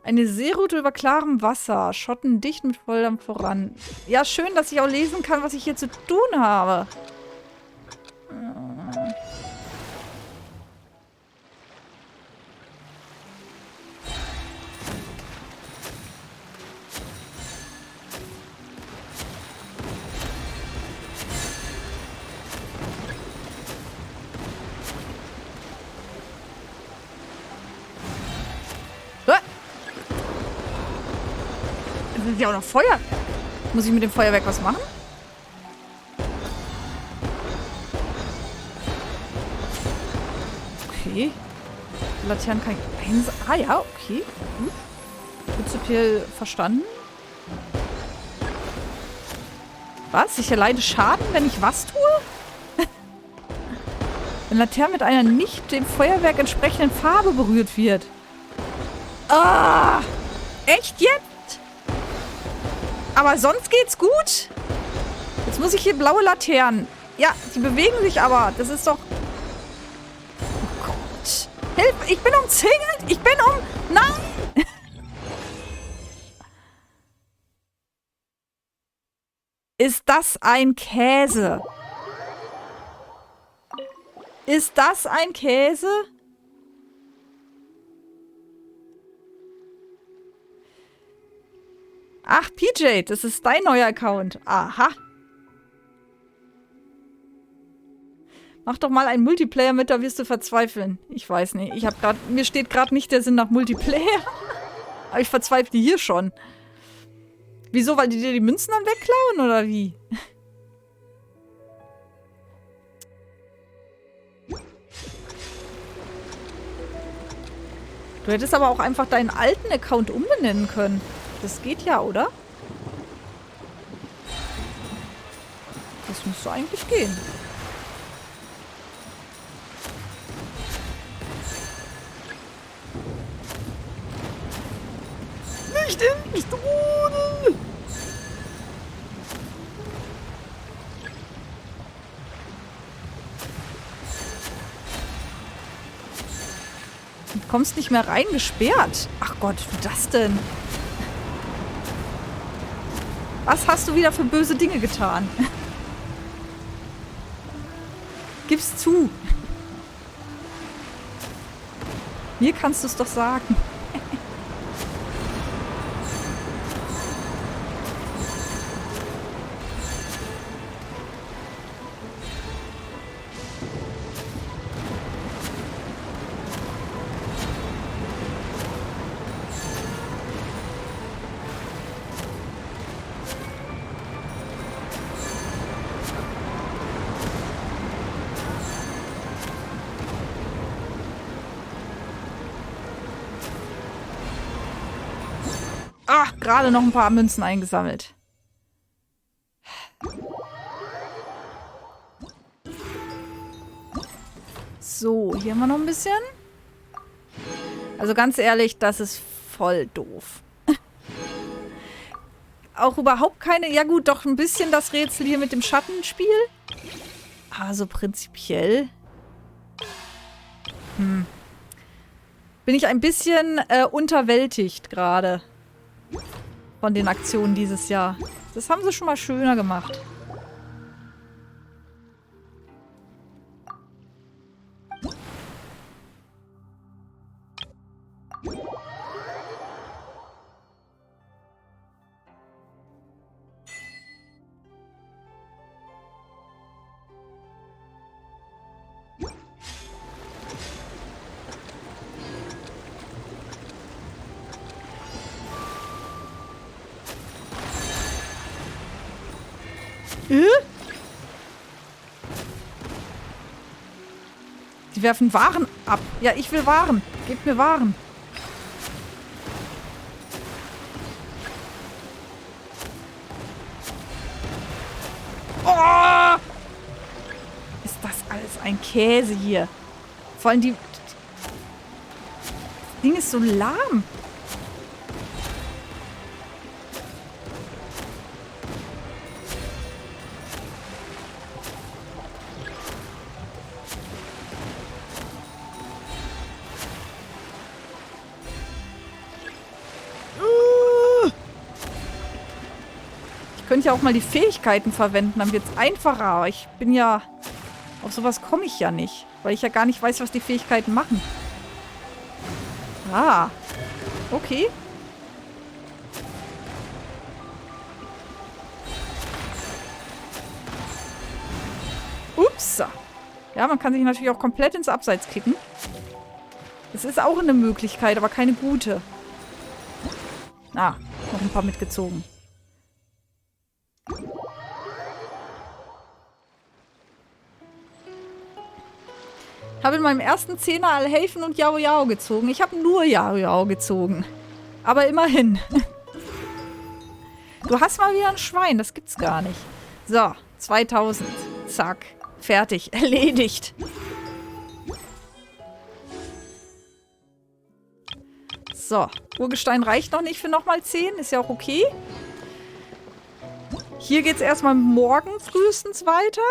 Eine Seeroute über klarem Wasser. Schotten dicht mit Volldampf voran. Ja, schön, dass ich auch lesen kann, was ich hier zu tun habe. Das ist ja auch noch Feuer. Muss ich mit dem Feuerwerk was machen? Okay. Die Laternen kann ich einsetzen. Ah ja, okay. Gut. Prinzipiell verstanden. Was? Ich erleide Schaden, wenn ich was tue? Wenn Laternen mit einer nicht dem Feuerwerk entsprechenden Farbe berührt wird. Ah! Echt jetzt? Aber sonst geht's gut. Jetzt muss ich hier blaue Laternen. Ja, die bewegen sich aber. Das ist doch... Oh Gott. Hilfe, ich bin umzingelt. Ich bin Nein! Ist das ein Käse? Ist das ein Käse? Ach, PJ, das ist dein neuer Account. Aha. Mach doch mal einen Multiplayer mit, da wirst du verzweifeln. Ich weiß nicht. Mir steht gerade nicht der Sinn nach Multiplayer. Aber ich verzweifle hier schon. Wieso? Weil die dir die Münzen dann wegklauen, oder wie? Du hättest aber auch einfach deinen alten Account umbenennen können. Das geht ja, oder? Das müsste eigentlich gehen. Nicht in die Strudel! kommst nicht mehr rein, gesperrt. Ach Gott, wie das denn? Was hast du wieder für böse Dinge getan? Gib's zu. Mir kannst du es doch sagen. Ach, gerade noch ein paar Münzen eingesammelt. So, hier haben wir noch ein bisschen. Also ganz ehrlich, das ist voll doof. Auch überhaupt keine... Ja gut, doch ein bisschen das Rätsel hier mit dem Schattenspiel. Also prinzipiell... Bin ich ein bisschen unterwältigt gerade. Von den Aktionen dieses Jahr. Das haben sie schon mal schöner gemacht. Die werfen Waren ab. Ja, ich will Waren. Gebt mir Waren. Oh! Ist das alles ein Käse hier? Vor allem das Ding ist so lahm. Ich könnte ja auch mal die Fähigkeiten verwenden, dann wird es einfacher. Aber ich bin ja... Auf sowas komme ich ja nicht. Weil ich ja gar nicht weiß, was die Fähigkeiten machen. Ah. Okay. Ups. Ja, man kann sich natürlich auch komplett ins Abseits kicken. Das ist auch eine Möglichkeit, aber keine gute. Ah, noch ein paar mitgezogen. Ich habe in meinem ersten Zehner Allhelfen und Yao Yao gezogen. Ich habe nur Yao Yao gezogen. Aber immerhin. Du hast mal wieder ein Schwein. Das gibt's gar nicht. So, 2000. Zack. Fertig. Erledigt. So. Urgestein reicht noch nicht für nochmal 10. Ist ja auch okay. Hier geht's erstmal morgen frühestens weiter.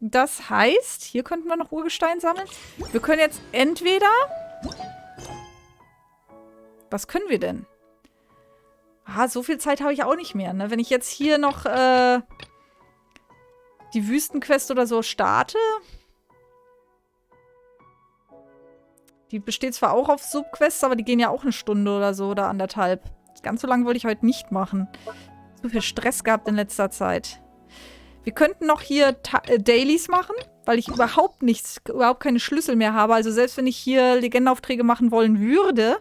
Das heißt, hier könnten wir noch Urgestein sammeln. Wir können jetzt entweder... Was können wir denn? Ah, so viel Zeit habe ich auch nicht mehr, ne? Wenn ich jetzt hier noch die Wüstenquest oder so starte. Die besteht zwar auch auf Subquests, aber die gehen ja auch eine Stunde oder so oder anderthalb. Ganz so lange wollte ich heute nicht machen. So viel Stress gehabt in letzter Zeit. Wir könnten noch hier Dailies machen, weil ich überhaupt keine Schlüssel mehr habe. Also selbst wenn ich hier Legendenaufträge machen wollen würde,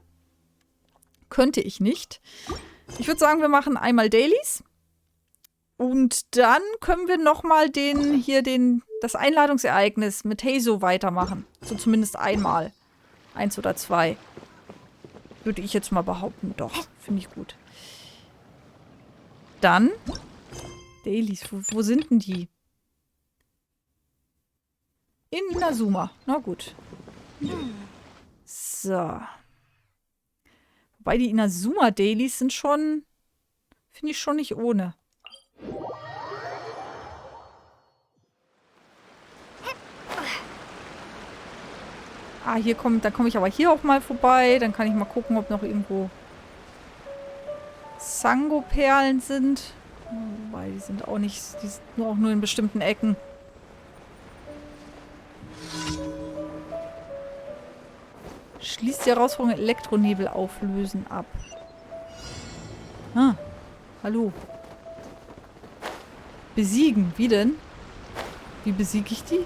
könnte ich nicht. Ich würde sagen, wir machen einmal Dailies. Und dann können wir nochmal das Einladungsereignis mit Heizou weitermachen. So zumindest einmal. 1 oder 2. Würde ich jetzt mal behaupten. Doch, finde ich gut. Dann... Dailies, wo sind denn die? In Inazuma. Na gut. So. Wobei die Inazuma-Dailies sind schon... Finde ich schon nicht ohne. Ah, da komme ich aber hier auch mal vorbei. Dann kann ich mal gucken, ob noch irgendwo Sango-Perlen sind. Wobei, die sind auch nicht... Die sind auch nur in bestimmten Ecken. Schließt die Herausforderung Elektronebel auflösen ab. Ah, hallo. Besiegen. Wie denn? Wie besiege ich die?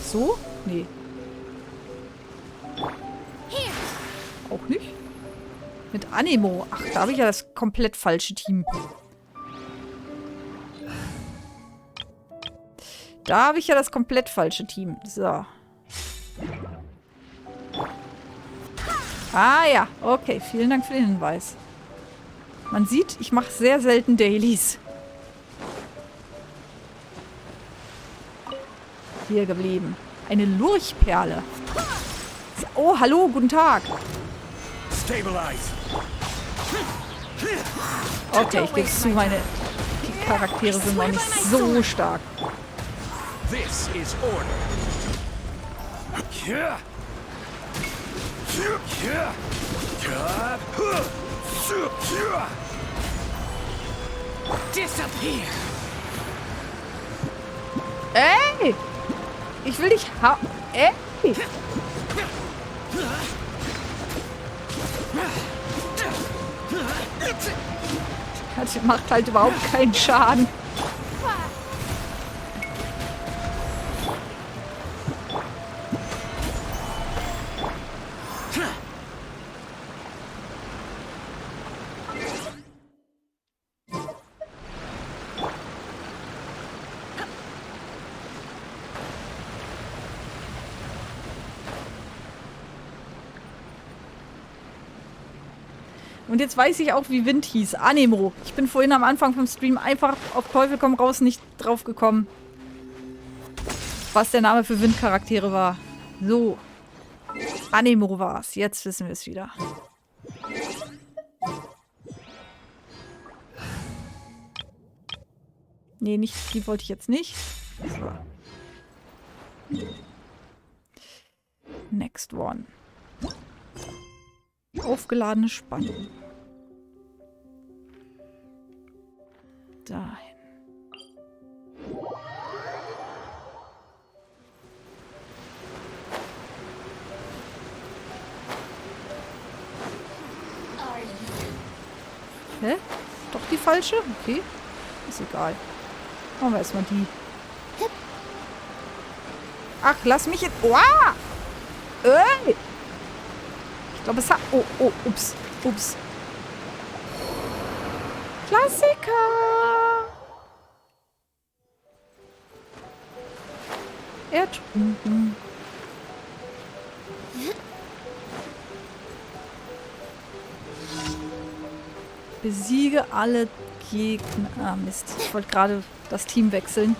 So? Nee. Auch nicht? Mit Anemo. Ach, da habe ich ja das komplett falsche Team. Da habe ich ja das komplett falsche Team. So. Ah ja, okay. Vielen Dank für den Hinweis. Man sieht, ich mache sehr selten Dailies. Hier geblieben. Eine Lurchperle. Oh, hallo, guten Tag. Okay, ich gebe es zu, die Charaktere sind noch nicht so stark. This is order. Disappear. Ey! Ich will dich haben. Ey! Das macht halt überhaupt keinen Schaden. Und jetzt weiß ich auch, wie Wind hieß. Anemo. Ich bin vorhin am Anfang vom Stream einfach auf Teufel komm raus nicht drauf gekommen, was der Name für Windcharaktere war. So. Anemo war's. Jetzt wissen wir es wieder. Nee, nicht, die wollte ich jetzt nicht. So. Next one. Aufgeladene Spannung. Dahin. Hä? Doch die falsche? Okay. Ist egal. Machen wir erstmal die. Ach, lass mich in... Wow! Ey! Ich glaube, es hat... Oh, oh, ups. Ups. Klassiker! Ertrunken. Besiege alle Gegner. Ah, Mist. Ich wollte gerade das Team wechseln.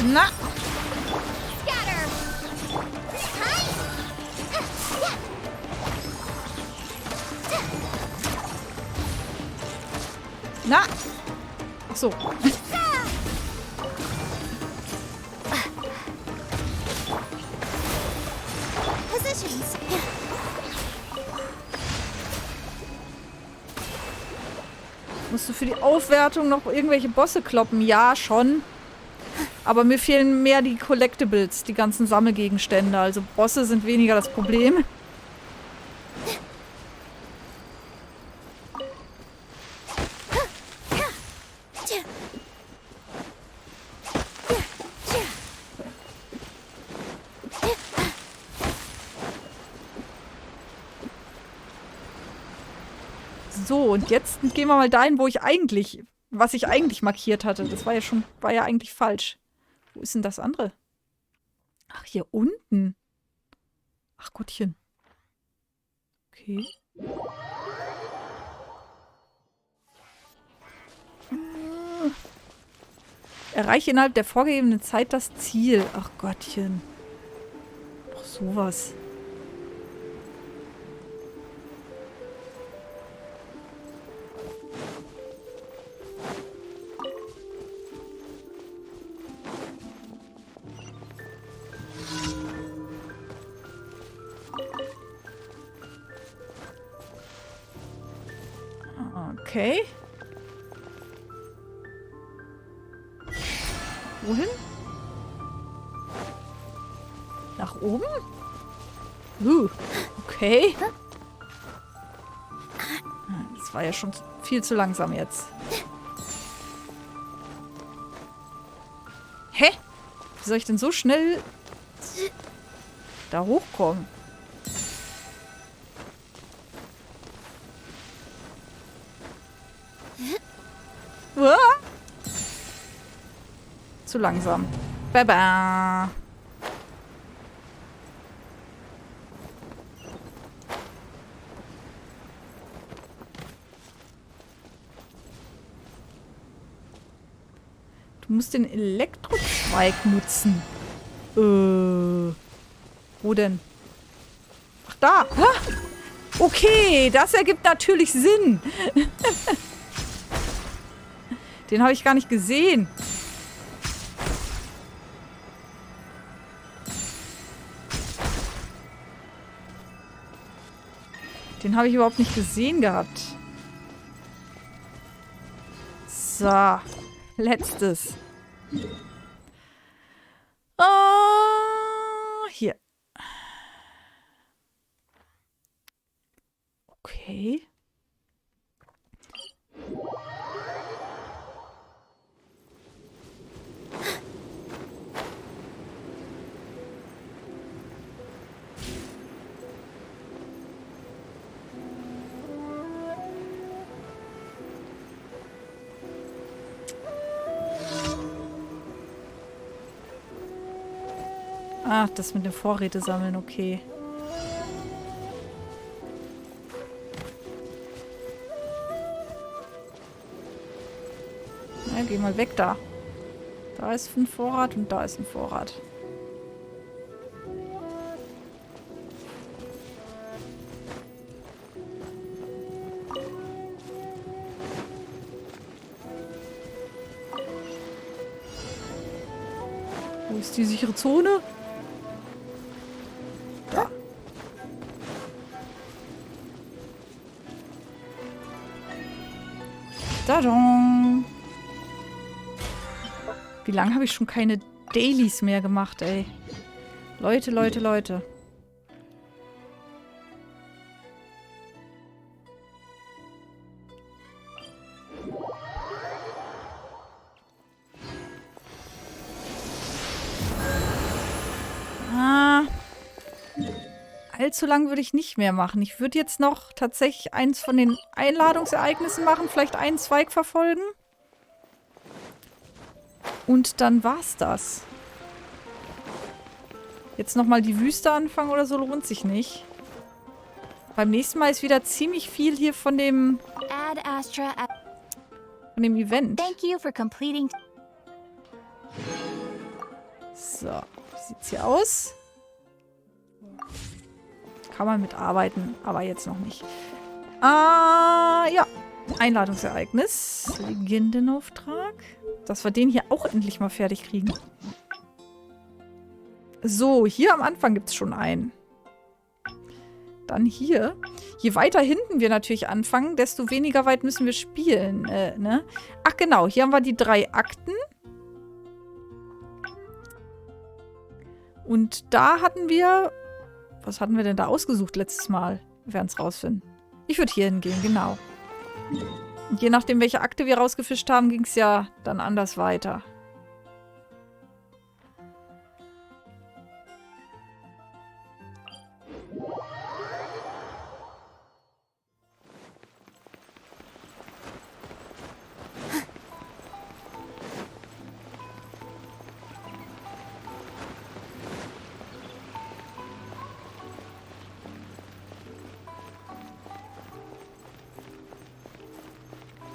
Na. Na. Ach so. Musst du für die Aufwertung noch irgendwelche Bosse kloppen? Ja, schon. Aber mir fehlen mehr die Collectibles, die ganzen Sammelgegenstände. Also Bosse sind weniger das Problem. So, und jetzt gehen wir mal dahin, was ich eigentlich markiert hatte. Das war ja eigentlich falsch. Wo ist denn das andere? Ach, hier unten. Ach Gottchen. Okay. Erreiche innerhalb der vorgegebenen Zeit das Ziel. Ach Gottchen. Doch sowas. Okay. Wohin? Nach oben? Okay. Das war ja schon viel zu langsam jetzt. Hä? Wie soll ich denn so schnell da hochkommen? Zu langsam. Baba. Du musst den Elektrozweig nutzen. Wo denn? Ach, da. Okay, das ergibt natürlich Sinn. Den habe ich gar nicht gesehen. Den habe ich überhaupt nicht gesehen gehabt. So. Letztes. Hier. Okay. Ach, das mit dem Vorräte sammeln, okay. Na, geh mal weg da. Da ist ein Vorrat und da ist ein Vorrat. Wo ist die sichere Zone? Da. Tadam. Wie lange habe ich schon keine Dailies mehr gemacht, ey? Leute, Leute, Leute. Allzu lang würde ich nicht mehr machen. Ich würde jetzt noch tatsächlich eins von den Einladungsereignissen machen. Vielleicht einen Zweig verfolgen. Und dann war's das. Jetzt nochmal die Wüste anfangen oder so lohnt sich nicht. Beim nächsten Mal ist wieder ziemlich viel hier von dem Event. Thank you for completing. So, wie sieht's hier aus? Kann man mitarbeiten, aber jetzt noch nicht. Ja. Einladungsereignis. Legendenauftrag. Dass wir den hier auch endlich mal fertig kriegen. So, hier am Anfang gibt es schon einen. Dann hier. Je weiter hinten wir natürlich anfangen, desto weniger weit müssen wir spielen. Ne? Ach genau, hier haben wir die 3 Akten. Und da hatten wir... Was hatten wir denn da ausgesucht letztes Mal? Wir werden es rausfinden. Ich würde hier hingehen, genau. Und je nachdem, welche Akte wir rausgefischt haben, ging es ja dann anders weiter.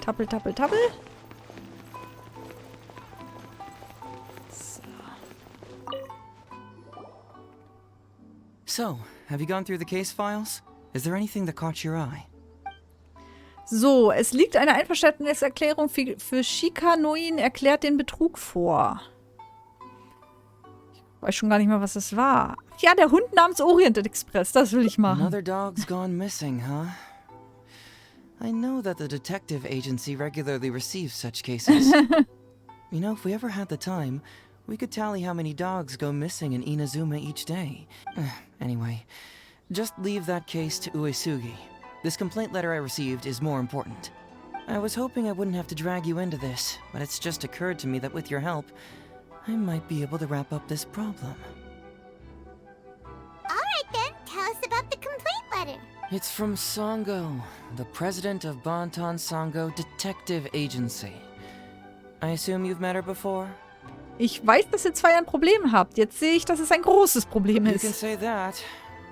Tappel, tappel, tappel. So, have you gone through the case files? Is there anything that caught your eye? So, es liegt eine Einverständniserklärung für Shikanoin erklärt den Betrug vor. Ich weiß schon gar nicht mehr, was das war. Ja, der Hund namens Orient Express, das will ich machen. Another dog's gone missing, huh? I know that the detective agency regularly receives such cases. You know, if we ever had the time, we could tally how many dogs go missing in Inazuma each day. Anyway, just leave that case to Uesugi. This complaint letter I received is more important. I was hoping I wouldn't have to drag you into this, but it's just occurred to me that with your help, I might be able to wrap up this problem. Alright then, tell us about the complaint letter. It's from Sango, the president of Bantan Sango Detective Agency. I assume you've met her before? Ich weiß, dass ihr zwei ein Problem habt. Jetzt sehe ich, dass es ein großes Problem You ist. can say that.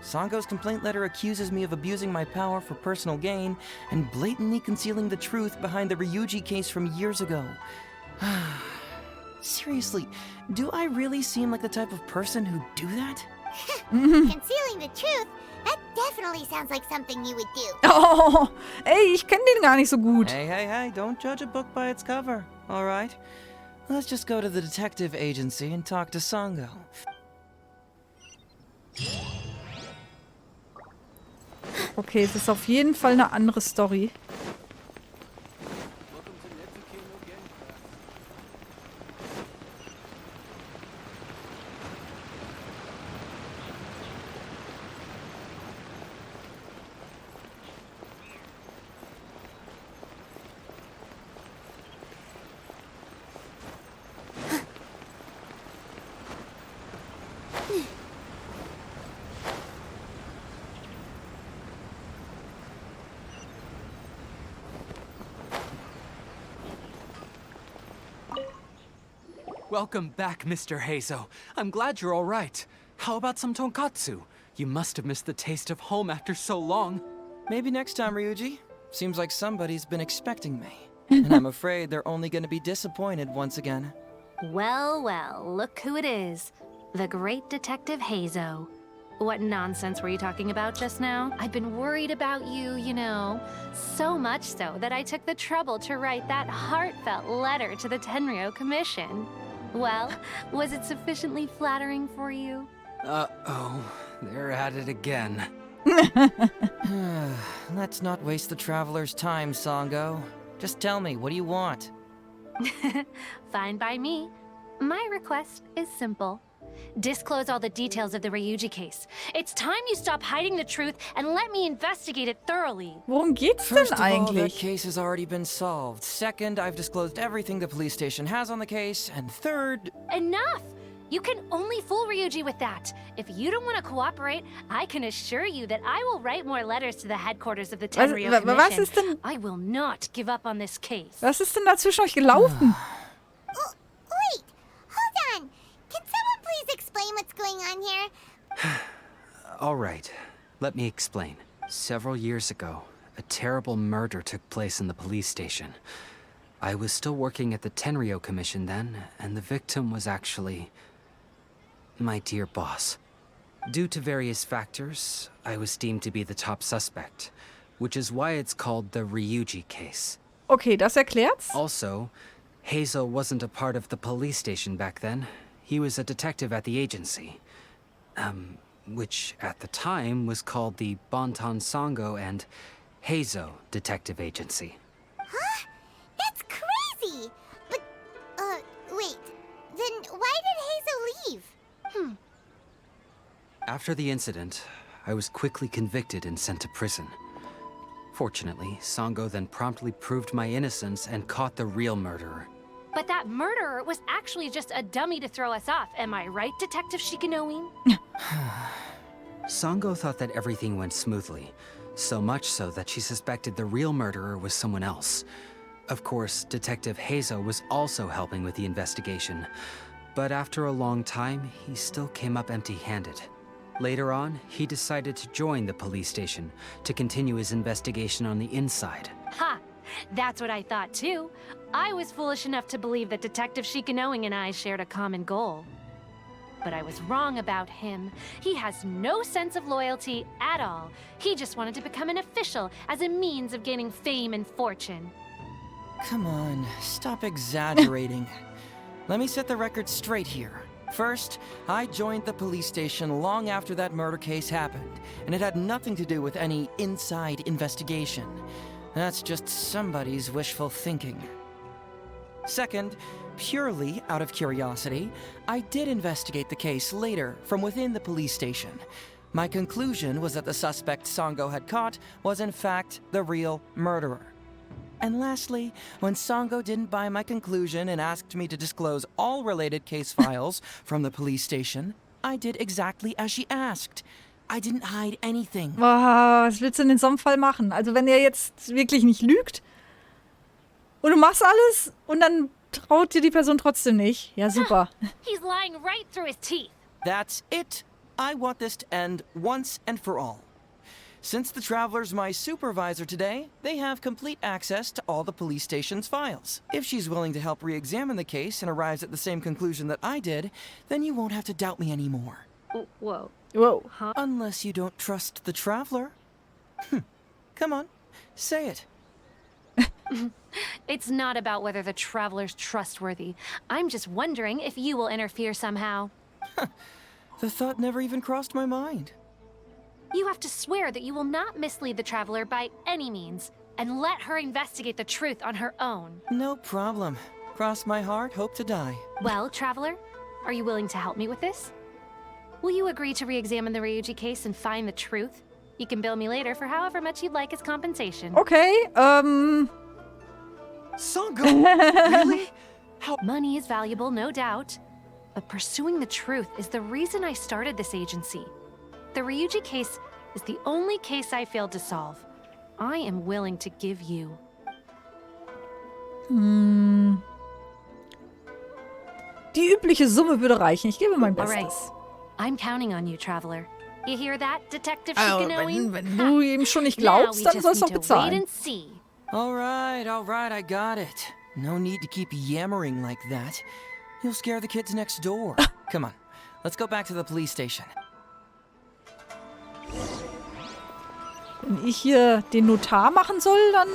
Sango's complaint letter accuses me of abusing my power for personal gain and blatantly concealing the truth behind the Ryuji case from years ago. Seriously, do I really seem like the type of person who'd do that? Concealing the truth? That definitely sounds like something you would do. Oh, ey, ich kenne den gar nicht so gut. Hey, don't judge a book by its cover, alright? Let's just go to the detective agency and talk to Sango. Okay, es ist auf jeden Fall eine andere Story. Welcome back, Mr. Heizou. I'm glad you're all right. How about some tonkatsu? You must have missed the taste of home after so long. Maybe next time, Ryuji. Seems like somebody's been expecting me. And I'm afraid they're only gonna be disappointed once again. Well, well, look who it is. The great Detective Heizou. What nonsense were you talking about just now? I've been worried about you, you know. So much so that I took the trouble to write that heartfelt letter to the Tenryou Commission. Well, was it sufficiently flattering for you? Uh-oh, they're at it again. Let's not waste the traveler's time, Sango. Just tell me, what do you want? Fine by me. My request is simple. Disclose all the details of the Ryuji case. It's time you stop hiding the truth and let me investigate it thoroughly. Worum geht's First denn of all, that eigentlich? case has already been solved. Second, I've disclosed everything the police station has on the case. And third... Enough! You can only fool Ryuji with that. If you don't want to cooperate, I can assure you that I will write more letters to the headquarters of the Tenryou Was Commission. ist denn... I will not give up on this case. Was ist denn da zwischen euch gelaufen? Wait, hold on. Can someone please explain what's going on here? All right, let me explain. Several years ago, a terrible murder took place in the police station. I was still working at the Tenryou Commission then, and the victim was actually my dear boss. Due to various factors, I was deemed to be the top suspect, which is why it's called the Ryuji case. Okay, das erklärt's. Also, Heizou wasn't a part of the police station back then. He was a detective at the agency. Which at the time was called the Bantan Sango and Heizou Detective Agency. Huh? That's crazy! But, wait. Then why did Heizou leave? After the incident, I was quickly convicted and sent to prison. Fortunately, Sango then promptly proved my innocence and caught the real murderer. But that murderer was actually just a dummy to throw us off, am I right, Detective Shikanoin? Sango thought that everything went smoothly, so much so that she suspected the real murderer was someone else. Of course, Detective Heizou was also helping with the investigation, but after a long time, he still came up empty-handed. Later on, he decided to join the police station to continue his investigation on the inside. Ha! That's what I thought too. I was foolish enough to believe that Detective Shikanoin and I shared a common goal. But I was wrong about him. He has no sense of loyalty at all. He just wanted to become an official as a means of gaining fame and fortune. Come on, stop exaggerating. Let me set the record straight here. First, I joined the police station long after that murder case happened, and it had nothing to do with any inside investigation. That's just somebody's wishful thinking. Second, purely out of curiosity, I did investigate the case later from within the police station. My conclusion was that the suspect Sango had caught was in fact the real murderer. And lastly, when Sango didn't buy my conclusion and asked me to disclose all related case files from the police station, I did exactly as she asked. I didn't hide anything. Was willst du denn in so einem Fall machen? Also wenn er jetzt wirklich nicht lügt und du machst alles und dann traut dir die Person trotzdem nicht. Ja, super. He's lying right through his teeth. That's it. I want this to end once and for all. Since the Traveler's my supervisor today, they have complete access to all the police station's files. If she's willing to help re-examine the case and arrives at the same conclusion that I did, then you won't have to doubt me anymore. Whoa. Whoa. Huh? Unless you don't trust the Traveler. Come on, say it. It's not about whether the Traveler's trustworthy. I'm just wondering if you will interfere somehow. The thought never even crossed my mind. You have to swear that you will not mislead the Traveler by any means, and let her investigate the truth on her own. No problem. Cross my heart, hope to die. Well, Traveler, are you willing to help me with this? Will you agree to re-examine the Ryuji case and find the truth? You can bill me later for however much you'd like as compensation. Okay, Sango! Really? Money is valuable, no doubt. But pursuing the truth is the reason I started this agency. The Ryuji case is the only case I failed to solve. I am willing to give you. Die übliche Summe würde reichen. Ich gebe mein All right. Bestes. I'm counting on you, Traveler. You hear that, Detective Shikanoin? Wenn du ihm schon nicht glaubst, dann sollst du auch bezahlen. All right, I got it. No need to keep yammering like that. You'll scare the kids next door. Come on, let's go back to the police station. Wenn ich hier den Notar machen soll, dann...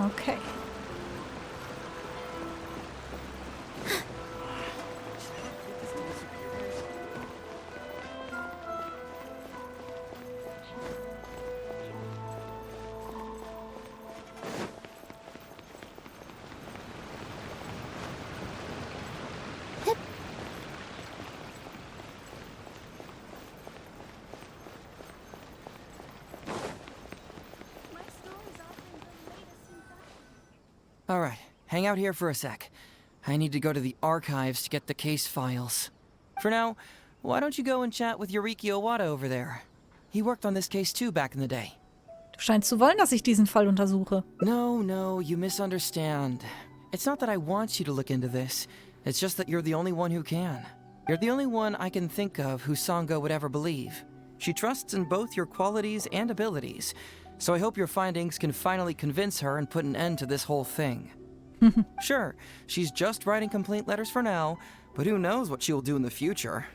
Okay. All right, hang out here for a sec. I need to go to the archives to get the case files. For now, why don't you go and chat with Yoriki Owada over there? He worked on this case too back in the day. Du scheinst zu wollen, dass ich diesen Fall untersuche. No, you misunderstand. It's not that I want you to look into this. It's just that you're the only one who can. You're the only one I can think of who Sango would ever believe. She trusts in both your qualities and abilities. So I hope your findings can finally convince her and put an end to this whole thing. Sure, she's just writing complaint letters for now, but who knows what she'll do in the future.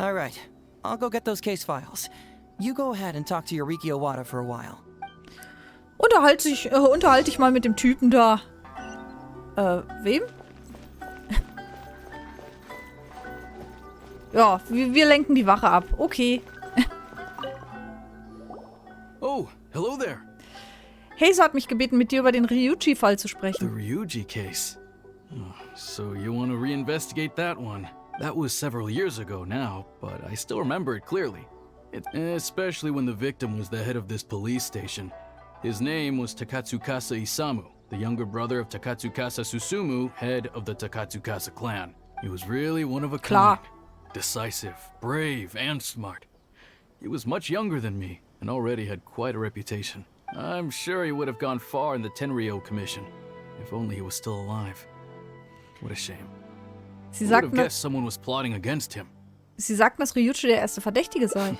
All right, I'll go get those case files. You go ahead and talk to Yoriki Owada for a while. Unterhalte dich mal mit dem Typen da. Wem? Ja, wir lenken die Wache ab. Okay. Oh, hello there. Heizou hat mich gebeten, mit dir über den Ryuji-Fall zu The sprechen. Ryuji case. Oh, so you want to reinvestigate that one? That was several years ago now, but I still remember it clearly. Especially when the victim was the head of this police station. His name was Takatsukasa Isamu, the younger brother of Takatsukasa Susumu, head of the Takatsukasa clan. He was really one of a Klar. kind. Decisive, brave, and smart. He was much younger than me, and already had quite a reputation. I'm sure he would have gone far in the Tenryou Commission, if only he was still alive. What a shame. Sie Who would have sagten, guessed someone was plotting against him? dass Ryuji der erste Verdächtige sei.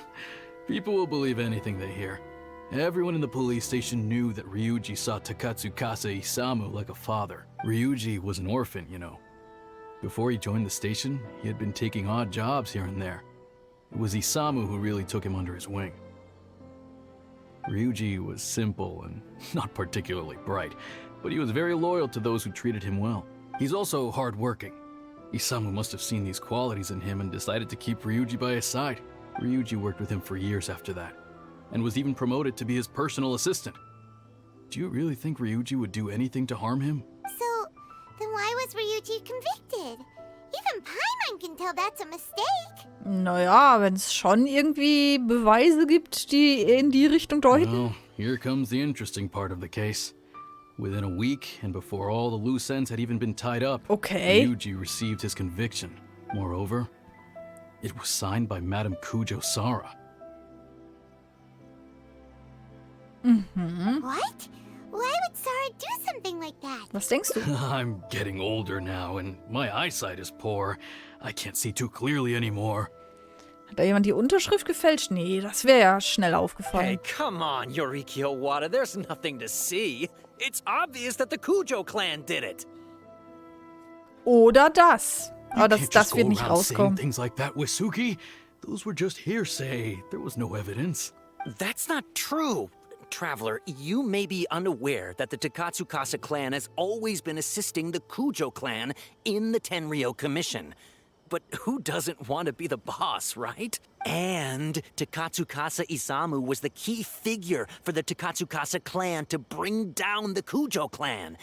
People will believe anything they hear. Everyone in the police station knew that Ryuji saw Takatsukasa Isamu like a father. Ryuji was an orphan, you know. Before he joined the station, he had been taking odd jobs here and there. It was Isamu who really took him under his wing. Ryuji was simple and not particularly bright, but he was very loyal to those who treated him well. He's also hardworking. Isamu must have seen these qualities in him and decided to keep Ryuji by his side. Ryuji worked with him for years after that, and was even promoted to be his personal assistant. Do you really think Ryuji would do anything to harm him? So, then why was Ryuji convicted? Even Paimon can tell that's a mistake. Naja, wenn es schon irgendwie Beweise gibt, die in die Richtung deuten. Well, here comes the interesting part of the case. Within a week, and before all the loose ends had even been tied up, Ryuji received his conviction. Moreover, it was signed by Madame Kujo Sara. What? Why would Sara do something like that? Was denkst du? I'm getting older now, and my eyesight is poor. I can't see too clearly anymore. Hat da jemand die Unterschrift gefälscht? Nee, das wäre ja schnell aufgefallen. Hey, come on, Yoriki Owada. There's nothing to see. It's obvious that the Kujo clan did it. Oder das. Aber You can't das just wird go nicht around saying rauskommen. things like that, Wisuki. Those were just hearsay. There was no evidence. That's not true. Traveler, you may be unaware that the Takatsukasa clan has always been assisting the Kujo clan in the Tenryou Commission. But who doesn't want to be the boss, right? And Takatsukasa Isamu was the key figure for the Takatsukasa clan to bring down the Kujo clan.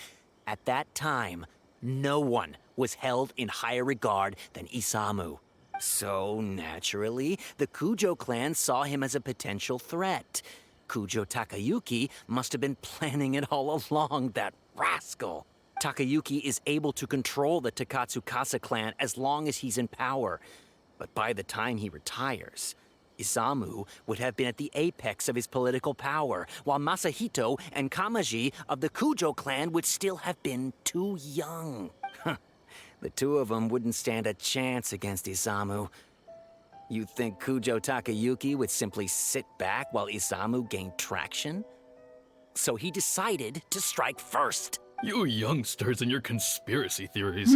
At that time, no one was held in higher regard than Isamu. So, naturally, the Kujo clan saw him as a potential threat. Kujo Takayuki must have been planning it all along, that rascal. Takayuki is able to control the Takatsukasa clan as long as he's in power. But by the time he retires, Isamu would have been at the apex of his political power, while Masahito and Kamaji of the Kujo clan would still have been too young. The two of them wouldn't stand a chance against Isamu. You think Kujo Takayuki would simply sit back while Isamu gained traction? So he decided to strike first. You youngsters and your conspiracy theories.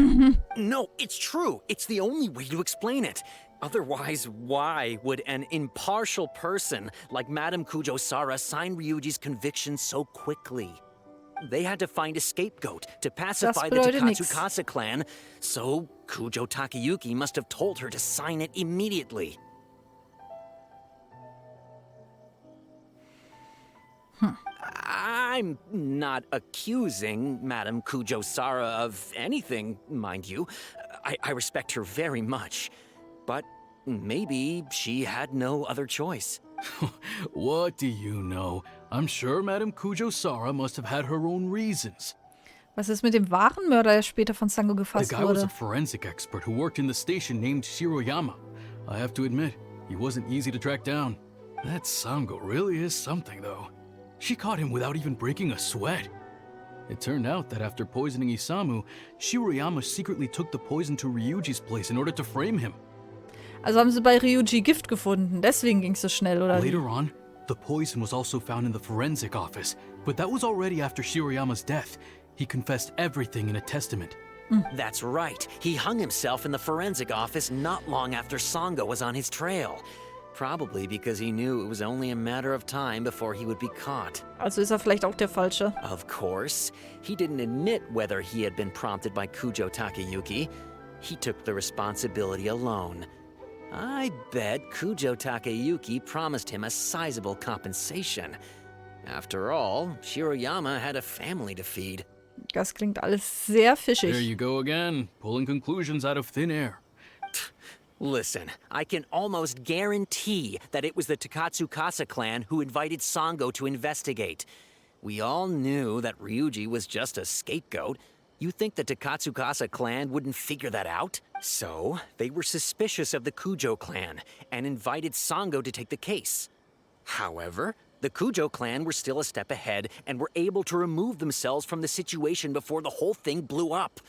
No, it's true. It's the only way to explain it. Otherwise, why would an impartial person like Madame Kujo Sara sign Ryuji's conviction so quickly? They had to find a scapegoat to pacify the Takatsukasa clan, so Kujo Takayuki must have told her to sign it immediately. I'm not accusing Madame Kujo Sara of anything, mind you. I respect her very much. But maybe she had no other choice. What do you know? I'm sure Madame Kujo Sara must have had her own reasons. Was ist mit dem wahren Mörder, der später von Sango The gefasst guy was a wurde? forensic expert who worked in the station named Shiroyama. I have to admit, he wasn't easy to track down. That Sango really is something, though. She caught him without even breaking a sweat. It turned out that after poisoning Isamu, Shiroyama secretly took the poison to Ryuji's place in order to frame him. Also haben sie bei Ryuji Gift gefunden, deswegen ging es so schnell, oder? wie? Later on, the poison was also found in the forensic office, but that was already after Shiroyama's death. He confessed everything in a testament. That's right. He hung himself in the forensic office not long after Sango was on his trail. Probably because he knew it was only a matter of time before he would be caught. Also ist er vielleicht auch der Falsche. Of course, he didn't admit whether he had been prompted by Kujo Takayuki. He took the responsibility alone. I bet Kujo Takayuki promised him a sizable compensation. After all, Shiroyama had a family to feed. Das klingt alles sehr fischig. There you go again, pulling conclusions out of thin air. Listen, I can almost guarantee that it was the Takatsukasa clan who invited Sango to investigate. We all knew that Ryuji was just a scapegoat. You think the Takatsukasa clan wouldn't figure that out? So, they were suspicious of the Kujo clan and invited Sango to take the case. However, the Kujo clan were still a step ahead and were able to remove themselves from the situation before the whole thing blew up.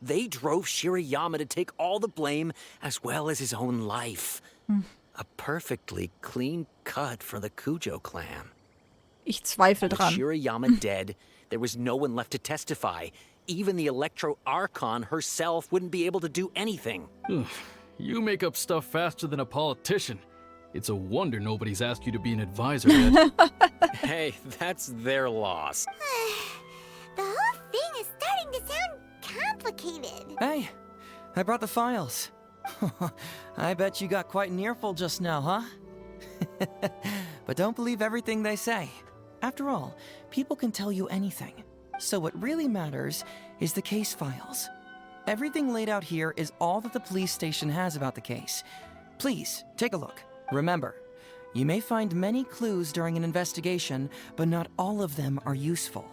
They drove Shiroyama to take all the blame as well as his own life. A perfectly clean cut for the Kujo clan. Ich zweifle dran. With Shiroyama dead, there was no one left to testify. Even the Electro Archon herself wouldn't be able to do anything. You make up stuff faster than a politician. It's a wonder nobody's asked you to be an advisor yet. Hey, that's their loss. The whole thing is starting to sound complicated. Hey, I brought the files. I bet you got quite an earful just now, huh? But don't believe everything they say. After all, people can tell you anything. So what really matters is the case files. Everything laid out here is all that the police station has about the case. Please, take a look. Remember, you may find many clues during an investigation, but not all of them are useful.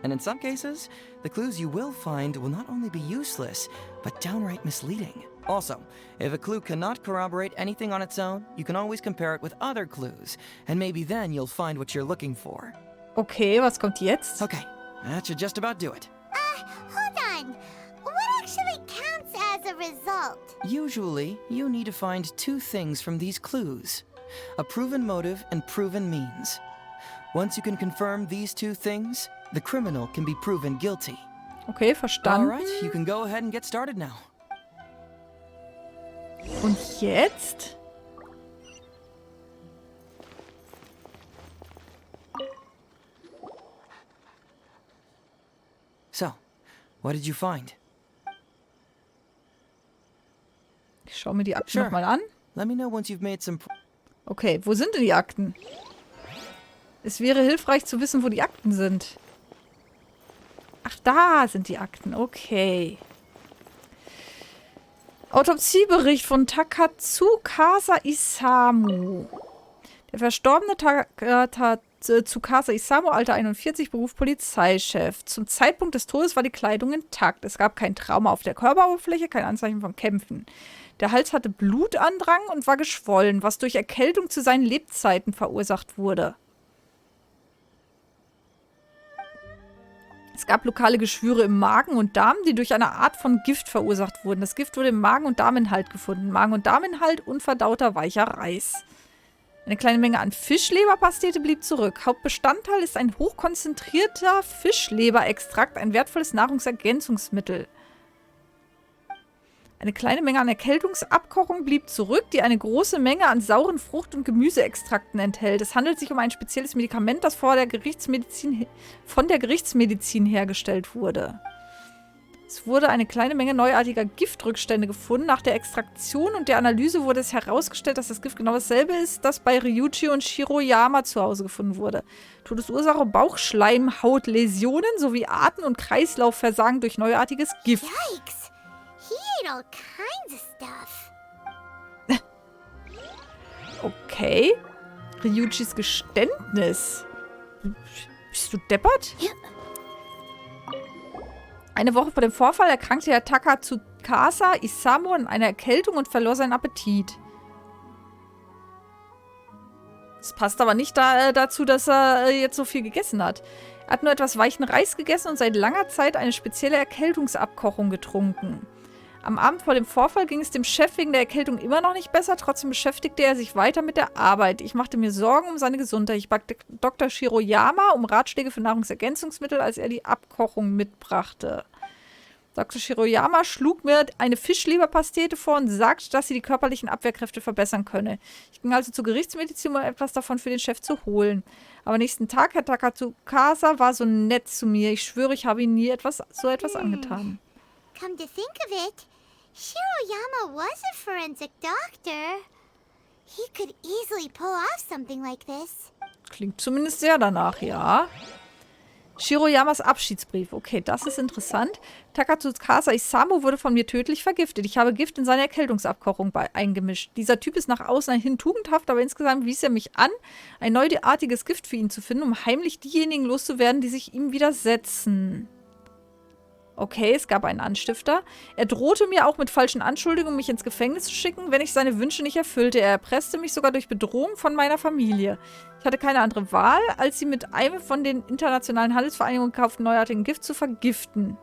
And in some cases, the clues you will find will not only be useless, but downright misleading. Also, if a clue cannot corroborate anything on its own, you can always compare it with other clues, and maybe then you'll find what you're looking for. Okay, was kommt jetzt? Okay, that should just about do it. Hold on. What actually counts as a result? Usually, you need to find two things from these clues: a proven motive and proven means. Once you can confirm these two things, the criminal can be proven guilty. Okay, verstanden. All right, you can go ahead and get started now. Und jetzt? So, what did you find? Ich schaue mir die Akten nochmal an. Let me know once you've made some. Okay, wo sind denn die Akten? Es wäre hilfreich zu wissen, wo die Akten sind. Ach, da sind die Akten. Okay. Autopsiebericht von Takatsukasa Isamu. Der verstorbene Takatsukasa Isamu, Alter 41, Beruf Polizeichef. Zum Zeitpunkt des Todes war die Kleidung intakt. Es gab kein Trauma auf der Körperoberfläche, kein Anzeichen von Kämpfen. Der Hals hatte Blutandrang und war geschwollen, was durch Erkältung zu seinen Lebzeiten verursacht wurde. Es gab lokale Geschwüre im Magen und Darm, die durch eine Art von Gift verursacht wurden. Das Gift wurde im Magen- und Darminhalt gefunden. Magen- und Darminhalt, unverdauter weicher Reis. Eine kleine Menge an Fischleberpastete blieb zurück. Hauptbestandteil ist ein hochkonzentrierter Fischleberextrakt, ein wertvolles Nahrungsergänzungsmittel. Eine kleine Menge an Erkältungsabkochung blieb zurück, die eine große Menge an sauren Frucht- und Gemüseextrakten enthält. Es handelt sich um ein spezielles Medikament, das von der Gerichtsmedizin hergestellt wurde. Es wurde eine kleine Menge neuartiger Giftrückstände gefunden. Nach der Extraktion und der Analyse wurde es herausgestellt, dass das Gift genau dasselbe ist, das bei Ryuji und Shiroyama zu Hause gefunden wurde. Todesursache Bauchschleimhautläsionen sowie Atem- und Kreislaufversagen durch neuartiges Gift. Yikes! He ate all kinds of stuff. Okay. Ryujis Geständnis. Bist du deppert? Ja. Eine Woche vor dem Vorfall erkrankte Herr Takatsukasa Isamu an einer Erkältung und verlor seinen Appetit. Das passt aber nicht dazu, dass er jetzt so viel gegessen hat. Er hat nur etwas weichen Reis gegessen und seit langer Zeit eine spezielle Erkältungsabkochung getrunken. Am Abend vor dem Vorfall ging es dem Chef wegen der Erkältung immer noch nicht besser. Trotzdem beschäftigte er sich weiter mit der Arbeit. Ich machte mir Sorgen um seine Gesundheit. Ich bat Dr. Shiroyama um Ratschläge für Nahrungsergänzungsmittel, als er die Abkochung mitbrachte. Dr. Shiroyama schlug mir eine Fischleberpastete vor und sagte, dass sie die körperlichen Abwehrkräfte verbessern könne. Ich ging also zur Gerichtsmedizin, um etwas davon für den Chef zu holen. Aber nächsten Tag, Herr Takatsukasa war so nett zu mir. Ich schwöre, ich habe ihm nie so etwas angetan. Come to think of it, Shiroyama was a forensic doctor. He could easily pull off something like this. Klingt zumindest sehr danach, ja. Shiroyamas Abschiedsbrief. Okay, das ist interessant. Takatsukasa Isamu wurde von mir tödlich vergiftet. Ich habe Gift in seine Erkältungsabkochung eingemischt. Dieser Typ ist nach außen hin tugendhaft, aber insgesamt wies er mich an, ein neuartiges Gift für ihn zu finden, um heimlich diejenigen loszuwerden, die sich ihm widersetzen. Okay, es gab einen Anstifter. Er drohte mir auch mit falschen Anschuldigungen, mich ins Gefängnis zu schicken, wenn ich seine Wünsche nicht erfüllte. Er erpresste mich sogar durch Bedrohung von meiner Familie. Ich hatte keine andere Wahl, als sie mit einem von den internationalen Handelsvereinigungen gekauften neuartigen Gift zu vergiften.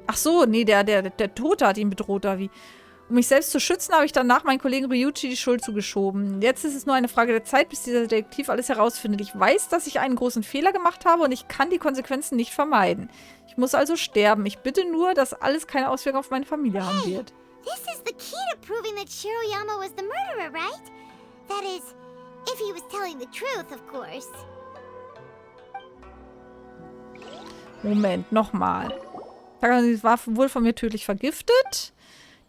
Ach so, nee, der Tote hat ihn bedroht, da wie. Um mich selbst zu schützen, habe ich danach meinen Kollegen Ryuichi die Schuld zugeschoben. Jetzt ist es nur eine Frage der Zeit, bis dieser Detektiv alles herausfindet. Ich weiß, dass ich einen großen Fehler gemacht habe und ich kann die Konsequenzen nicht vermeiden. Ich muss also sterben. Ich bitte nur, dass alles keine Auswirkungen auf meine Familie haben wird. This is the key to proving that Shiroyama was the murderer, right? That is, if he was telling the truth, of course. Moment, nochmal. Sie wurde von mir tödlich vergiftet.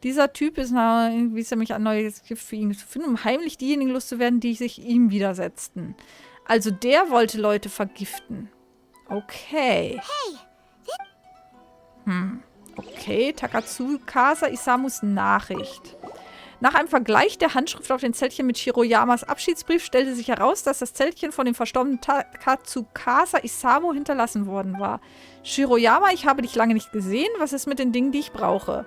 Dieser Typ ist wies er mich an, neues Gift für ihn zu finden, um heimlich diejenigen loszuwerden, die sich ihm widersetzten. Also der wollte vergiften. Okay. Okay, Takatsukasa Isamus Nachricht. Nach einem Vergleich der Handschrift auf den Zettelchen mit Shiroyamas Abschiedsbrief stellte sich heraus, dass das Zettelchen von dem verstorbenen Takatsukasa Isamu hinterlassen worden war. Shiroyama, ich habe dich lange nicht gesehen. Was ist mit den Dingen, die ich brauche?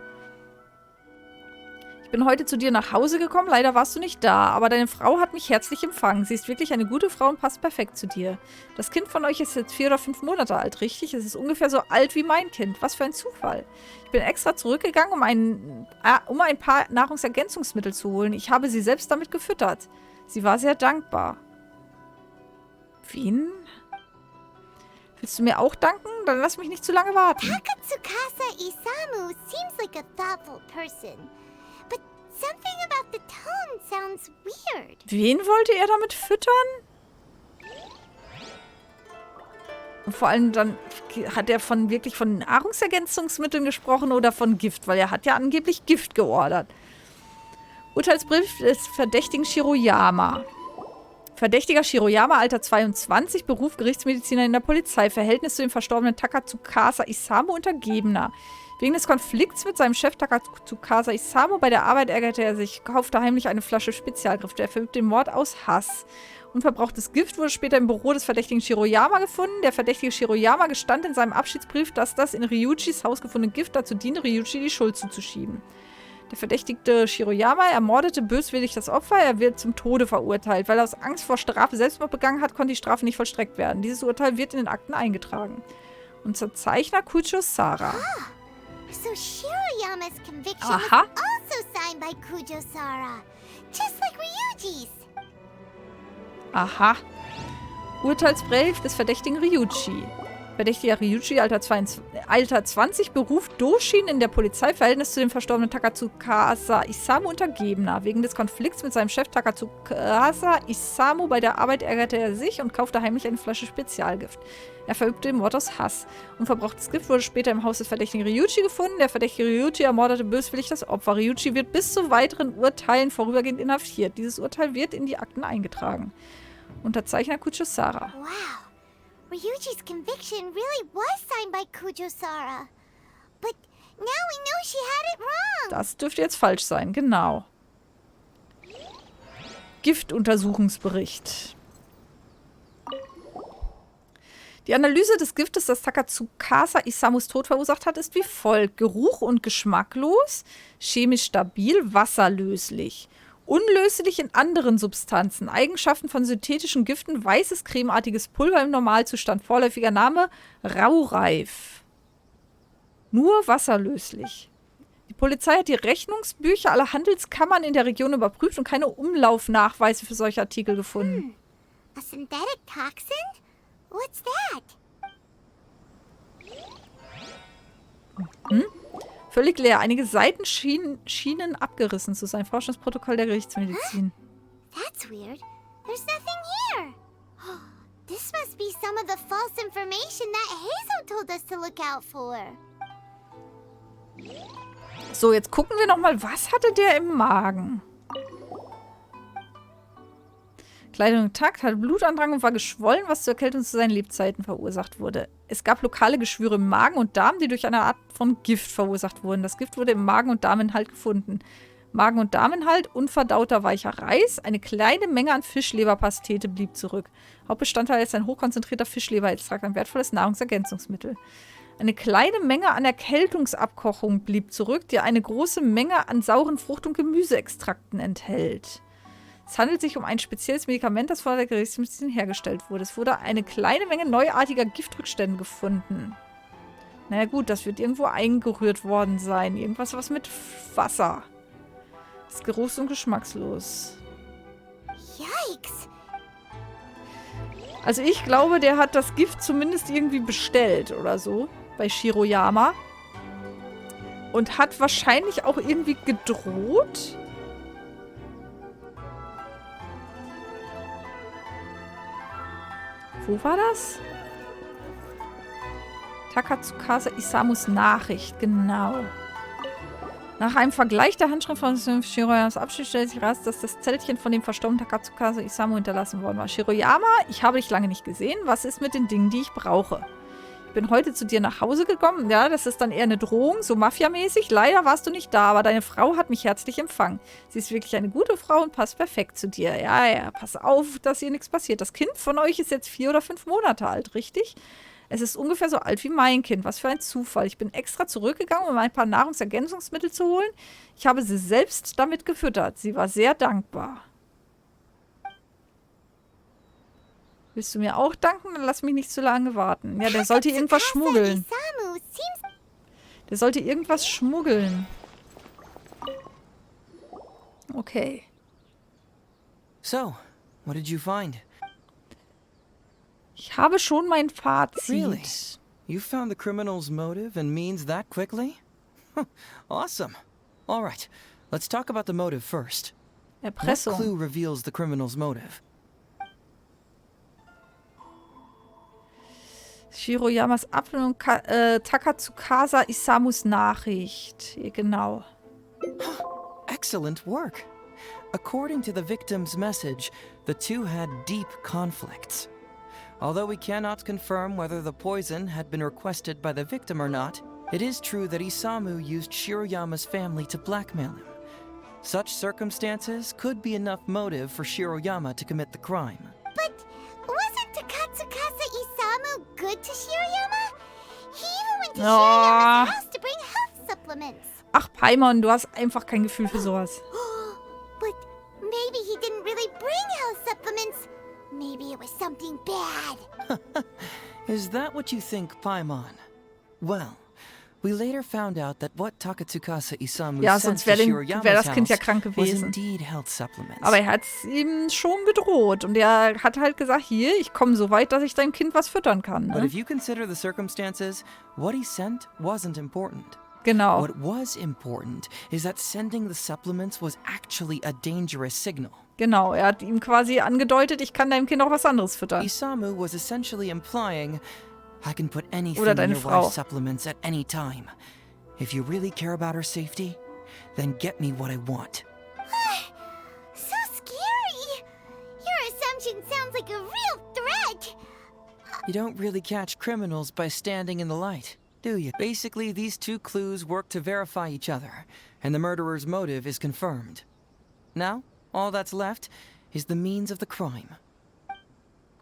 Ich bin heute zu dir nach Hause gekommen, leider warst du nicht da, aber deine Frau hat mich herzlich empfangen. Sie ist wirklich eine gute Frau und passt perfekt zu dir. Das Kind von euch ist jetzt 4 oder 5 Monate alt, richtig? Es ist ungefähr so alt wie mein Kind. Was für ein Zufall. Ich bin extra zurückgegangen, um ein paar Nahrungsergänzungsmittel zu holen. Ich habe sie selbst damit gefüttert. Sie war sehr dankbar. Wen? Willst du mir auch danken? Dann lass mich nicht zu lange warten. Takatsukasa Isamu seems like a thoughtful person. But something about the tone sounds weird. Wen wollte er damit füttern? Und vor allem dann hat er wirklich von Nahrungsergänzungsmitteln gesprochen oder von Gift, weil er hat ja angeblich Gift geordert. Urteilsbrief des verdächtigen Shiroyama. Verdächtiger Shiroyama, Alter 22, Beruf Gerichtsmediziner in der Polizei, Verhältnis zu dem verstorbenen Takatsukasa Isamu, Untergebener. Wegen des Konflikts mit seinem Chef Takatsukasa Isamu bei der Arbeit ärgerte er sich, kaufte heimlich eine Flasche Spezialgift. Er verübte den Mord aus Hass. Unverbrauchtes Gift wurde später im Büro des verdächtigen Shiroyama gefunden. Der verdächtige Shiroyama gestand in seinem Abschiedsbrief, dass das in Ryuichis Haus gefundene Gift dazu diente, Ryuichi die Schuld zuzuschieben. Der verdächtigte Shiroyama ermordete böswillig das Opfer. Er wird zum Tode verurteilt. Weil er aus Angst vor Strafe Selbstmord begangen hat, konnte die Strafe nicht vollstreckt werden. Dieses Urteil wird in den Akten eingetragen. Unterzeichner Kujo Sara. So Shiroyama's conviction Aha. was also signed by Kujo Sara, just like Ryuji's. Aha. Urteilsbrief des verdächtigen Ryuichi. Verdächtiger Ryuichi, Alter 20, Beruf Doshin in der Polizei, Verhältnis zu dem verstorbenen Takatsukasa Isamu, Untergebener. Wegen des Konflikts mit seinem Chef Takatsukasa Isamu bei der Arbeit ärgerte er sich und kaufte heimlich eine Flasche Spezialgift. Er verübte den Mord aus Hass. Unverbrauchtes Gift wurde später im Haus des verdächtigen Ryuichi gefunden. Der verdächtige Ryuichi ermordete böswillig das Opfer. Ryuichi wird bis zu weiteren Urteilen vorübergehend inhaftiert. Dieses Urteil wird in die Akten eingetragen. Unterzeichner Kujo Sara. Wow. Ryuji's conviction really was signed by Kujo Sara. But now we know she had it wrong. Das dürfte jetzt falsch sein, genau. Giftuntersuchungsbericht. Die Analyse des Giftes, das Takatsukasa Isamus Tod verursacht hat, ist wie folgt. Geruch und geschmacklos, chemisch stabil, wasserlöslich. Unlöslich in anderen Substanzen. Eigenschaften von synthetischen Giften. Weißes, cremeartiges Pulver im Normalzustand. Vorläufiger Name raureif. Nur wasserlöslich. Die Polizei hat die Rechnungsbücher aller Handelskammern in der Region überprüft und keine Umlaufnachweise für solche Artikel gefunden. A synthetic toxin? What's that? Völlig leer. Einige Seiten schienen abgerissen zu sein. Forschungsprotokoll der Gerichtsmedizin. That's weird. There's nothing here. This must be some of the false information that Heizou told us to look out for. So, jetzt gucken wir nochmal, was hatte der im Magen? Kleidung intakt, hatte Blutandrang und war geschwollen, was zur Erkältung zu seinen Lebzeiten verursacht wurde. Es gab lokale Geschwüre im Magen und Darm, die durch eine Art von Gift verursacht wurden. Das Gift wurde im Magen- und Darminhalt gefunden. Magen- und Darminhalt, unverdauter weicher Reis, eine kleine Menge an Fischleberpastete blieb zurück. Hauptbestandteil ist ein hochkonzentrierter Fischleberextrakt, ein wertvolles Nahrungsergänzungsmittel. Eine kleine Menge an Erkältungsabkochung blieb zurück, die eine große Menge an sauren Frucht- und Gemüseextrakten enthält. Es handelt sich um ein spezielles Medikament, das von der Gerichtsmedizin hergestellt wurde. Es wurde eine kleine Menge neuartiger Giftrückstände gefunden. Naja gut, das wird irgendwo eingerührt worden sein. Irgendwas was mit Wasser. Ist geruchs- und geschmackslos. Yikes. Also ich glaube, der hat das Gift zumindest irgendwie bestellt oder so. Bei Shiroyama. Und hat wahrscheinlich auch irgendwie gedroht. Wo war das? Takatsukasa Isamus Nachricht, genau. Nach einem Vergleich der Handschrift von Shiroyamas Abschied stellt sich heraus, dass das Zettelchen von dem verstorbenen Takatsukasa Isamu hinterlassen worden war. Shiroyama, ich habe dich lange nicht gesehen. Was ist mit den Dingen, die ich brauche? Ich bin heute zu dir nach Hause gekommen. Ja, das ist dann eher eine Drohung, so mafiamäßig. Leider warst du nicht da, aber deine Frau hat mich herzlich empfangen. Sie ist wirklich eine gute Frau und passt perfekt zu dir. Ja, pass auf, dass ihr nichts passiert. Das Kind von euch ist jetzt 4 oder 5 Monate alt, richtig? Es ist ungefähr so alt wie mein Kind. Was für ein Zufall. Ich bin extra zurückgegangen, um ein paar Nahrungsergänzungsmittel zu holen. Ich habe sie selbst damit gefüttert. Sie war sehr dankbar. Willst du mir auch danken? Dann lass mich nicht zu lange warten. Ja, der sollte irgendwas schmuggeln. Der sollte irgendwas schmuggeln. Okay. So, what did you find? Ich habe schon mein Fazit. Really? You found the criminal's motive and means that quickly? Awesome. All right, let's talk about the motive first. Erpressung. What clue reveals the criminal's motive? Shiroyamas Apfel und Takatsukasa Isamus Nachricht. Genau. Excellent work. According to the victim's message, the two had deep conflicts. Although we cannot confirm whether the poison had been requested by the victim or not, it is true that Isamu used Shiroyama's family to blackmail him. Such circumstances could be enough motive for Shiroyama to commit the crime. But wasn't Takatsukasa Isamu good to Shiroyama? He even went to Shiroyama's house to bring health supplements. Ach, Paimon, du hast einfach kein Gefühl für sowas. But maybe he didn't really bring health supplements. Maybe it was something bad. Is that what you think, Paimon? Well, we later found out that what Takatsukasa Isamu sent to Shiroyama's house was indeed health supplements. Aber er hat ihm schon gedroht. Und er hat halt gesagt, hier, ich komme so weit, dass ich deinem Kind was füttern kann. Ne? But if you consider the circumstances, what he sent wasn't important. Genau. What was important is that sending the supplements was actually a dangerous signal. Genau, er hat ihm quasi angedeutet, ich kann deinem Kind auch was anderes füttern. Isamu was essentially implying, I can put anything Oder in deine your Frau. wife's supplements at any time. If you really care about her safety, then get me what I want. So scary. Your assumption sounds like a real threat. You don't really catch criminals by standing in the light, do you? Basically, these two clues work to verify each other, and the murderer's motive is confirmed. Now, all that's left is the means of the crime.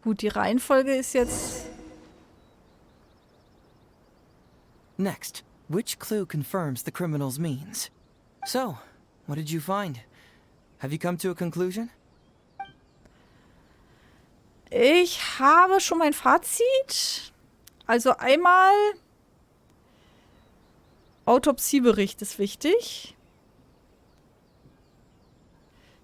Gut, die Reihenfolge ist jetzt... Next, which clue confirms the criminal's means? So, what did you find? Have you come to a conclusion? Ich habe schon mein Fazit. Also einmal... Autopsiebericht ist wichtig.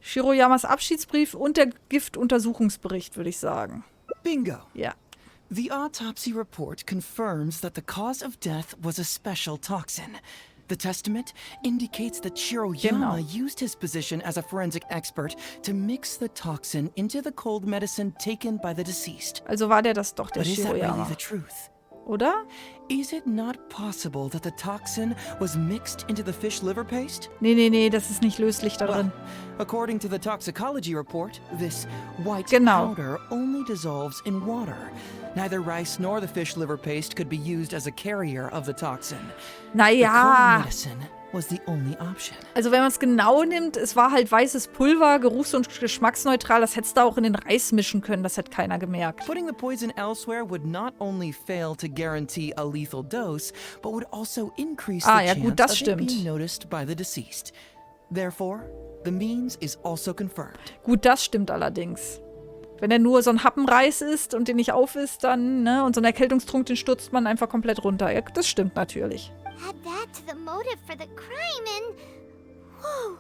Shiroyamas Abschiedsbrief und der Giftuntersuchungsbericht, würde ich sagen. Bingo. Ja. The autopsy report confirms that the cause of death was a special toxin. The testament indicates that Shiroyama used his position as a forensic expert to mix the toxin into the cold medicine taken by the deceased. Also war der das doch, der But is that Shiroyama. really the truth? Oder? Is it not possible that the toxin was mixed into the fish liver paste? Nee, das ist nicht löslich darin. Well, according to the toxicology report, this white powder only dissolves in water. Neither rice nor the fish liver paste could be used as a carrier of the toxin. Naja. The medicine was the only option. Also wenn man es genau nimmt, es war halt weißes Pulver, geruchs- und geschmacksneutral. Das hättest du auch in den Reis mischen können. Das hätte keiner gemerkt. Putting the poison elsewhere would not only fail to guarantee a lethal dose, but would also increase the chance of it being noticed by the deceased. Therefore, the means is also confirmed. Gut, das stimmt allerdings. Wenn er nur so ein Happen Reis isst und den nicht aufisst, dann, ne, und so einen Erkältungstrunk, den stürzt man einfach komplett runter. Ja, das stimmt natürlich. Add that to the motive for the crime and... Whoa!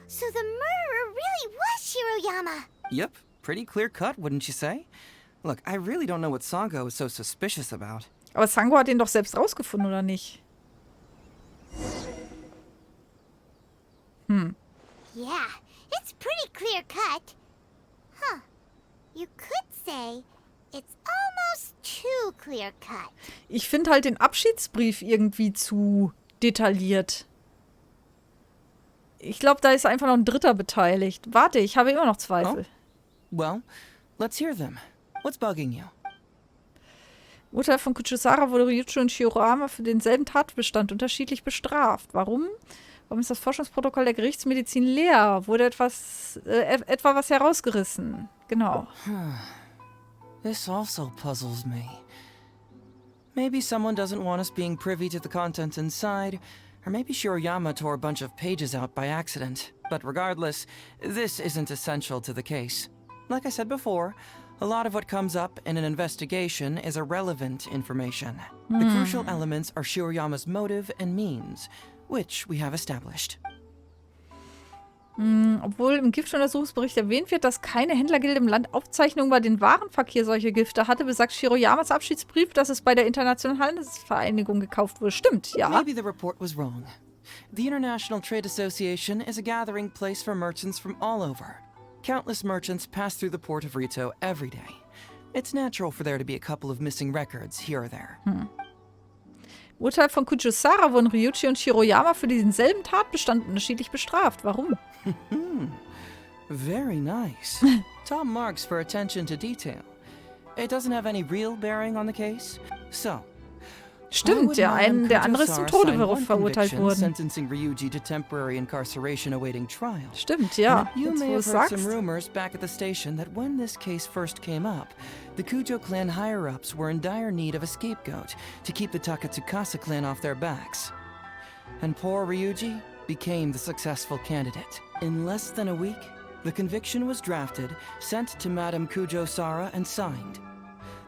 So the murderer really was Shiroyama! Yep, pretty clear cut, wouldn't you say? Look, I really don't know what Sango is so suspicious about. Aber Sango hat ihn doch selbst rausgefunden, oder nicht? Yeah, it's pretty clear cut. Huh. You could say it's almost too clear cut. Ich finde halt den Abschiedsbrief irgendwie zu detailliert. Ich glaube, da ist einfach noch ein Dritter beteiligt. Warte, ich habe immer noch Zweifel. Oh? Well, let's hear them. What's bugging you? Urteil von Kuchisara wurde Ryuichi und Shiroyama für denselben Tatbestand unterschiedlich bestraft. Warum? Warum ist das Forschungsprotokoll der Gerichtsmedizin leer? Wurde etwa was herausgerissen? Genau. This also puzzles me. Maybe someone doesn't want us being privy to the content inside, or maybe Shiroyama tore a bunch of pages out by accident. But regardless, this isn't essential to the case. Like I said before, a lot of what comes up in an investigation is irrelevant information. The crucial elements are Shiroyama's motive and means, which we have established. Obwohl im Giftuntersuchungsbericht erwähnt wird, dass keine Händlergilde im Land Aufzeichnungen über den Warenverkehr solcher Gifte hatte, besagt Shiroyamas Abschiedsbrief, dass es bei der Internationalen Handelsvereinigung gekauft wurde. Stimmt, ja. Maybe the report was wrong. The International Trade Association is a gathering place for merchants from all over. Countless merchants pass through the port of Rito every day. It's natural for there to be a couple of missing records here or there. Urteil von Kuchisara wurden Ryuichi und Shiroyama für denselben Tatbestand unterschiedlich bestraft. Warum? Very nice. Top marks for attention to detail. It doesn't have any real bearing on the case. So, stimmt, der andere ist zum Tode verurteilt worden. Sentencing Ryuji to temporary incarceration awaiting trial. Stimmt, ja. You Jetzt, may wo have du heard sagst. some rumors back at the station that when this case first came up, the Kujo clan higher-ups were in dire need of a scapegoat to keep the Takatsukasa clan off their backs. And poor Ryuji became the successful candidate. In less than a week, the conviction was drafted, sent to Madame Kujo Sara, and signed.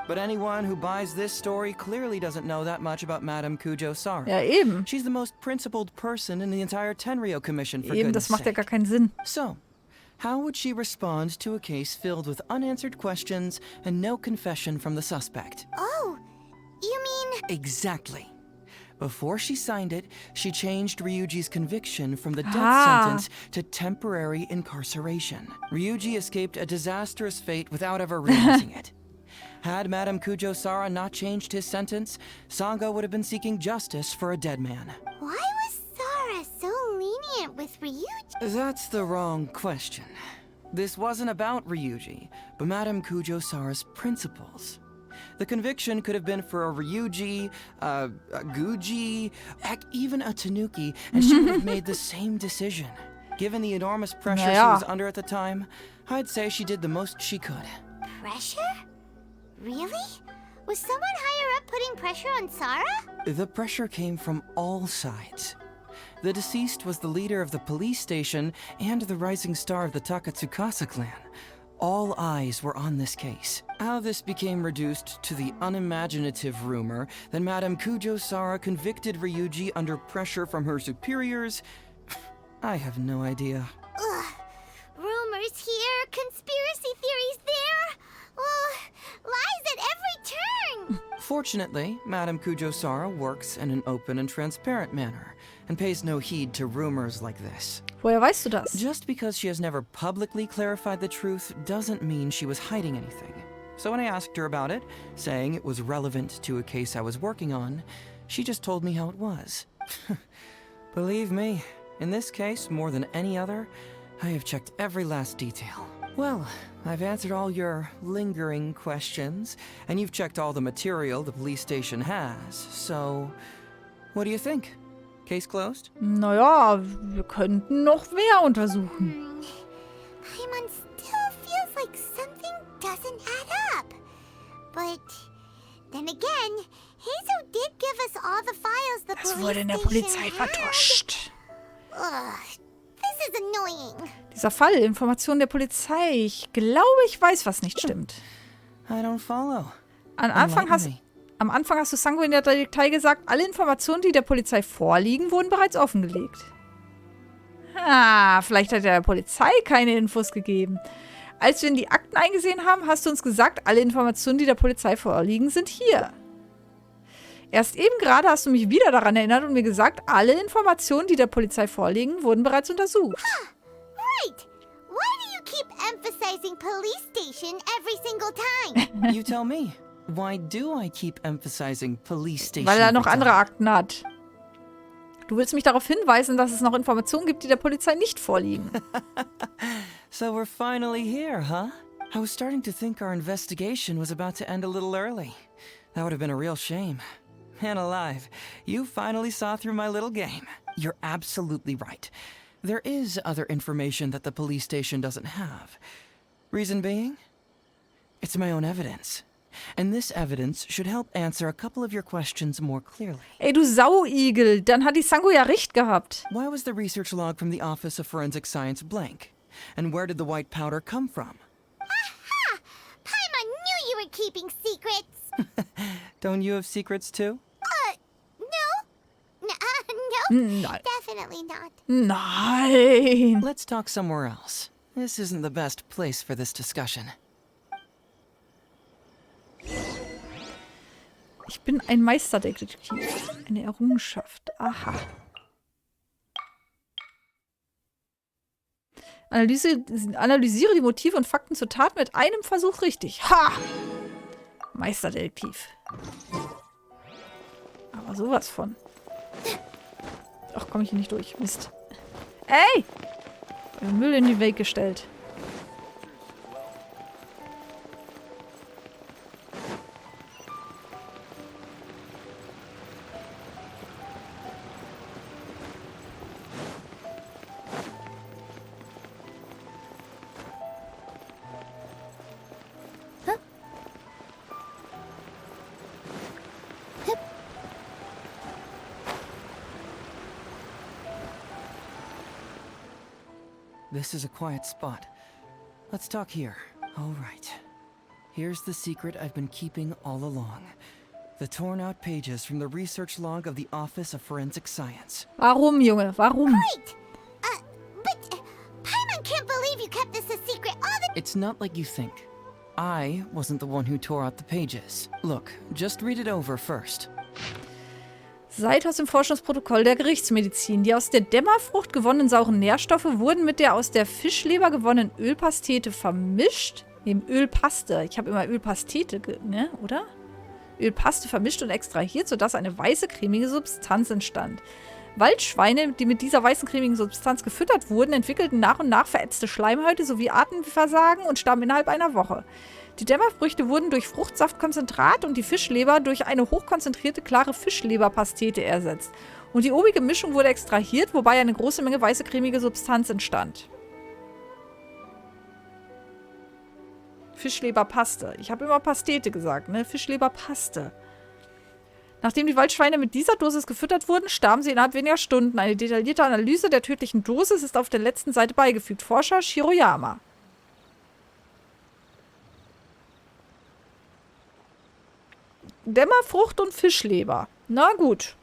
But anyone who buys this story clearly doesn't know that much about Madame Kujo Sara. Ja, eben. She's the most principled person in the entire Tenryo Commission, for Eben, goodness das macht ja sake. gar keinen Sinn. So, how would she respond to a case filled with unanswered questions and no confession from the suspect? Oh, you mean... Exactly. Before she signed it, she changed Ryuji's conviction from the death sentence to temporary incarceration. Ryuji escaped a disastrous fate without ever realizing it. Had Madame Kujo Sara not changed his sentence, Sango would have been seeking justice for a dead man. Why was Sara so lenient with Ryuji? That's the wrong question. This wasn't about Ryuji, but Madame Kujo Sara's principles. The conviction could have been for a Ryuji, a Guji, heck, even a Tanuki, and she would have made the same decision. Given the enormous pressure she was under at the time, I'd say she did the most she could. Pressure? Really? Was someone higher up putting pressure on Sara? The pressure came from all sides. The deceased was the leader of the police station and the rising star of the Takatsukasa clan. All eyes were on this case. How this became reduced to the unimaginative rumor that Madame Kujo Sara convicted Ryuji under pressure from her superiors, I have no idea. Ugh. Rumors here, conspiracy theories there. Lies at every turn! Fortunately, Madame Kujo Sara works in an open and transparent manner, and pays no heed to rumors like this. Woher weißt du das? Just because she has never publicly clarified the truth doesn't mean she was hiding anything. So when I asked her about it, saying it was relevant to a case I was working on, she just told me how it was. Believe me, in this case, more than any other, I have checked every last detail. Well, I've answered all your lingering questions, and you've checked all the material the police station has, so what do you think? Case closed? Naja, wir könnten noch mehr untersuchen. Paimon still feels like something doesn't add up. But then again, Heizou did give us all the files the Das police wurde in der Polizei vertuscht. Ugh, this is annoying. Dieser Fall, Informationen der Polizei. Ich glaube, ich weiß, was nicht stimmt. I don't follow. Am Anfang hast du Sango in der Datei gesagt, alle Informationen, die der Polizei vorliegen, wurden bereits offengelegt. Vielleicht hat der Polizei keine Infos gegeben. Als wir in die Akten eingesehen haben, hast du uns gesagt, alle Informationen, die der Polizei vorliegen, sind hier. Erst eben gerade hast du mich wieder daran erinnert und mir gesagt, alle Informationen, die der Polizei vorliegen, wurden bereits untersucht. Right. Why do you keep emphasizing police station every single time? You tell me. Why do I keep emphasizing police station? Weil er noch every andere time? Akten hat. Du willst mich darauf hinweisen, dass es noch Informationen gibt, die der Polizei nicht vorliegen. So we're finally here, huh? I was starting to think our investigation was about to end a little early. That would have been a real shame. Man alive, you finally saw through my little game. You're absolutely right. There is other information that the police station doesn't have. Reason being? It's my own evidence. And this evidence should help answer a couple of your questions more clearly. Ey, du Sauigel, dann hat die Sango ja recht gehabt. Why was the research log from the Office of Forensic Science blank? And where did the white powder come from? Aha! Paimon knew you were keeping secrets. Don't you have secrets too? No. Nein. Definitely not. Nein. Let's talk somewhere else. This isn't the best place for this discussion. Ich bin ein Meisterdetektiv. Eine Errungenschaft. Aha. Analysiere die Motive und Fakten zur Tat mit einem Versuch richtig. Ha! Meisterdetektiv. Aber sowas von. Ach, komme ich hier nicht durch. Mist. Ey! Müll in die Weg gestellt. This is a quiet spot. Let's talk here. All right. Here's the secret I've been keeping all along. The torn out pages from the research log of the Office of Forensic Science. Warum, Junge? Warum? Right. But Paimon can't believe you kept this a secret all the... It's not like you think. I wasn't the one who tore out the pages. Look, just read it over first. Seit aus dem Forschungsprotokoll der Gerichtsmedizin. Die aus der Dämmerfrucht gewonnenen sauren Nährstoffe wurden mit der aus der Fischleber gewonnenen Ölpastete vermischt. Neben Ölpaste. Ich habe immer Ölpastete, ne? Oder? Ölpaste vermischt und extrahiert, sodass eine weiße, cremige Substanz entstand. Waldschweine, die mit dieser weißen, cremigen Substanz gefüttert wurden, entwickelten nach und nach verätzte Schleimhäute sowie Atemversagen und starben innerhalb einer Woche. Die Dämmerfrüchte wurden durch Fruchtsaftkonzentrat und die Fischleber durch eine hochkonzentrierte, klare Fischleberpastete ersetzt. Und die obige Mischung wurde extrahiert, wobei eine große Menge weiße, cremige Substanz entstand. Fischleberpaste. Ich habe immer Pastete gesagt, ne? Fischleberpaste. Nachdem die Waldschweine mit dieser Dosis gefüttert wurden, starben sie innerhalb weniger Stunden. Eine detaillierte Analyse der tödlichen Dosis ist auf der letzten Seite beigefügt. Forscher Shiroyama. Dämmerfrucht und Fischleber. Na gut.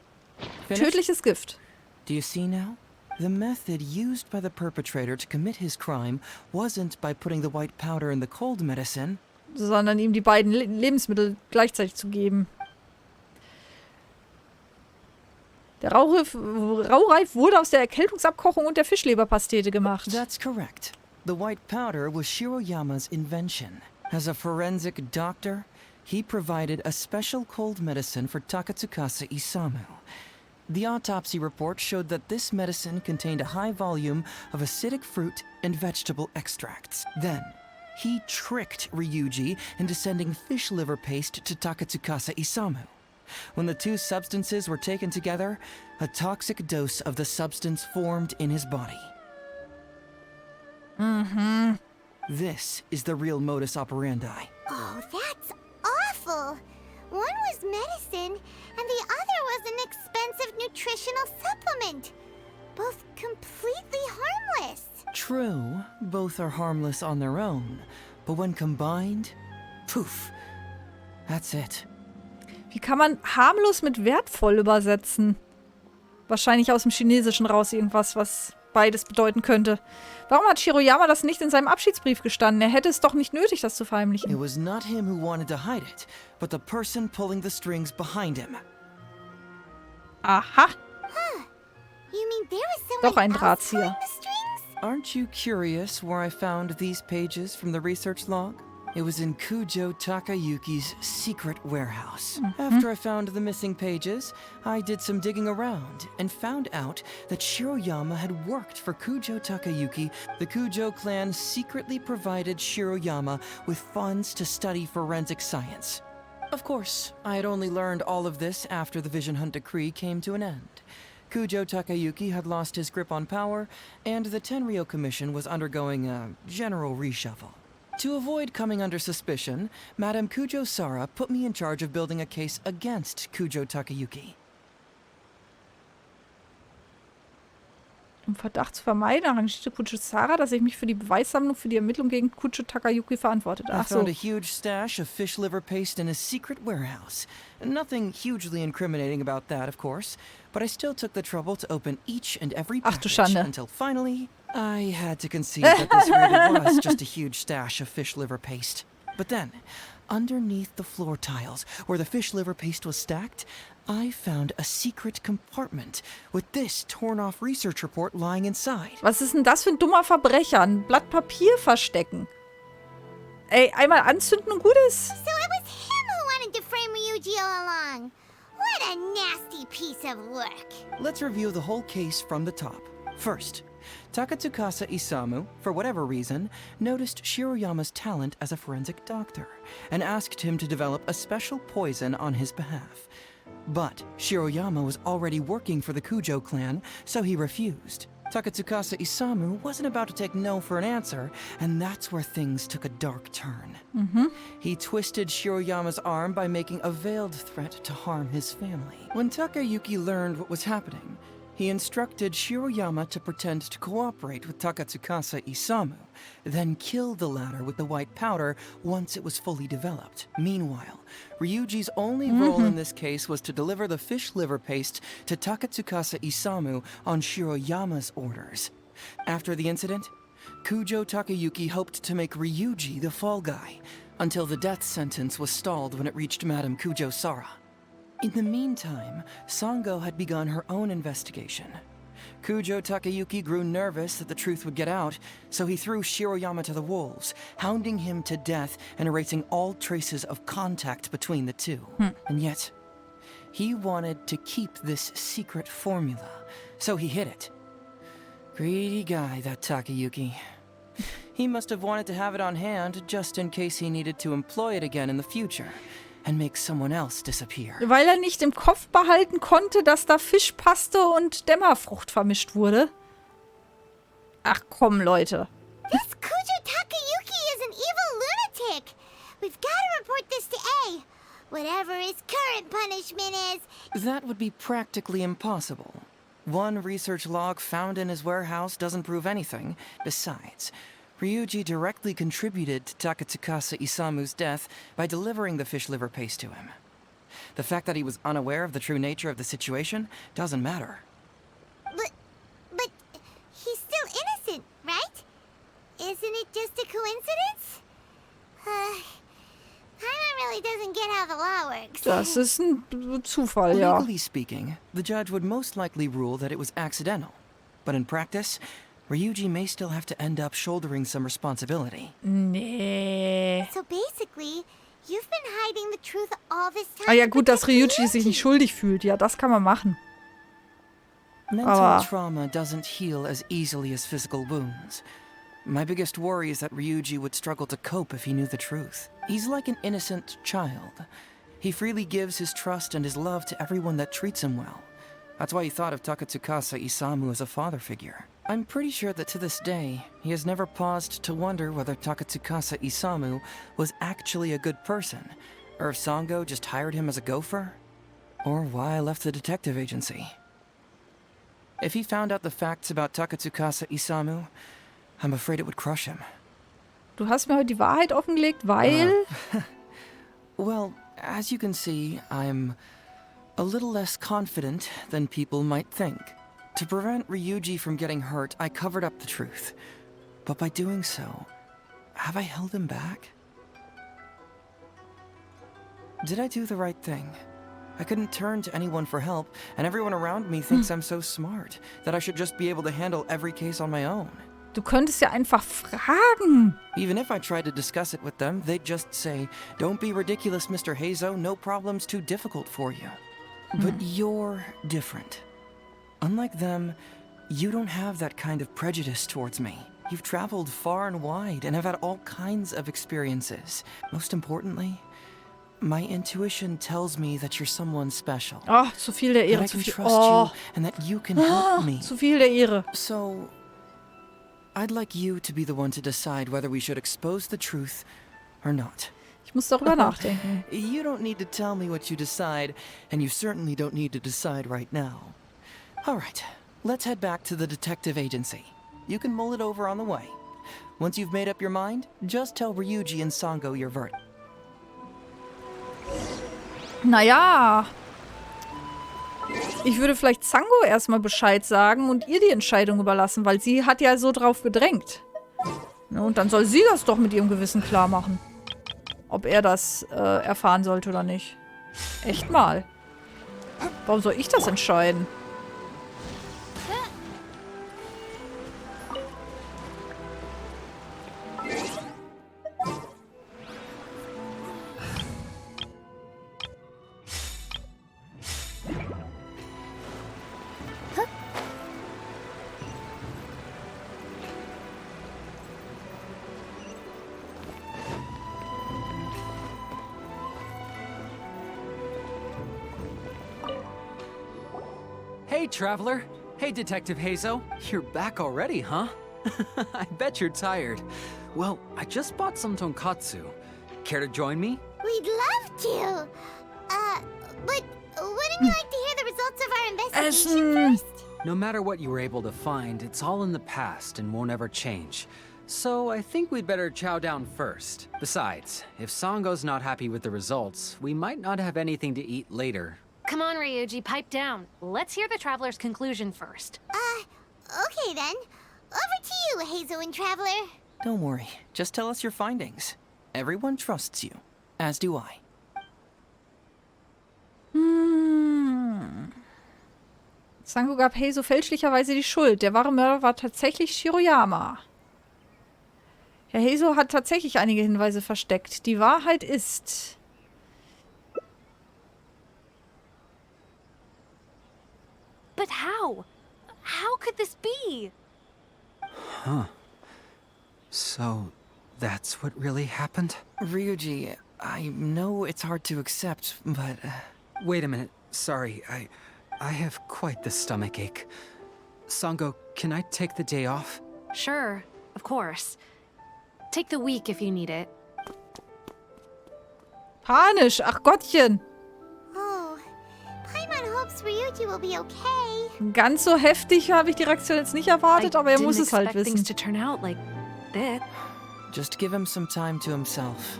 Tödliches Gift. Do you see now? The method used by the perpetrator to commit his crime wasn't by putting the white powder in the cold medicine, sondern ihm die beiden Lebensmittel gleichzeitig zu geben. Der Raureif wurde aus der Erkältungsabkochung und der Fischleberpastete gemacht. That's correct. The white powder was Shiroyama's invention. As a forensic doctor, he provided a special cold medicine for Takatsukasa Isamu. The autopsy report showed that this medicine contained a high volume of acidic fruit and vegetable extracts. Then, he tricked Ryuji into sending fish liver paste to Takatsukasa Isamu. When the two substances were taken together, a toxic dose of the substance formed in his body. This is the real modus operandi. Oh, that's awful. One was medicine, and the other was an expensive nutritional supplement. Both completely harmless. True, both are harmless on their own, but when combined, poof, that's it. Wie kann man harmlos mit wertvoll übersetzen? Wahrscheinlich aus dem Chinesischen raus irgendwas, was beides bedeuten könnte. Warum hat Shiroyama das nicht in seinem Abschiedsbrief gestanden? Er hätte es doch nicht nötig, das zu verheimlichen. It was not him who wanted to hide it, but the person pulling the strings behind him. Aha. You mean there was someone Doch ein else Drahtzieher. pulling the strings? Aren't you curious where I found these pages from the research log? It was in Kujo Takayuki's secret warehouse. After I found the missing pages, I did some digging around and found out that Shiroyama had worked for Kujo Takayuki. The Kujo clan secretly provided Shiroyama with funds to study forensic science. Of course, I had only learned all of this after the Vision Hunt decree came to an end. Kujo Takayuki had lost his grip on power, and the Tenryou Commission was undergoing a general reshuffle. To avoid coming under suspicion, Madame Kujo Sara put me in charge of building a case against Kujo Takayuki. Um Verdacht zu vermeiden, arrangierte Kujo Sara, dass ich mich für die Beweissammlung für die Ermittlung gegen Kujo Takayuki verantwortete. I Ach so. found a huge stash of fish liver paste in his secret warehouse. Nothing hugely incriminating about that, of course, but I still took the trouble to open each and every Ach du package Schande. until finally I had to concede that this really was just a huge stash of fish liver paste. But then, underneath the floor tiles where the fish liver paste was stacked, I found a secret compartment with this torn-off research report lying inside. Was ist denn das für ein dummer Verbrecher? Ein Blatt Papier verstecken. Ey, einmal anzünden und gut ist. So it was him who wanted to frame Ryuji all along. What a nasty piece of work. Let's review the whole case from the top. First, Takatsukasa Isamu, for whatever reason, noticed Shiroyama's talent as a forensic doctor and asked him to develop a special poison on his behalf. But Shiroyama was already working for the Kujo clan, so he refused. Takatsukasa Isamu wasn't about to take no for an answer, and that's where things took a dark turn. He twisted Shiroyama's arm by making a veiled threat to harm his family. When Takayuki learned what was happening, he instructed Shiroyama to pretend to cooperate with Takatsukasa Isamu, then kill the latter with the white powder once it was fully developed. Meanwhile, Ryuji's only role in this case was to deliver the fish liver paste to Takatsukasa Isamu on Shiroyama's orders. After the incident, Kujo Takayuki hoped to make Ryuji the fall guy, until the death sentence was stalled when it reached Madame Kujo Sara. In the meantime, Sango had begun her own investigation. Kujo Takayuki grew nervous that the truth would get out, so he threw Shiroyama to the wolves, hounding him to death and erasing all traces of contact between the two. And yet, he wanted to keep this secret formula, so he hid it. Greedy guy, that Takayuki. He must have wanted to have it on hand just in case he needed to employ it again in the future. And make someone else disappear. Weil er nicht im Kopf behalten konnte, dass da Fischpaste und Dämmerfrucht vermischt wurde. Ach komm, Leute. This Kujo Takayuki is an evil lunatic. We've got to report this to A. Whatever his current punishment is. That would be practically impossible. One research log found in his warehouse doesn't prove anything. Besides, Ryuji directly contributed to Takatsukasa Isamu's death by delivering the fish liver paste to him. The fact that he was unaware of the true nature of the situation doesn't matter. But he's still innocent, right? Isn't it just a coincidence? Heimat really doesn't get how the law works. Das ist ein Zufall, ja. Legally speaking, the judge would most likely rule that it was accidental. But in practice, Ryuji may still have to end up shouldering some responsibility. Nee. So basically, you've been hiding the truth all this time. Ah ja gut, dass Ryuji sich nicht schuldig fühlt. Ja, das kann man machen. Mental trauma doesn't heal as easily as physical wounds. My biggest worry is that Ryuji would struggle to cope if he knew the truth. He's like an innocent child. He freely gives his trust and his love to everyone that treats him well. That's why he thought of Takatsukasa Isamu as a father figure. I'm pretty sure that to this day, he has never paused to wonder whether Takatsukasa Isamu was actually a good person, or if Sango just hired him as a gopher, or why I left the detective agency. If he found out the facts about Takatsukasa Isamu, I'm afraid it would crush him. Du hast mir heute die Wahrheit offengelegt, weil... Well, as you can see, I'm a little less confident than people might think. To prevent Ryuji from getting hurt, I covered up the truth. But by doing so, have I held him back? Did I do the right thing? I couldn't turn to anyone for help, and everyone around me thinks I'm so smart, that I should just be able to handle every case on my own. Du könntest ja einfach fragen. Even if I tried to discuss it with them, they'd just say, "Don't be ridiculous, Mr. Heizou, no problem's too difficult for you." But you're different. Unlike them, you don't have that kind of prejudice towards me. You've traveled far and wide and have had all kinds of experiences. Most importantly, my intuition tells me that you're someone special. Oh, zu viel der Ehre, that I zu can viel. trust Oh. you and that you can help me. Zu viel der Ehre. So, I'd like you to be the one to decide whether we should expose the truth or not. Ich muss darüber nachdenken. You don't need to tell me what you decide, and you certainly don't need to decide right now. All right, let's head back to the detective agency. You can mull it over on the way. Once you've made up your mind, just tell Ryuji and Sango your verdict. Naja. Ich würde vielleicht Sango erstmal Bescheid sagen und ihr die Entscheidung überlassen, weil sie hat ja so drauf gedrängt. Ja, und dann soll sie das doch mit ihrem Gewissen klar machen. Ob er das erfahren sollte oder nicht. Echt mal. Warum soll ich das entscheiden? Hey, Traveler. Hey, Detective Heizou. You're back already, huh? I bet you're tired. Well, I just bought some tonkatsu. Care to join me? We'd love to. But wouldn't you like to hear the results of our investigation first? No matter what you were able to find, it's all in the past and won't ever change. So I think we'd better chow down first. Besides, if Sango's not happy with the results, we might not have anything to eat later. Come on, Ryuji, pipe down. Let's hear the Traveler's conclusion first. Okay then. Over to you, Heizou and Traveler. Don't worry, just tell us your findings. Everyone trusts you, as do I. Sango gab Heizou fälschlicherweise die Schuld. Der wahre Mörder war tatsächlich Shiroyama. Herr Heizou hat tatsächlich einige Hinweise versteckt. Die Wahrheit ist... But how? How could this be? Huh. So, that's what really happened? Ryuji, I know it's hard to accept, but... Wait a minute. Sorry, I have quite the stomach ache. Sango, can I take the day off? Sure, of course. Take the week if you need it. Panisch, ach Gottchen. Oh, Paimon hopes Ryuji will be okay. Ganz so heftig habe ich die Reaktion jetzt nicht erwartet, aber er muss es halt wissen. To turn out like this. Just give him some time to himself.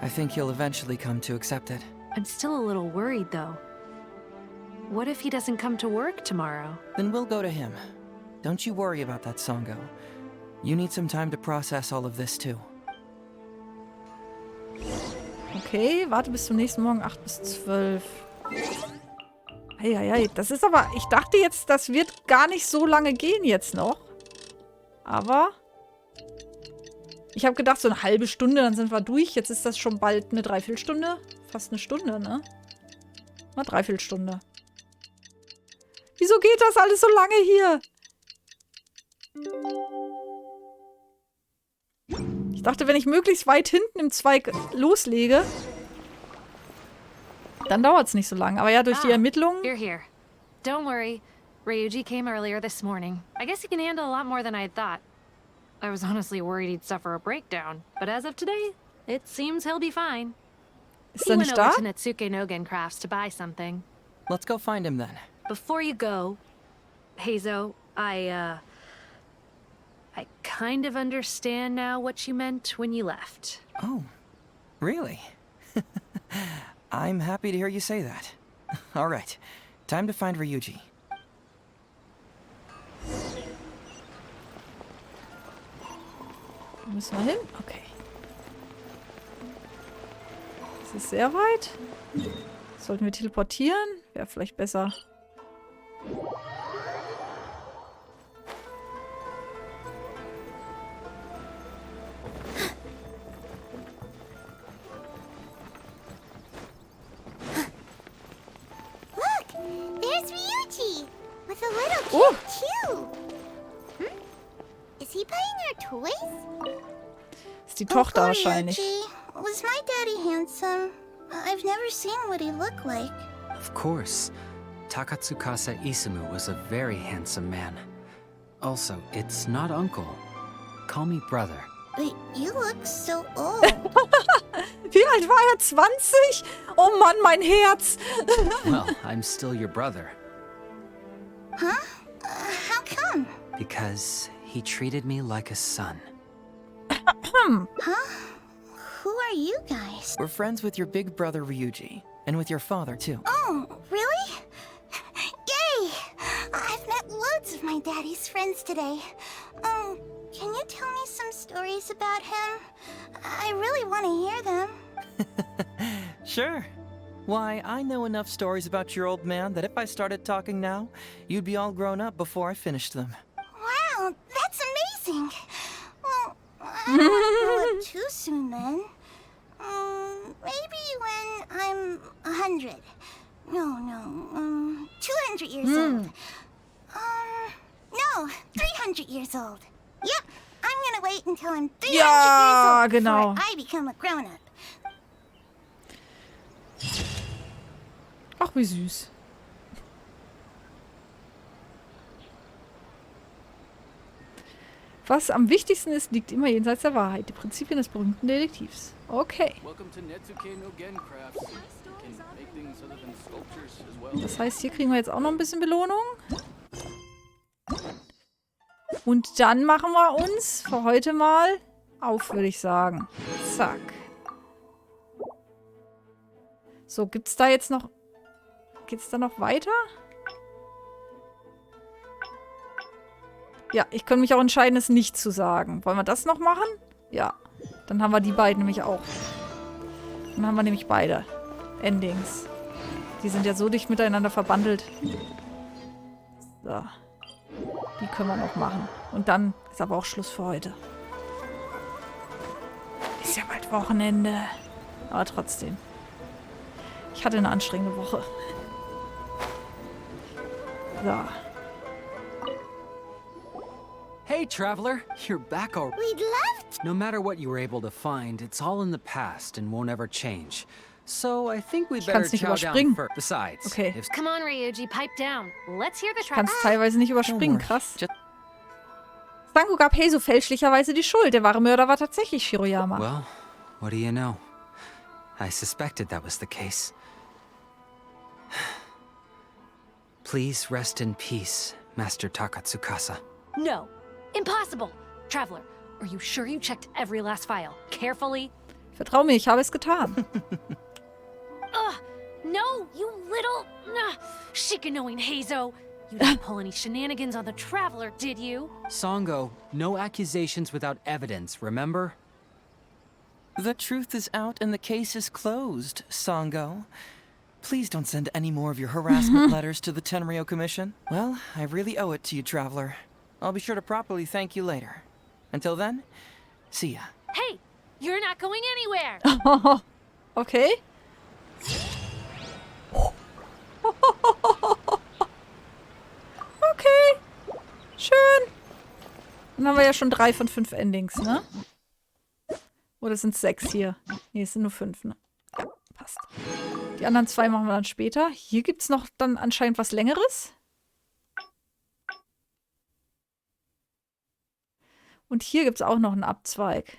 I think he'll eventually come to accept it. I'm still a little worried, though. What if he doesn't come to work tomorrow? Then we'll go to him. Don't you worry about that, Sango. You need some time to process all of this, too. Okay, warte bis zum nächsten Morgen, 8 bis 12. Eieiei, das ist aber... Ich dachte jetzt, das wird gar nicht so lange gehen jetzt noch. Aber ich habe gedacht, so eine halbe Stunde, dann sind wir durch. Jetzt ist das schon bald eine Dreiviertelstunde. Fast eine Stunde, ne? Mal Dreiviertelstunde. Wieso geht das alles so lange hier? Ich dachte, wenn ich möglichst weit hinten im Zweig loslege, dann dauert es nicht so lange. Aber ja, durch die Ermittlungen... You're here. Don't worry. Ryuji came earlier this morning. I guess he can handle a lot more than I had thought. I was honestly worried he'd suffer a breakdown. But as of today, it seems he'll be fine. Ist He er went nicht over da? to Natsuke Nogen Crafts to buy something. Let's go find him then. Before you go, Heizou, I kind of understand now what you meant when you left. Oh, really? I'm happy to hear you say that. All right, time to find Ryuji. Wo müssen wir hin? Okay. Das ist sehr weit. Sollten wir teleportieren? Wäre vielleicht besser. Look, there's Ryuji with a little kid too. Is he buying our toys? Ist die Tochter wahrscheinlich. Ryuji, was my daddy handsome? I've never seen what he looked like. Of course. Takatsukasa Isumu was a very handsome man. Also, it's not uncle. Call me brother. But you look so old. Wie alt war er? 20? Oh Mann, mein Herz. Well, I'm still your brother. Huh? How come? Because he treated me like a son. Huh? Who are you guys? We're friends with your big brother Ryuji, and with your father too. Oh, really? Yay! I've met loads of my daddy's friends today. Can you tell me some stories about him? I really want to hear them. Sure. Why, I know enough stories about your old man that if I started talking now, you'd be all grown up before I finished them. Wow, that's amazing. Well, I don't want to grow up too soon then. Maybe when I'm 100. No, 200 years old. No, 300 years old. Yep, I'm gonna wait until I'm 300 Ja, years old genau. before I become a grown-up. Ach, wie süß. Was am wichtigsten ist, liegt immer jenseits der Wahrheit. Die Prinzipien des berühmten Detektivs. Okay. Das heißt, hier kriegen wir jetzt auch noch ein bisschen Belohnung. Und dann machen wir uns für heute mal auf, würde ich sagen. Zack. So, gibt's da jetzt noch... Geht's da noch weiter? Ja, ich könnte mich auch entscheiden, es nicht zu sagen. Wollen wir das noch machen? Ja. Dann haben wir die beiden nämlich auch. Dann haben wir nämlich beide Endings. Die sind ja so dicht miteinander verbandelt. So. Die können wir noch machen. Und dann ist aber auch Schluss für heute. Ist ja bald Wochenende. Aber trotzdem. Ich hatte eine anstrengende Woche. So. Hey, traveler, you're back already. We'd love No matter what you were able to find, it's all in the past and won't ever change. So I think we'd better kann's nicht chow down überspringen. first. Besides, Okay. if Come on, Ryuji, pipe down. Let's hear the Ich track. kann es teilweise nicht überspringen. Krass. Sango gab Heizou fälschlicherweise die Schuld. Der wahre Mörder war tatsächlich Shiroyama. well, what do you know? I suspected that was the case. Please rest in peace, Master Takatsukasa. No. Impossible. Traveler, are you sure you checked every last file? Carefully? Vertrau mir, ich habe es getan. Ugh. No, you little... Shikanoin Heizou. You didn't pull any shenanigans on the traveler, did you? Sango, no accusations without evidence, remember? The truth is out and the case is closed, Sango. Please don't send any more of your harassment letters to the Tenryo Commission. Well, I really owe it to you, traveler. I'll be sure to properly thank you later. Until then, see ya. Hey, you're not going anywhere. Okay. Okay. Schön. Dann haben wir ja schon 3 von 5 Endings, ne? Oder sind es 6 hier? Ne, es sind nur 5, ne? Ja, passt. Die anderen 2 machen wir dann später. Hier gibt es noch dann anscheinend was Längeres. Und hier gibt es auch noch einen Abzweig.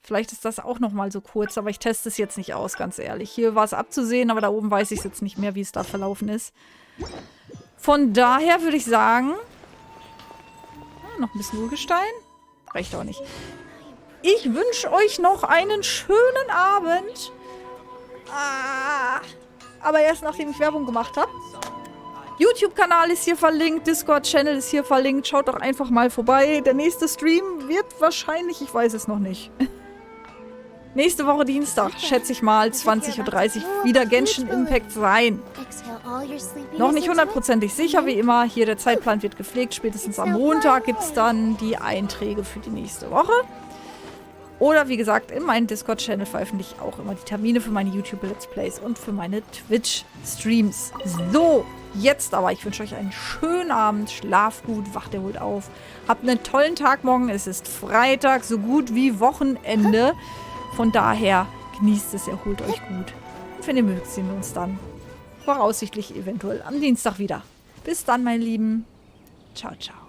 Vielleicht ist das auch noch mal so kurz, aber ich teste es jetzt nicht aus, ganz ehrlich. Hier war es abzusehen, aber da oben weiß ich es jetzt nicht mehr, wie es da verlaufen ist. Von daher würde ich sagen... noch ein bisschen Urgestein. Reicht auch nicht. Ich wünsche euch noch einen schönen Abend. Aber erst nachdem ich Werbung gemacht habe. YouTube-Kanal ist hier verlinkt, Discord-Channel ist hier verlinkt. Schaut doch einfach mal vorbei. Der nächste Stream wird wahrscheinlich, ich weiß es noch nicht. Nächste Woche Dienstag, schätze ich mal, 20:30 Uhr, wieder Genshin Impact sein. Noch nicht hundertprozentig sicher, wie immer. Hier der Zeitplan wird gepflegt. Spätestens am Montag gibt es dann die Einträge für die nächste Woche. Oder wie gesagt, in meinem Discord-Channel veröffentliche ich auch immer die Termine für meine YouTube-Let's Plays und für meine Twitch-Streams. So, jetzt aber. Ich wünsche euch einen schönen Abend. Schlaf gut, wacht erholt auf. Habt einen tollen Tag morgen. Es ist Freitag, so gut wie Wochenende. Von daher genießt es, erholt euch gut. Und wenn ihr mögt, sehen wir uns dann voraussichtlich eventuell am Dienstag wieder. Bis dann, meine Lieben. Ciao, ciao.